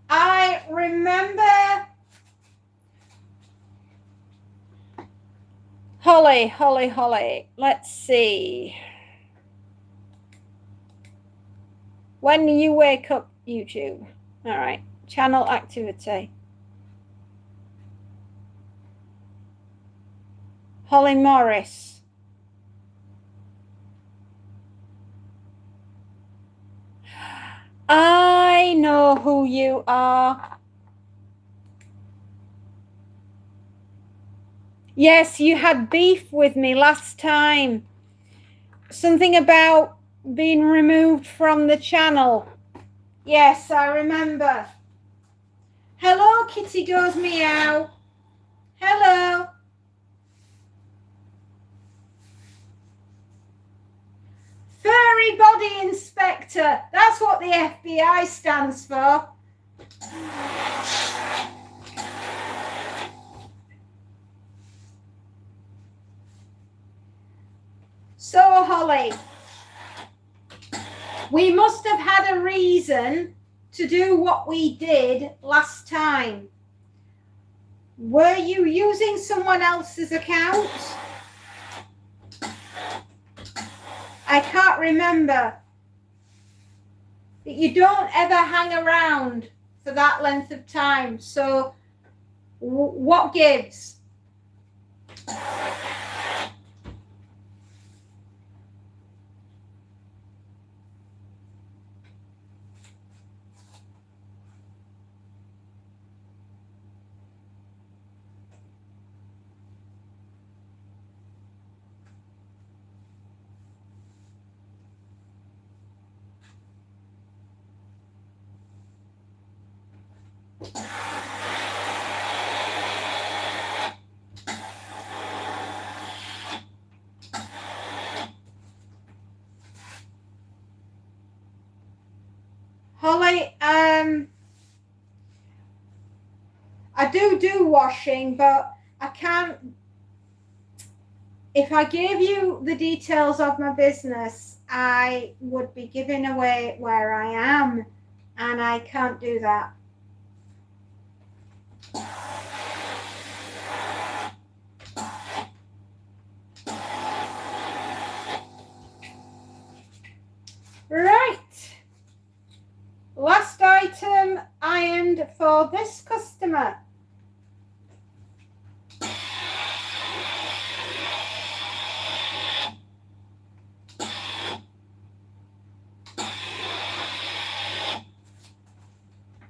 I remember Holly. Let's see. When you wake up, YouTube. All right. Channel activity. Holly Morris. I know who you are. Yes, you had beef with me last time. Something about being removed from the channel. Yes, I remember. Hello, Kitty Goes Meow. Hello. Furry Body Inspector. That's what the FBI stands for. So, Holly, we must have had a reason to do what we did last time. Were you using someone else's account? I can't remember. But you don't ever hang around for that length of time. So, what gives? Holly, I do washing, but I can't. If I gave you the details of my business, I would be giving away where I am, and I can't do that. Right. Last item ironed for this customer.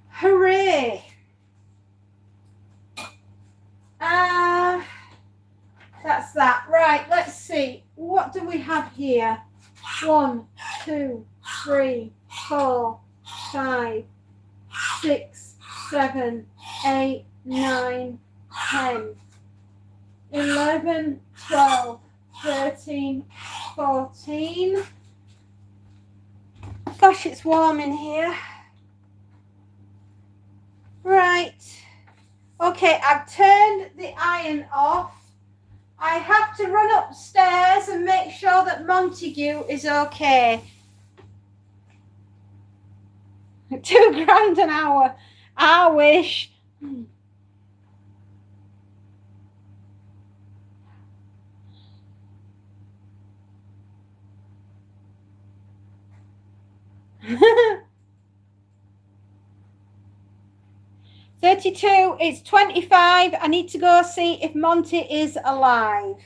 Hooray. That's that. Right, let's see. What do we have here? 1, 2, 3, 4, 5, 6, 7, 8, 9, 10, 11, 12, 13, 14. Gosh, it's warm in here. Right. Okay, I've turned the iron off. I have to run upstairs and make sure that Montague is okay. £2 an hour. I wish. $32, it's $25. I need to go see if Monty is alive.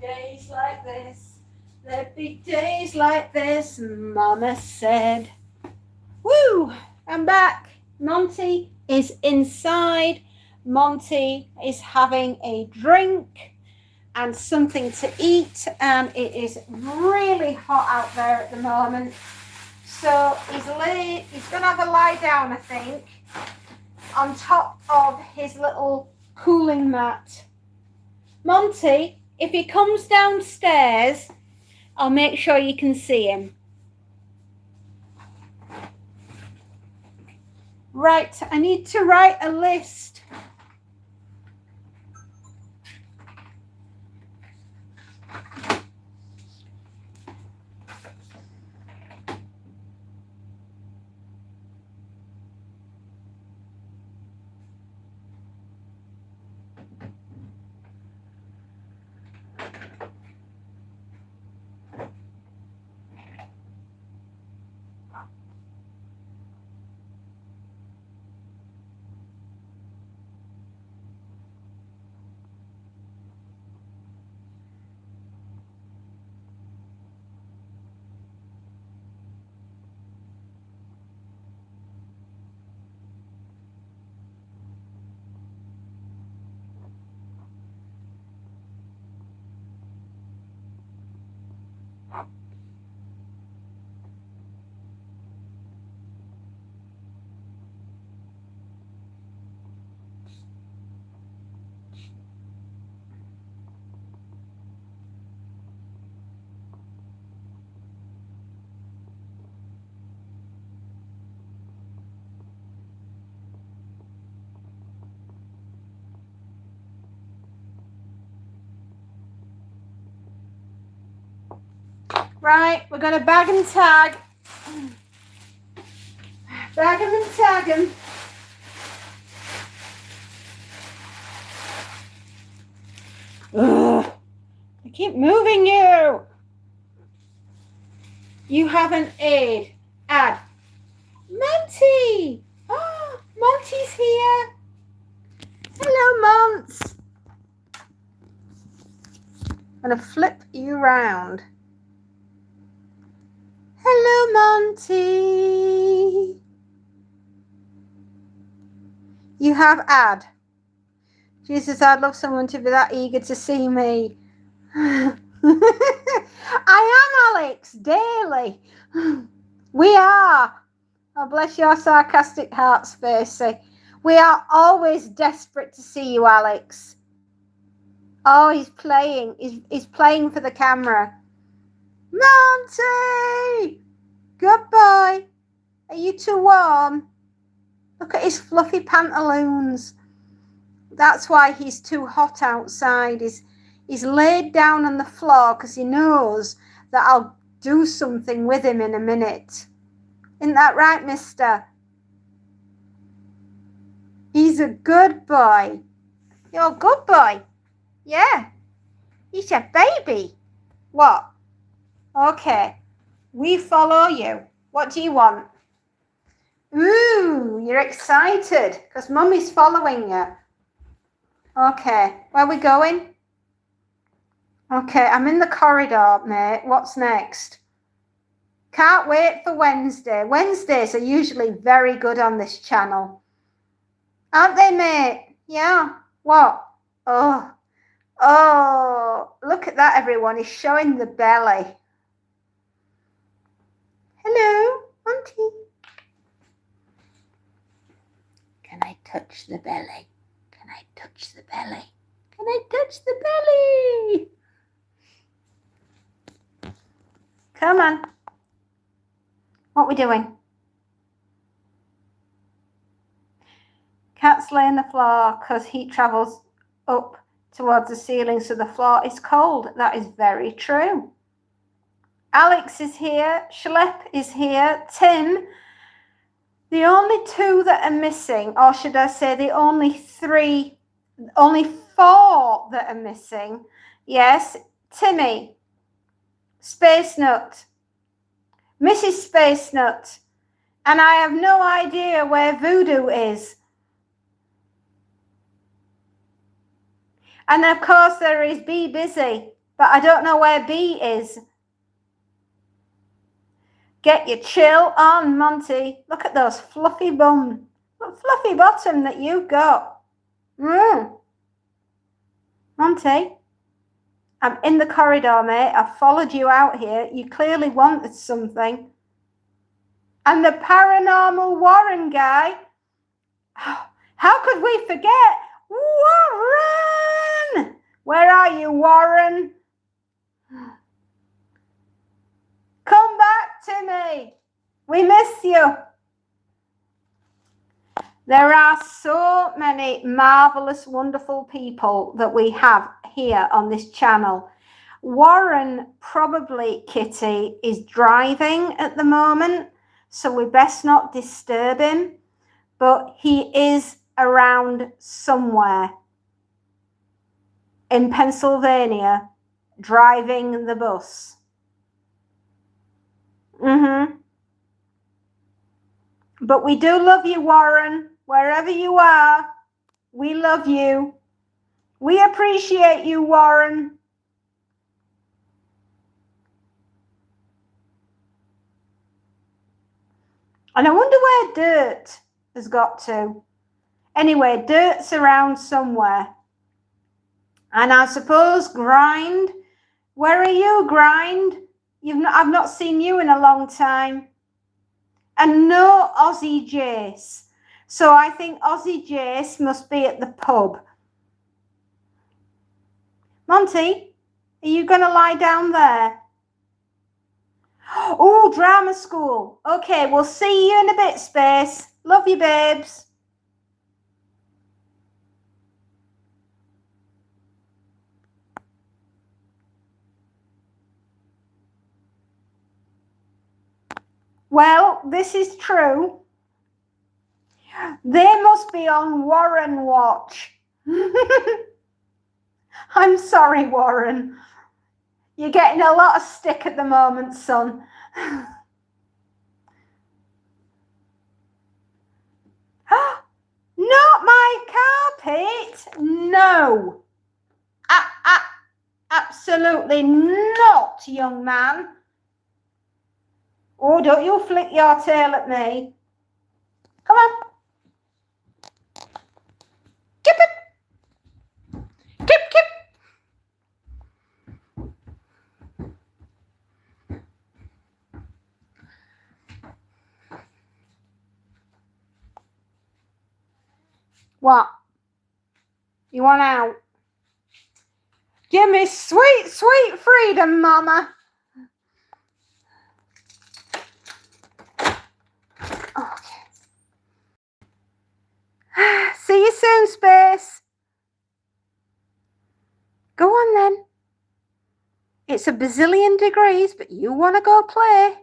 days like this. There'd be days like this, Mama said. Woo! I'm back. Monty is inside. Monty is having a drink and something to eat, and it is really hot out there at the moment. So he's going to have a lie down, I think, on top of his little cooling mat. Monty, if he comes downstairs, I'll make sure you can see him. Right, I need to write a list. Right, we're going to bag and tag. Bag him and tag him. Ugh, I keep moving you. You have an aid. Add. Monty. Oh, Monty's here. Hello, Monts. I'm going to flip you round. Hello, Monty. You have add. Jesus, I'd love someone to be that eager to see me. I am, Alex, daily. We are. Oh, bless your sarcastic heart, Spacey. We are always desperate to see you, Alex. Oh, he's playing. He's playing for the camera. Monty! Good boy. Are you too warm? Look at his fluffy pantaloons. That's why he's too hot outside. He's laid down on the floor because he knows that I'll do something with him in a minute. Isn't that right, mister? He's a good boy. You're a good boy. Yeah. He's your baby. What? Okay. We follow you. What do you want? Ooh, you're excited because Mummy's following you. Okay. Where are we going? Okay, I'm in the corridor, mate. What's next? Can't wait for Wednesday. Wednesdays are usually very good on this channel. Aren't they, mate? Yeah. What? Oh, look at that, everyone. He's showing the belly. Hello, Auntie. Can I touch the belly? Can I touch the belly? Can I touch the belly? Come on. What are we doing? Cats lay on the floor because heat travels up towards the ceiling, so the floor is cold. That is very true. Alex is here. Schlepp is here. Tim. The only two that are missing, or should I say the only four that are missing. Yes, Timmy, Space Nut, Mrs. Space Nut, and I have no idea where Voodoo is. And of course there is Be Busy. but I don't know where B is. Get your chill on, Monty. Look at those fluffy bum, fluffy bottom that you've got. Monty, I'm in the corridor, mate. I followed you out here. You clearly wanted something. And the paranormal Warren guy. How could we forget Warren? Where are you, Warren? Come back to me. We miss you. There are so many marvelous, wonderful people that we have here on this channel. Warren probably, Kitty, is driving at the moment, so we best not disturb him, but he is around somewhere in Pennsylvania driving the bus. But we do love you, Warren. Wherever you are, we love you. We appreciate you, Warren. And I wonder where Dirt has got to. Anyway, Dirt's around somewhere. And I suppose Grind. Where are you, Grind? I've not seen you in a long time. And no Aussie Jace. So I think Aussie Jace must be at the pub. Monty, are you going to lie down there? Oh, drama school. Okay, we'll see you in a bit, Space. Love you, babes. Well, this is true. They must be on Warren watch. I'm sorry, Warren. You're getting a lot of stick at the moment, son. Not my carpet. No. Absolutely not, young man. Oh, don't you flick your tail at me. Come on. Kip it. Kip, kip. What? You want out? Give me sweet, sweet freedom, Mama. Okay. See you soon, Space. Go on then. It's a bazillion degrees, but you want to go play.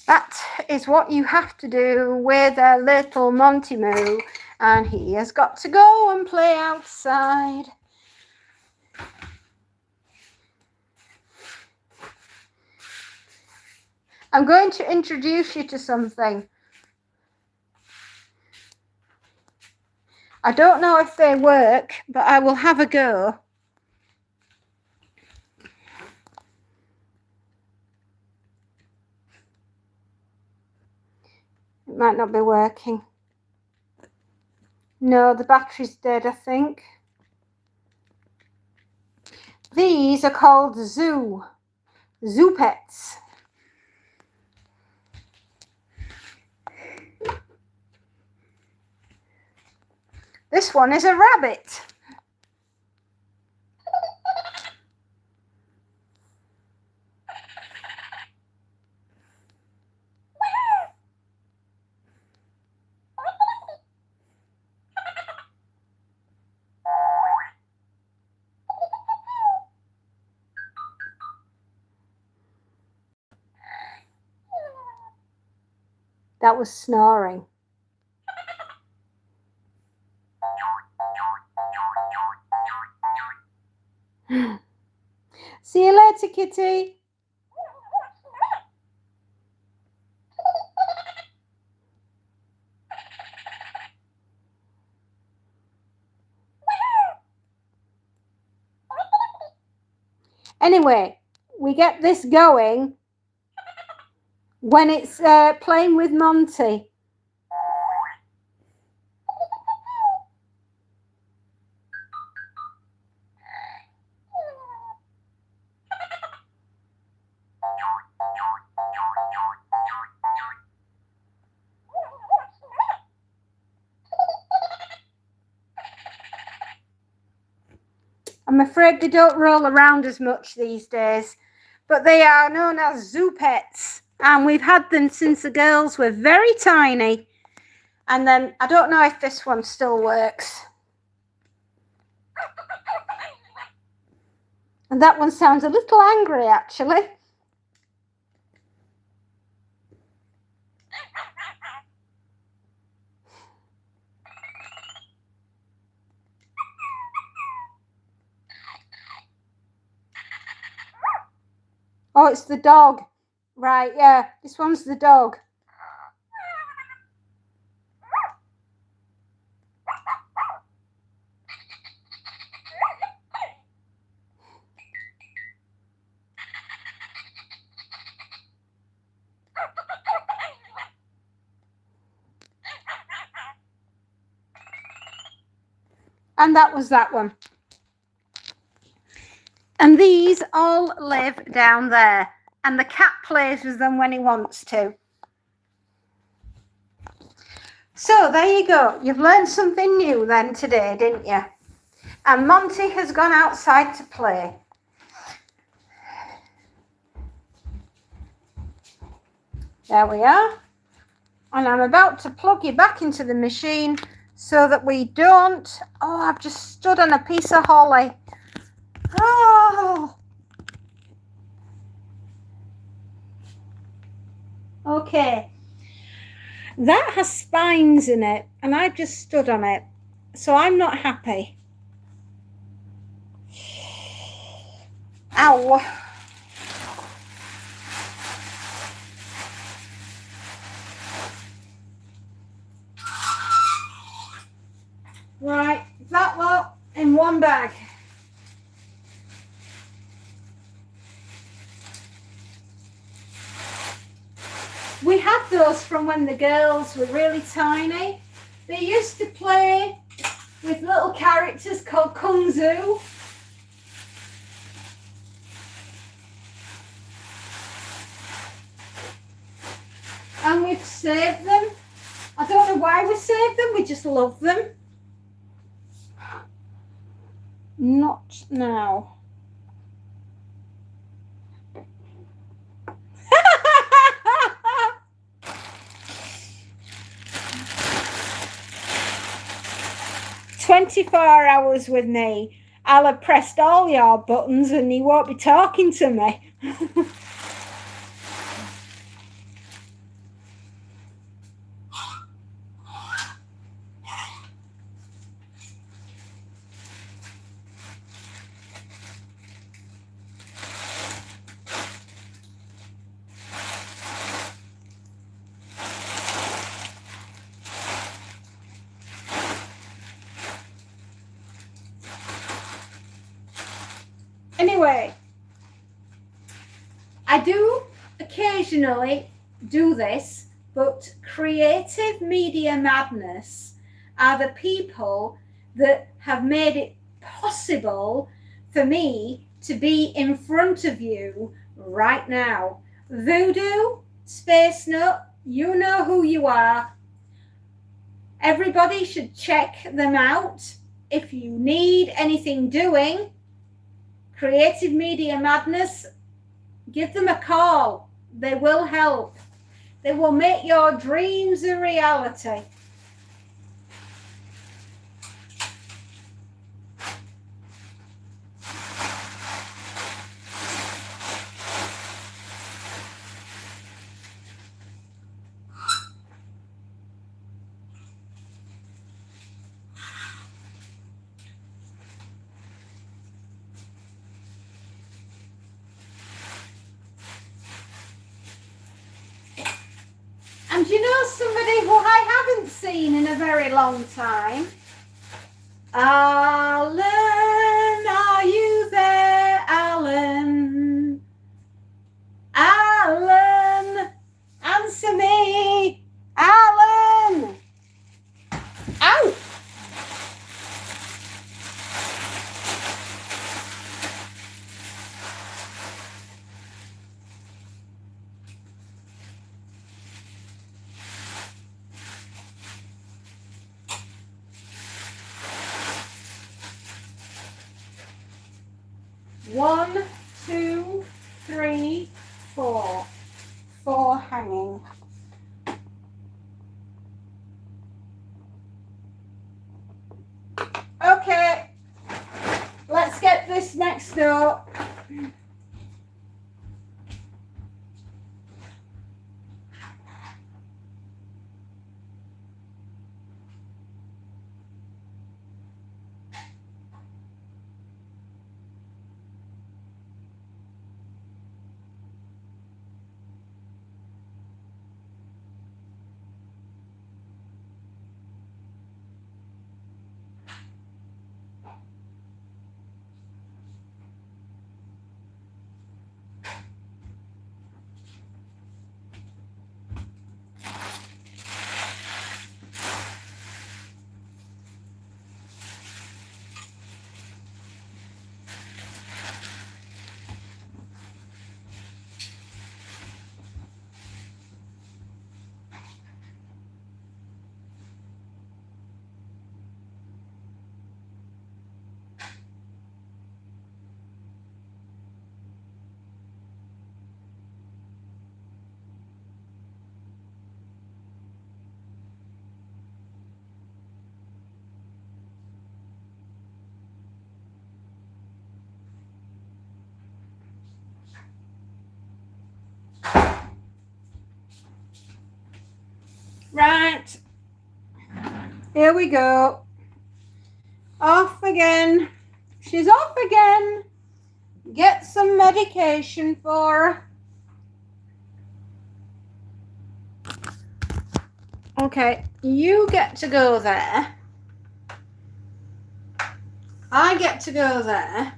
That is what you have to do with a little Monty Moo, and he has got to go and play outside. I'm going to introduce you to something. I don't know if they work, but I will have a go. It might not be working. No, the battery's dead, I think. These are called Zoo Pets. This one is a rabbit. That was snoring. See you later, kitty. Anyway, we get this going when it's playing with Monty. I'm afraid they don't roll around as much these days, but they are known as zoo pets, and we've had them since the girls were very tiny. And then I don't know if this one still works. And that one sounds a little angry, actually. Oh, it's the dog. Right, yeah, this one's the dog. And that was that one. And these all live down there. And the cat plays with them when he wants to. So there you go. You've learned something new then today, didn't you? And Monty has gone outside to play. There we are. And I'm about to plug you back into the machine so that we don't... Oh, I've just stood on a piece of holly. Oh! Okay. That has spines in it, and I've just stood on it. So I'm not happy. Ow! Right, that lot in one bag. We had those from when the girls were really tiny. They used to play with little characters called Kung Fu. And we've saved them. I don't know why we saved them, we just love them. Not now. "24 hours with me. I'll have pressed all your buttons and he won't be talking to me." Anyway, I do occasionally do this, but Creative Media Madness are the people that have made it possible for me to be in front of you right now. Voodoo, Space Nut, you know who you are. Everybody should check them out. If you need anything doing, Creative Media Madness, give them a call. They will help. They will make your dreams a reality. And you know somebody who I haven't seen in a very long time? Alan, are you there, Alan? 1, 2, 3, 4. 4 hanging. Okay, let's get this next up. Right, here we go. Off again. She's off again. Get some medication for her. Okay, you get to go there. I get to go there.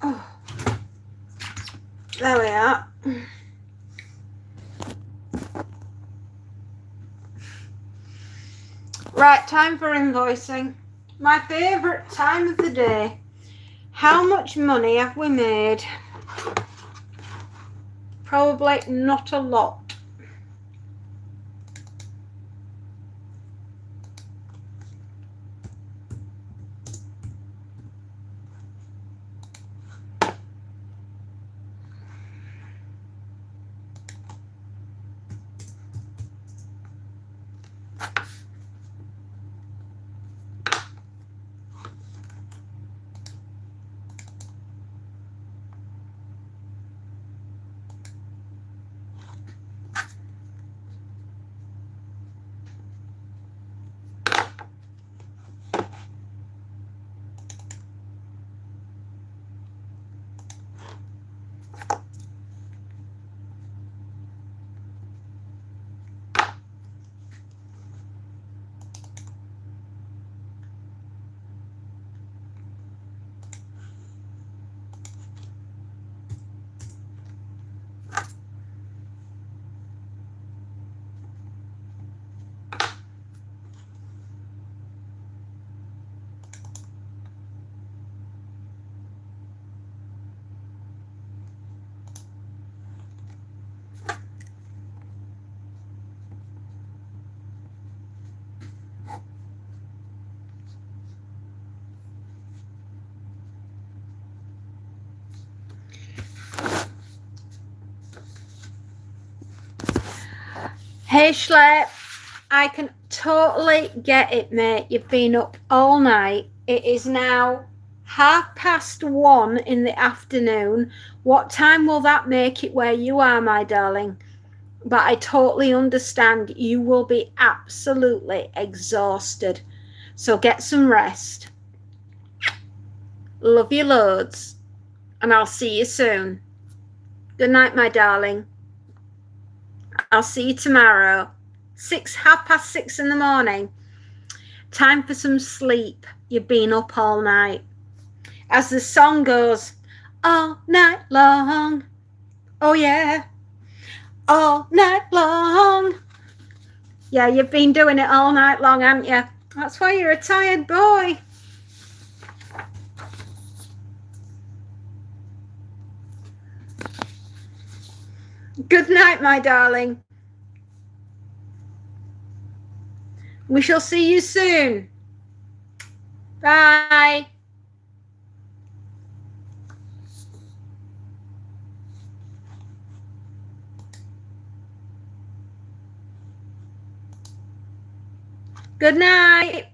Oh. There we are. Right, time for invoicing. My favourite time of the day. How much money have we made? Probably not a lot. Hey Schlep, I can totally get it, mate. You've been up all night. It is now 1:30 in the afternoon. What time will that make it where you are, my darling? But I totally understand. You will be absolutely exhausted. So get some rest. Love you loads. And I'll see you soon. Good night, my darling. I'll see you tomorrow. 6:30 in the morning. Time for some sleep. You've been up all night. As the song goes, all night long. Oh yeah. All night long. Yeah, you've been doing it all night long, haven't you? That's why you're a tired boy. Good night, my darling. We shall see you soon. Bye. Good night.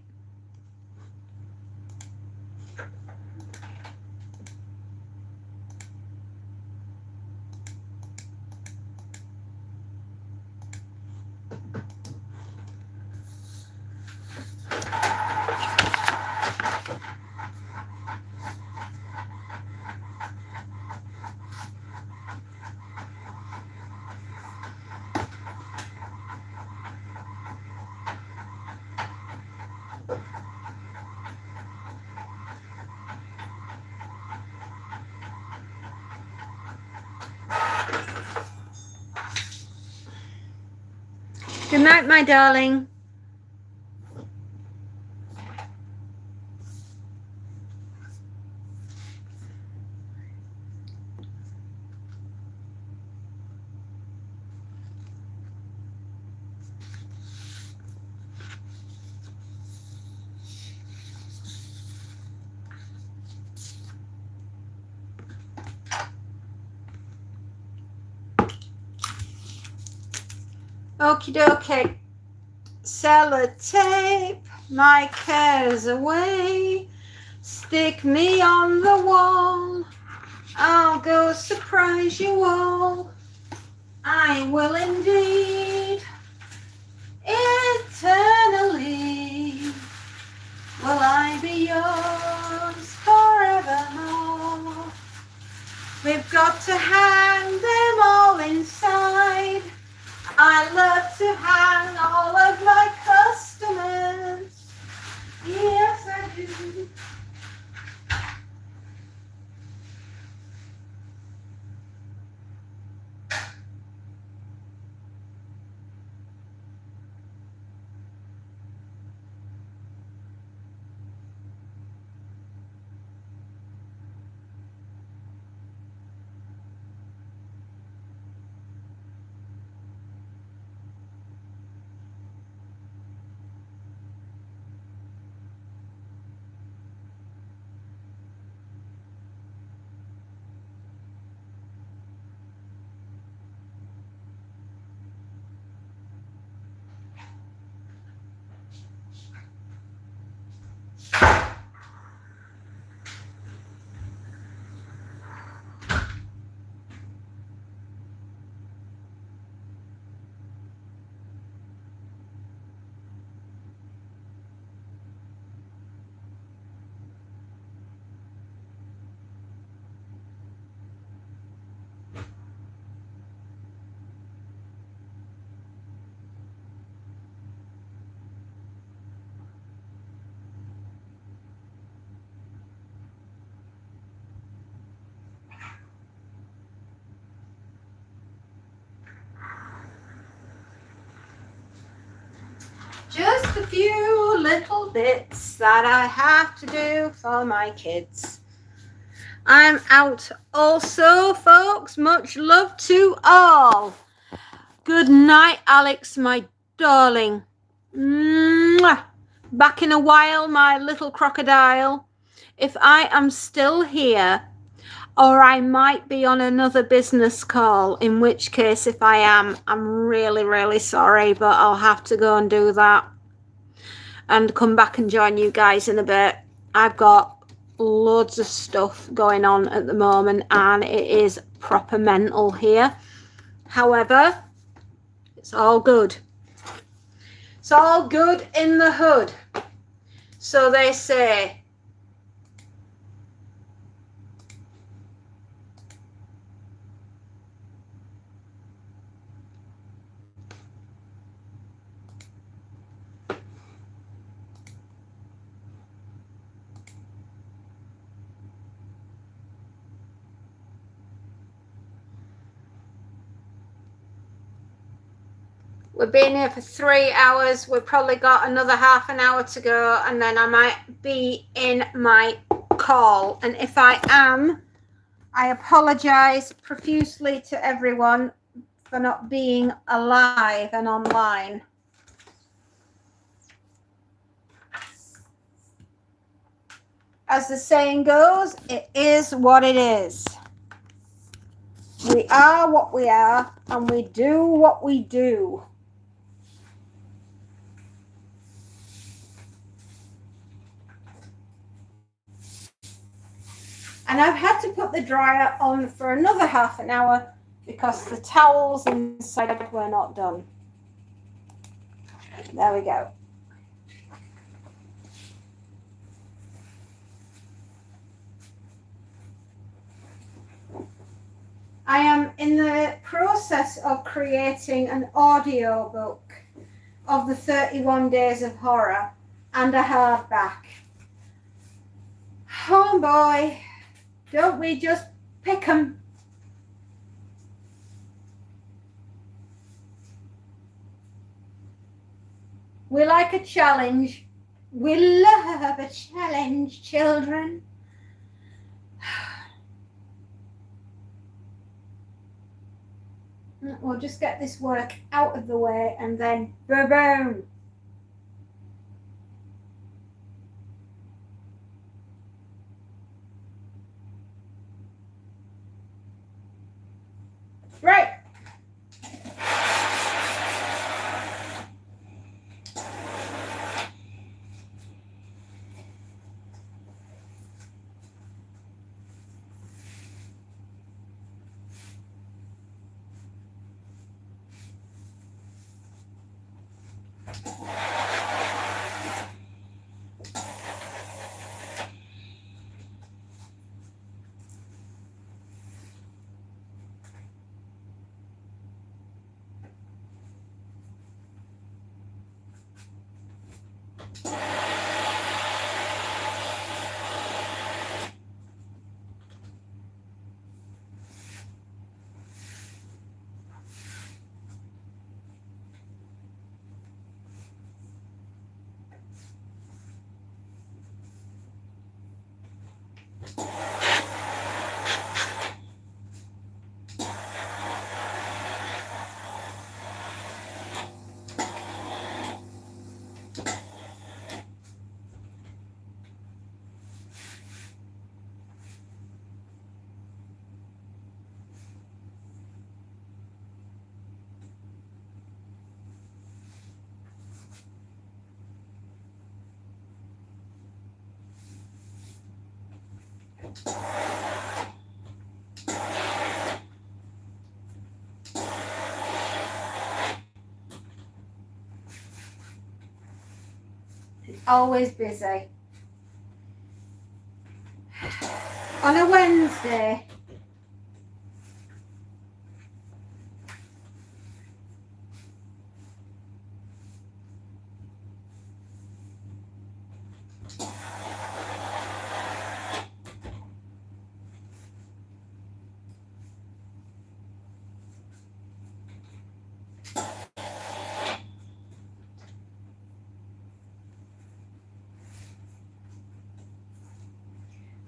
Good night, my darling. Okie dokie. Sellotape my cares away. Stick me on the wall. I'll go surprise you all. I will indeed. Eternally will I be yours forevermore. We've got to hang them all inside. I love to hang all of my customers. Yes, I do. Just a few little bits that I have to do for my kids. I'm out also, folks. Much love to all. Good night, Alex, my darling. Mwah. Back in a while, my little crocodile. If I am still here, or I might be on another business call, in which case, if I am, I'm really, really sorry, but I'll have to go and do that and come back and join you guys in a bit. I've got loads of stuff going on at the moment and it is proper mental here. However, it's all good. It's all good in the hood. So they say. We've been here for 3 hours. We've probably got another half an hour to go and then I might be in my call. And if I am, I apologise profusely to everyone for not being alive and online. as the saying goes, it is what it is. We are what we are, and we do what we do. And I've had to put the dryer on for another half an hour because the towels inside were not done. There we go. I am in the process of creating an audio book of the 31 Days of Horror and a hardback. Oh boy, don't we just pick 'em? We like a challenge. We love a challenge, children. We'll just get this work out of the way and then boom. Right. Always busy. On a Wednesday.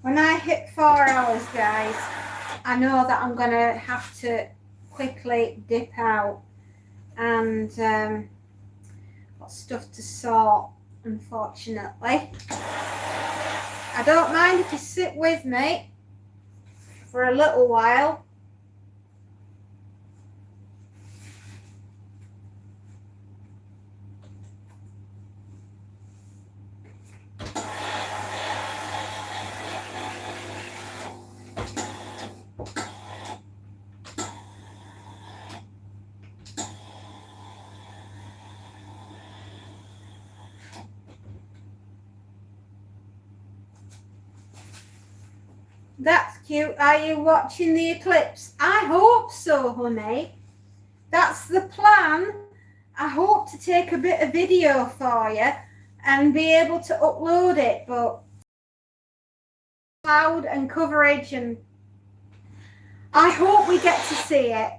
When I hit 4 hours, guys, I know that I'm going to have to quickly dip out and got stuff to sort, unfortunately. I don't mind if you sit with me for a little while. That's cute. Are you watching the eclipse? I hope so, honey. That's the plan. I hope to take a bit of video for you and be able to upload it, but cloud and coverage, and I hope we get to see it.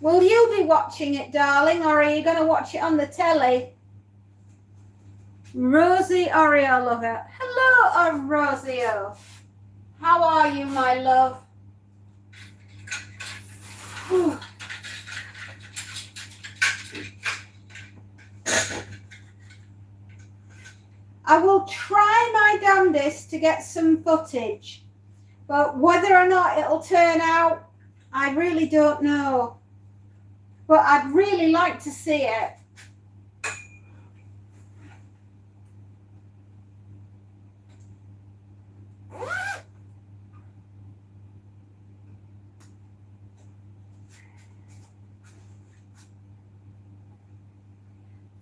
Will you be watching it, darling, or are you going to watch it on the telly? Rosie Oreo lover. Hello, Rosio. How are you, my love? Whew. I will try my damnedest to get some footage, but whether or not it'll turn out, I really don't know. But I'd really like to see it.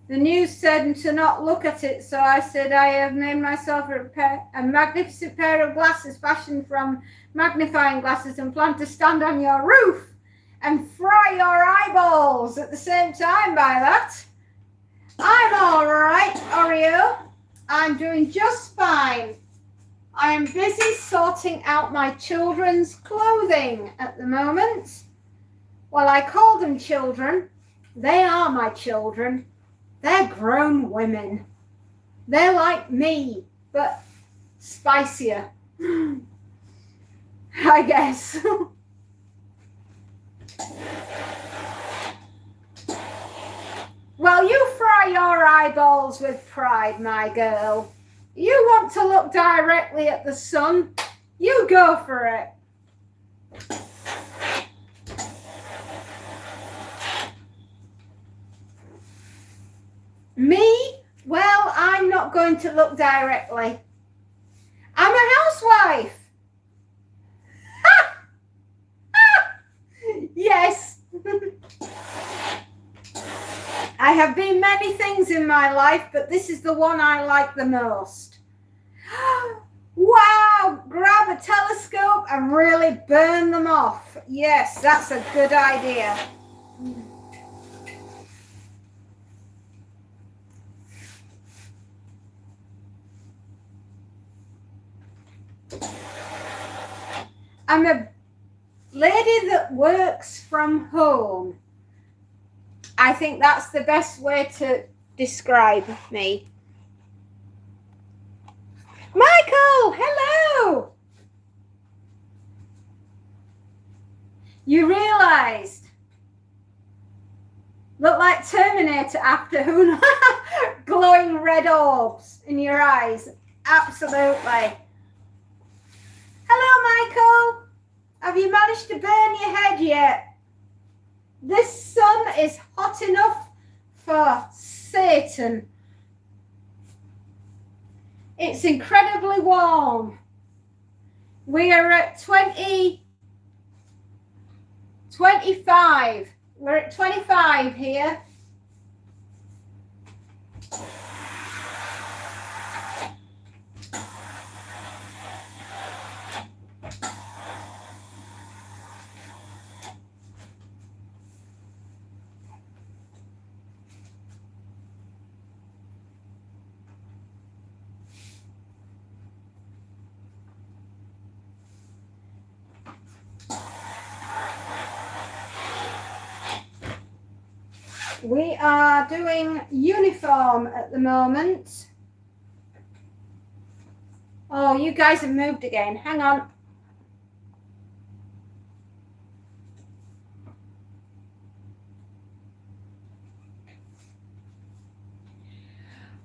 The news said to not look at it, so I said I have made myself a magnificent pair of glasses fashioned from magnifying glasses and plan to stand on your roof and fry your eyeballs at the same time by that. I'm all right, Oreo. I'm doing just fine. I am busy sorting out my children's clothing at the moment. Well, I call them children. They are my children. They're grown women. They're like me, but spicier, I guess. Well, you fry your eyeballs with pride, my girl. You want to look directly at the sun? You go for it. Me? Well, I'm not going to look directly. I'm a housewife. Yes. I have been many things in my life, but this is the one I like the most. Wow, grab a telescope and really burn them off. Yes, that's a good idea. I'm a lady that works from home. I think that's the best way to describe me. Michael, hello. You realised? Look like Terminator after who? Glowing red orbs in your eyes. Absolutely. Hello, Michael. Have you managed to burn your head yet? This sun is hot enough for Satan. It's incredibly warm. We are at 25. We're at 25 here. We are doing uniform at the moment. Oh, you guys have moved again. Hang on.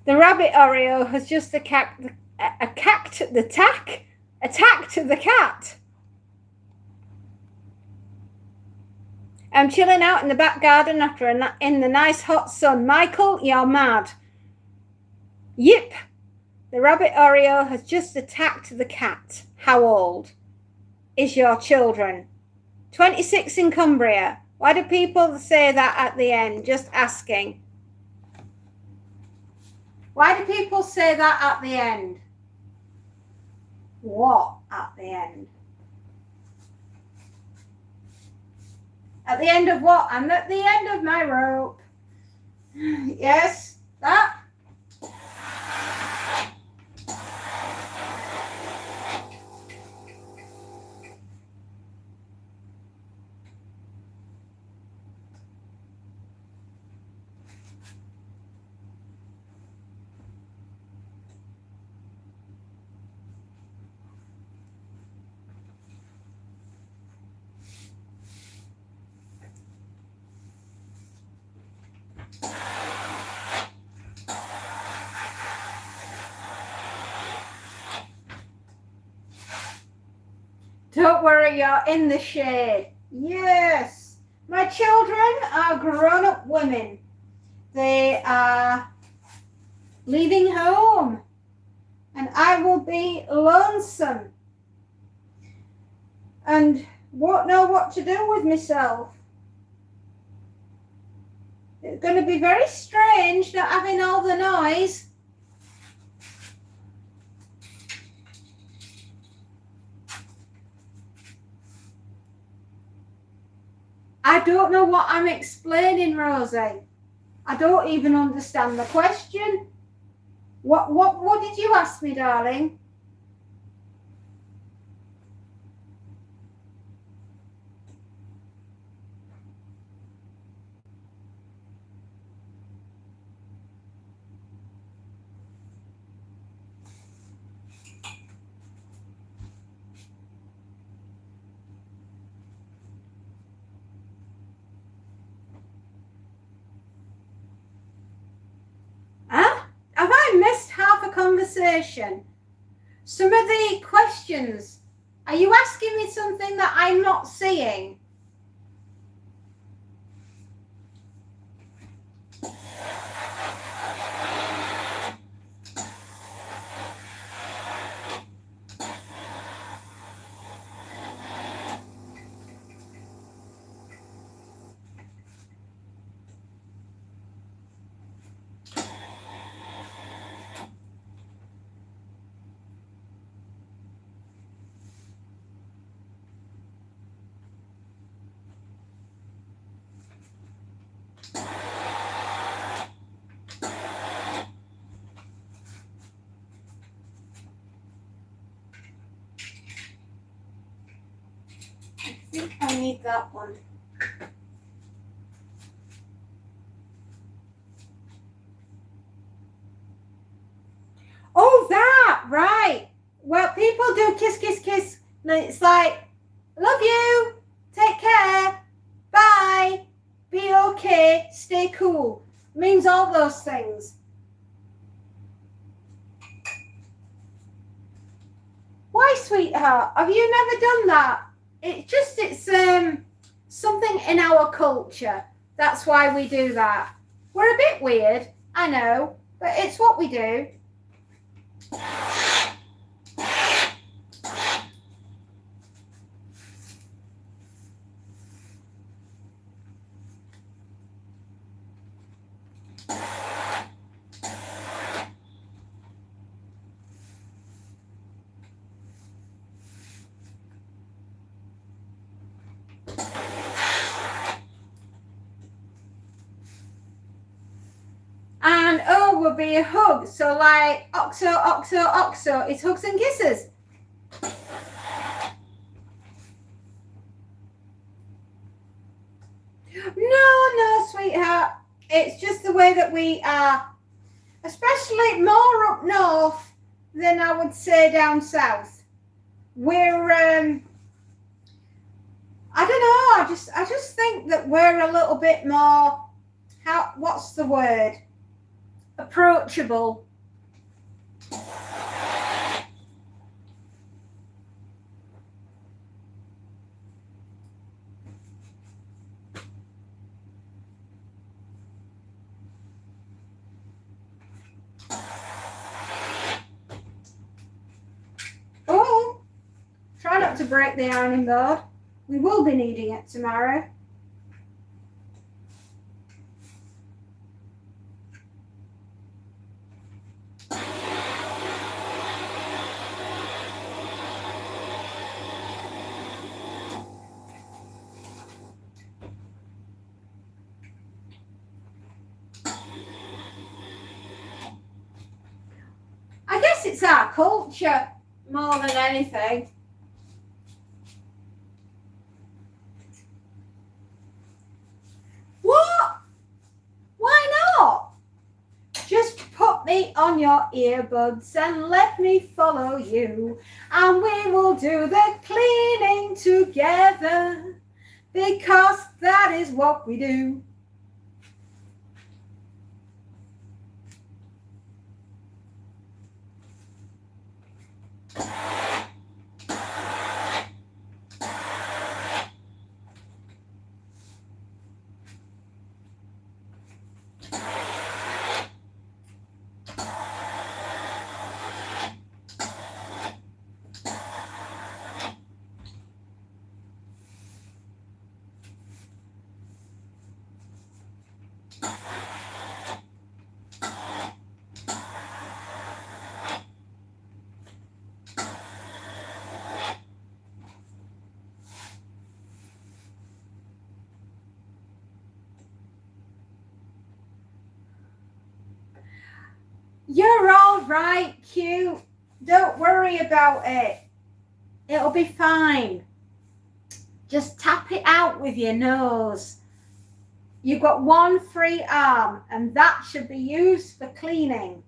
The rabbit Oreo has just attacked the cat. I'm chilling out in the back garden in the nice hot sun. Michael, you're mad. Yip. The rabbit Oreo has just attacked the cat. How old is your children? 26 in Cumbria. Why do people say that at the end? Just asking. Why do people say that at the end? What at the end? At the end of what? I'm at the end of my rope. Yes, that. Don't worry, you're in the shade. Yes. My children are grown-up women. They are leaving home. And I will be lonesome. And won't know what to do with myself. It's going to be very strange not having all the noise. I don't know what I'm explaining, Rosie. I don't even understand the question. What did you ask me, darling? Huh? Have I missed half a conversation? Some of the questions, are you asking me something that I'm not seeing? I think I need that one. Oh, that, right. Well, people do kiss, kiss, kiss. It's like, love you, take care, bye, be okay, stay cool. Means all those things. Why, sweetheart? Have you never done that? It's something in our culture. That's why we do that. We're a bit weird, I know, but it's what we do. And O will be a hug. So like OXO, OXO, OXO, it's hugs and kisses. No, sweetheart. It's just the way that we are, especially more up north than I would say down south. We're, I don't know, I just think that we're a little bit more, what's the word? Approachable. Oh, try not to break the ironing board. We will be needing it tomorrow. I guess it's our culture more than anything. What? Why not? Just put me on your earbuds and let me follow you, and we will do the cleaning together, because that is what we do. You're all right, cute. Don't worry about it. It'll be fine. Just tap it out with your nose. You've got one free arm, and that should be used for cleaning.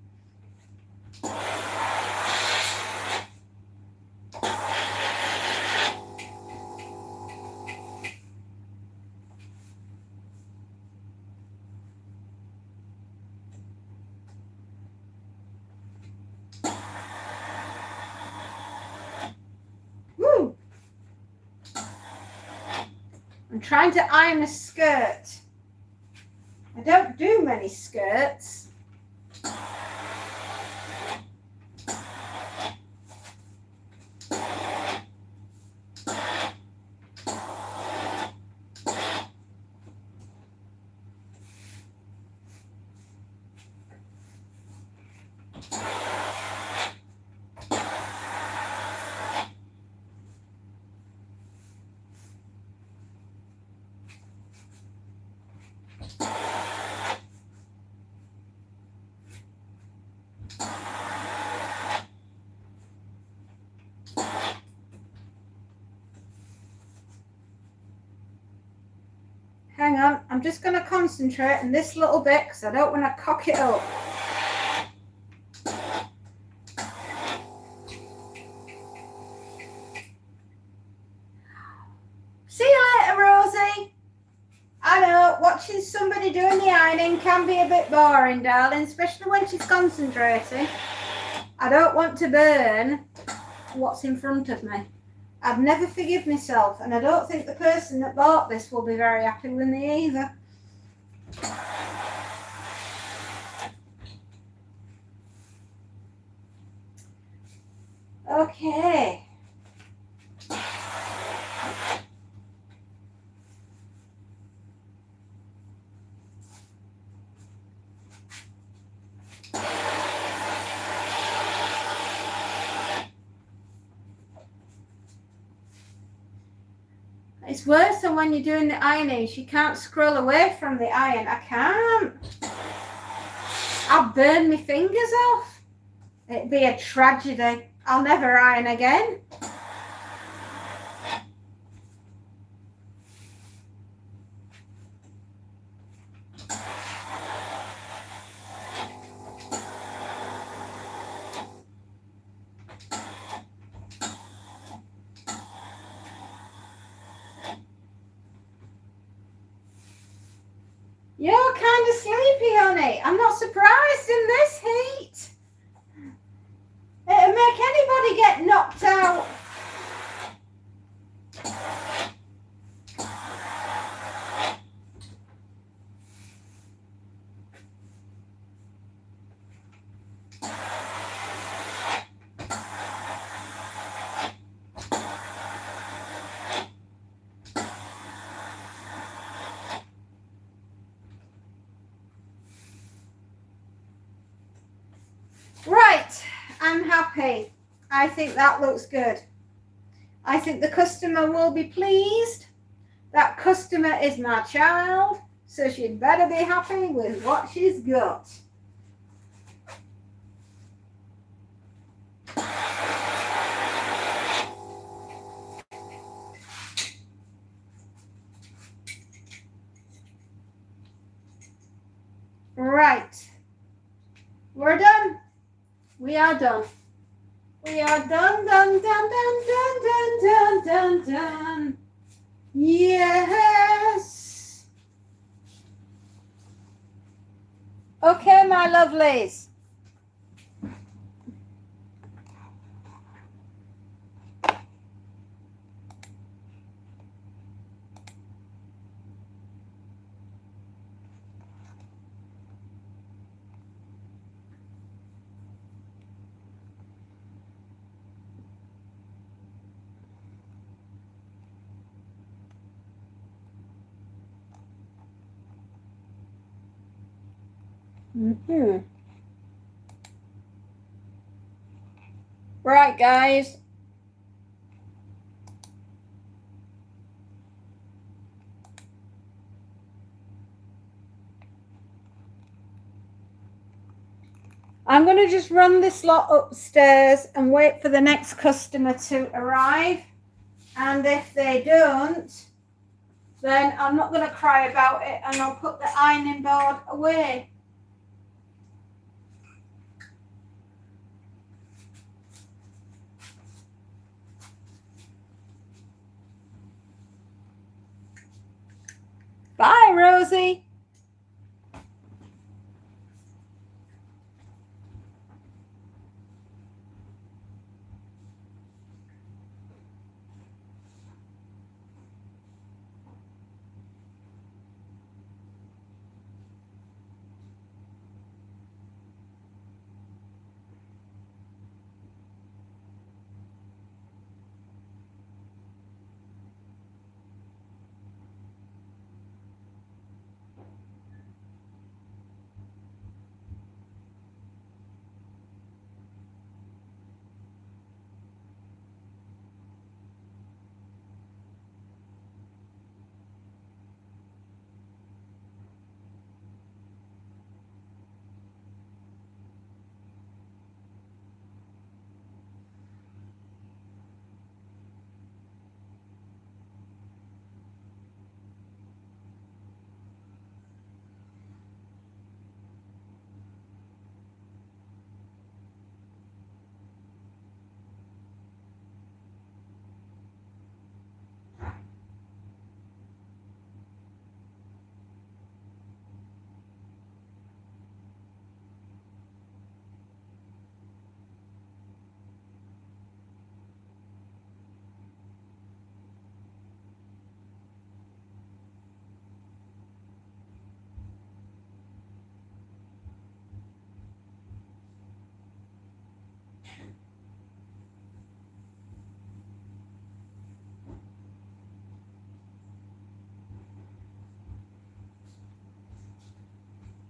Woo! I'm trying to iron a skirt. I don't do many skirts. Hang on, I'm just going to concentrate on this little bit because I don't want to cock it up. See you later, Rosie. I know, watching somebody doing the ironing can be a bit boring, darling, especially when she's concentrating. I don't want to burn what's in front of me. I'd never forgive myself, and I don't think the person that bought this will be very happy with me either. Okay. It's worse than when you're doing the ironing. You can't scroll away from the iron. I can't. I'll burn my fingers off. It'd be a tragedy. I'll never iron again. You're kind of sleepy, honey. I'm not surprised in this heat. It'll make anybody get knocked out. Right, I'm happy. I think that looks good. I think the customer will be pleased. That customer is my child, so she'd better be happy with what she's got. Right, we're done. We are done. We are done, done, done, done, done, done, done, done, done. Yes. Okay, my lovelies. Right, guys. I'm going to just run this lot upstairs and wait for the next customer to arrive. And if they don't, then I'm not going to cry about it and I'll put the ironing board away. Bye, Rosie.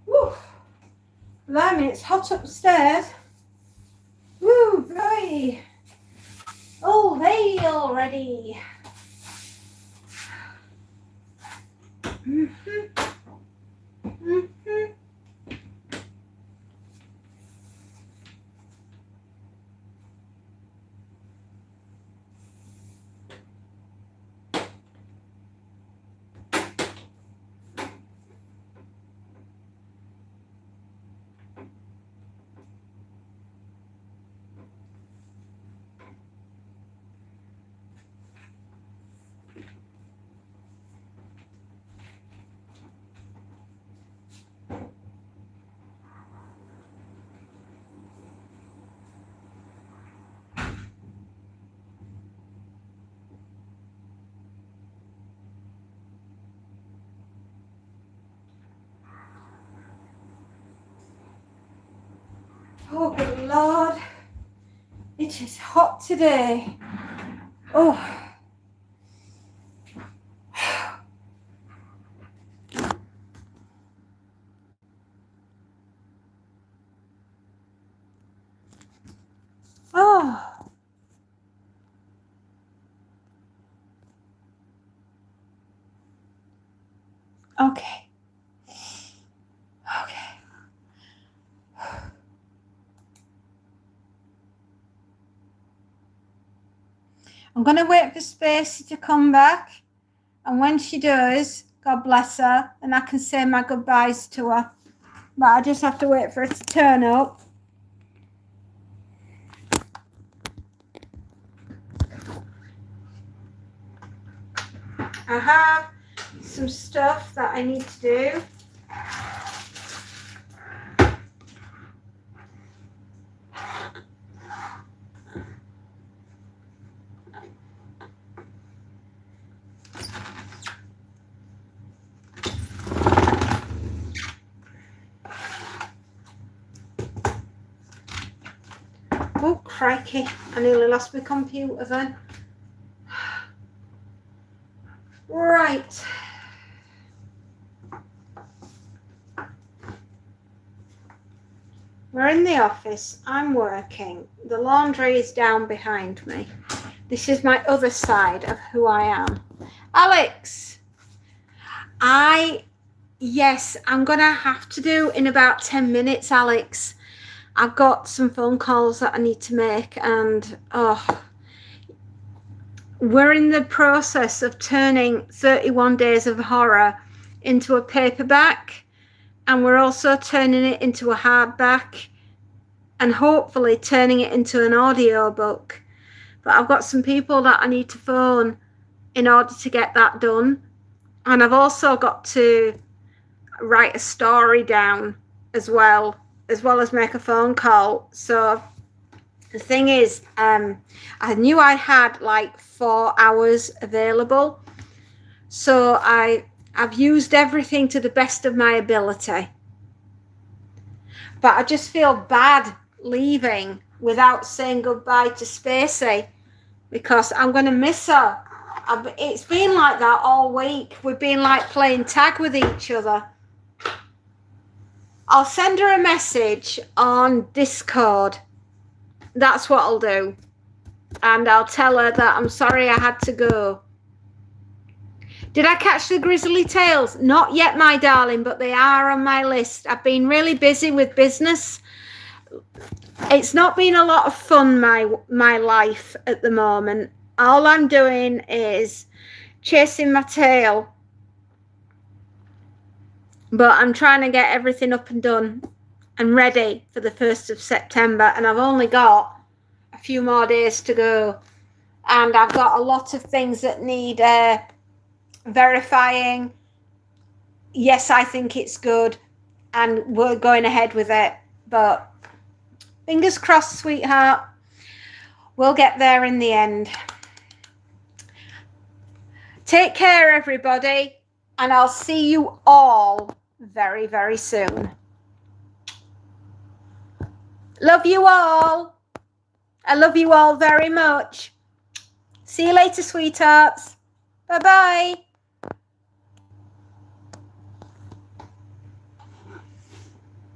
Woo. Blimey, it's hot upstairs. Woo, boy. Oh, hey already. Oh, good Lord. It is hot today. Oh. Oh. Okay. Okay. I'm going to wait for Spacey to come back. And when she does, God bless her, and I can say my goodbyes to her. But I just have to wait for her to turn up. I have some stuff that I need to do. Oh, crikey. I nearly lost my computer then. Right. We're in the office. I'm working. The laundry is down behind me. This is my other side of who I am. Alex, yes, I'm going to have to do in about 10 minutes, Alex. I've got some phone calls that I need to make, and we're in the process of turning 31 Days of Horror into a paperback, and we're also turning it into a hardback, and hopefully turning it into an audiobook. But I've got some people that I need to phone in order to get that done. And I've also got to write a story down as well as make a phone call. So the thing is, I knew I had like 4 hours available. So I've used everything to the best of my ability. But I just feel bad leaving without saying goodbye to Spacey, because I'm going to miss her. It's been like that all week. We've been like playing tag with each other. I'll send her a message on Discord. That's what I'll do. And I'll tell her that I'm sorry I had to go. Did I catch the grizzly tails? Not yet, my darling, but they are on my list. I've been really busy with business. It's not been a lot of fun, my life at the moment. All I'm doing is chasing my tail. But I'm trying to get everything up and done and ready for the 1st of September. And I've only got a few more days to go. And I've got a lot of things that need verifying. Yes, I think it's good. And we're going ahead with it. But fingers crossed, sweetheart. We'll get there in the end. Take care, everybody. And I'll see you all very, very soon. Love you all. I love you all very much. See you later, sweethearts. Bye-bye.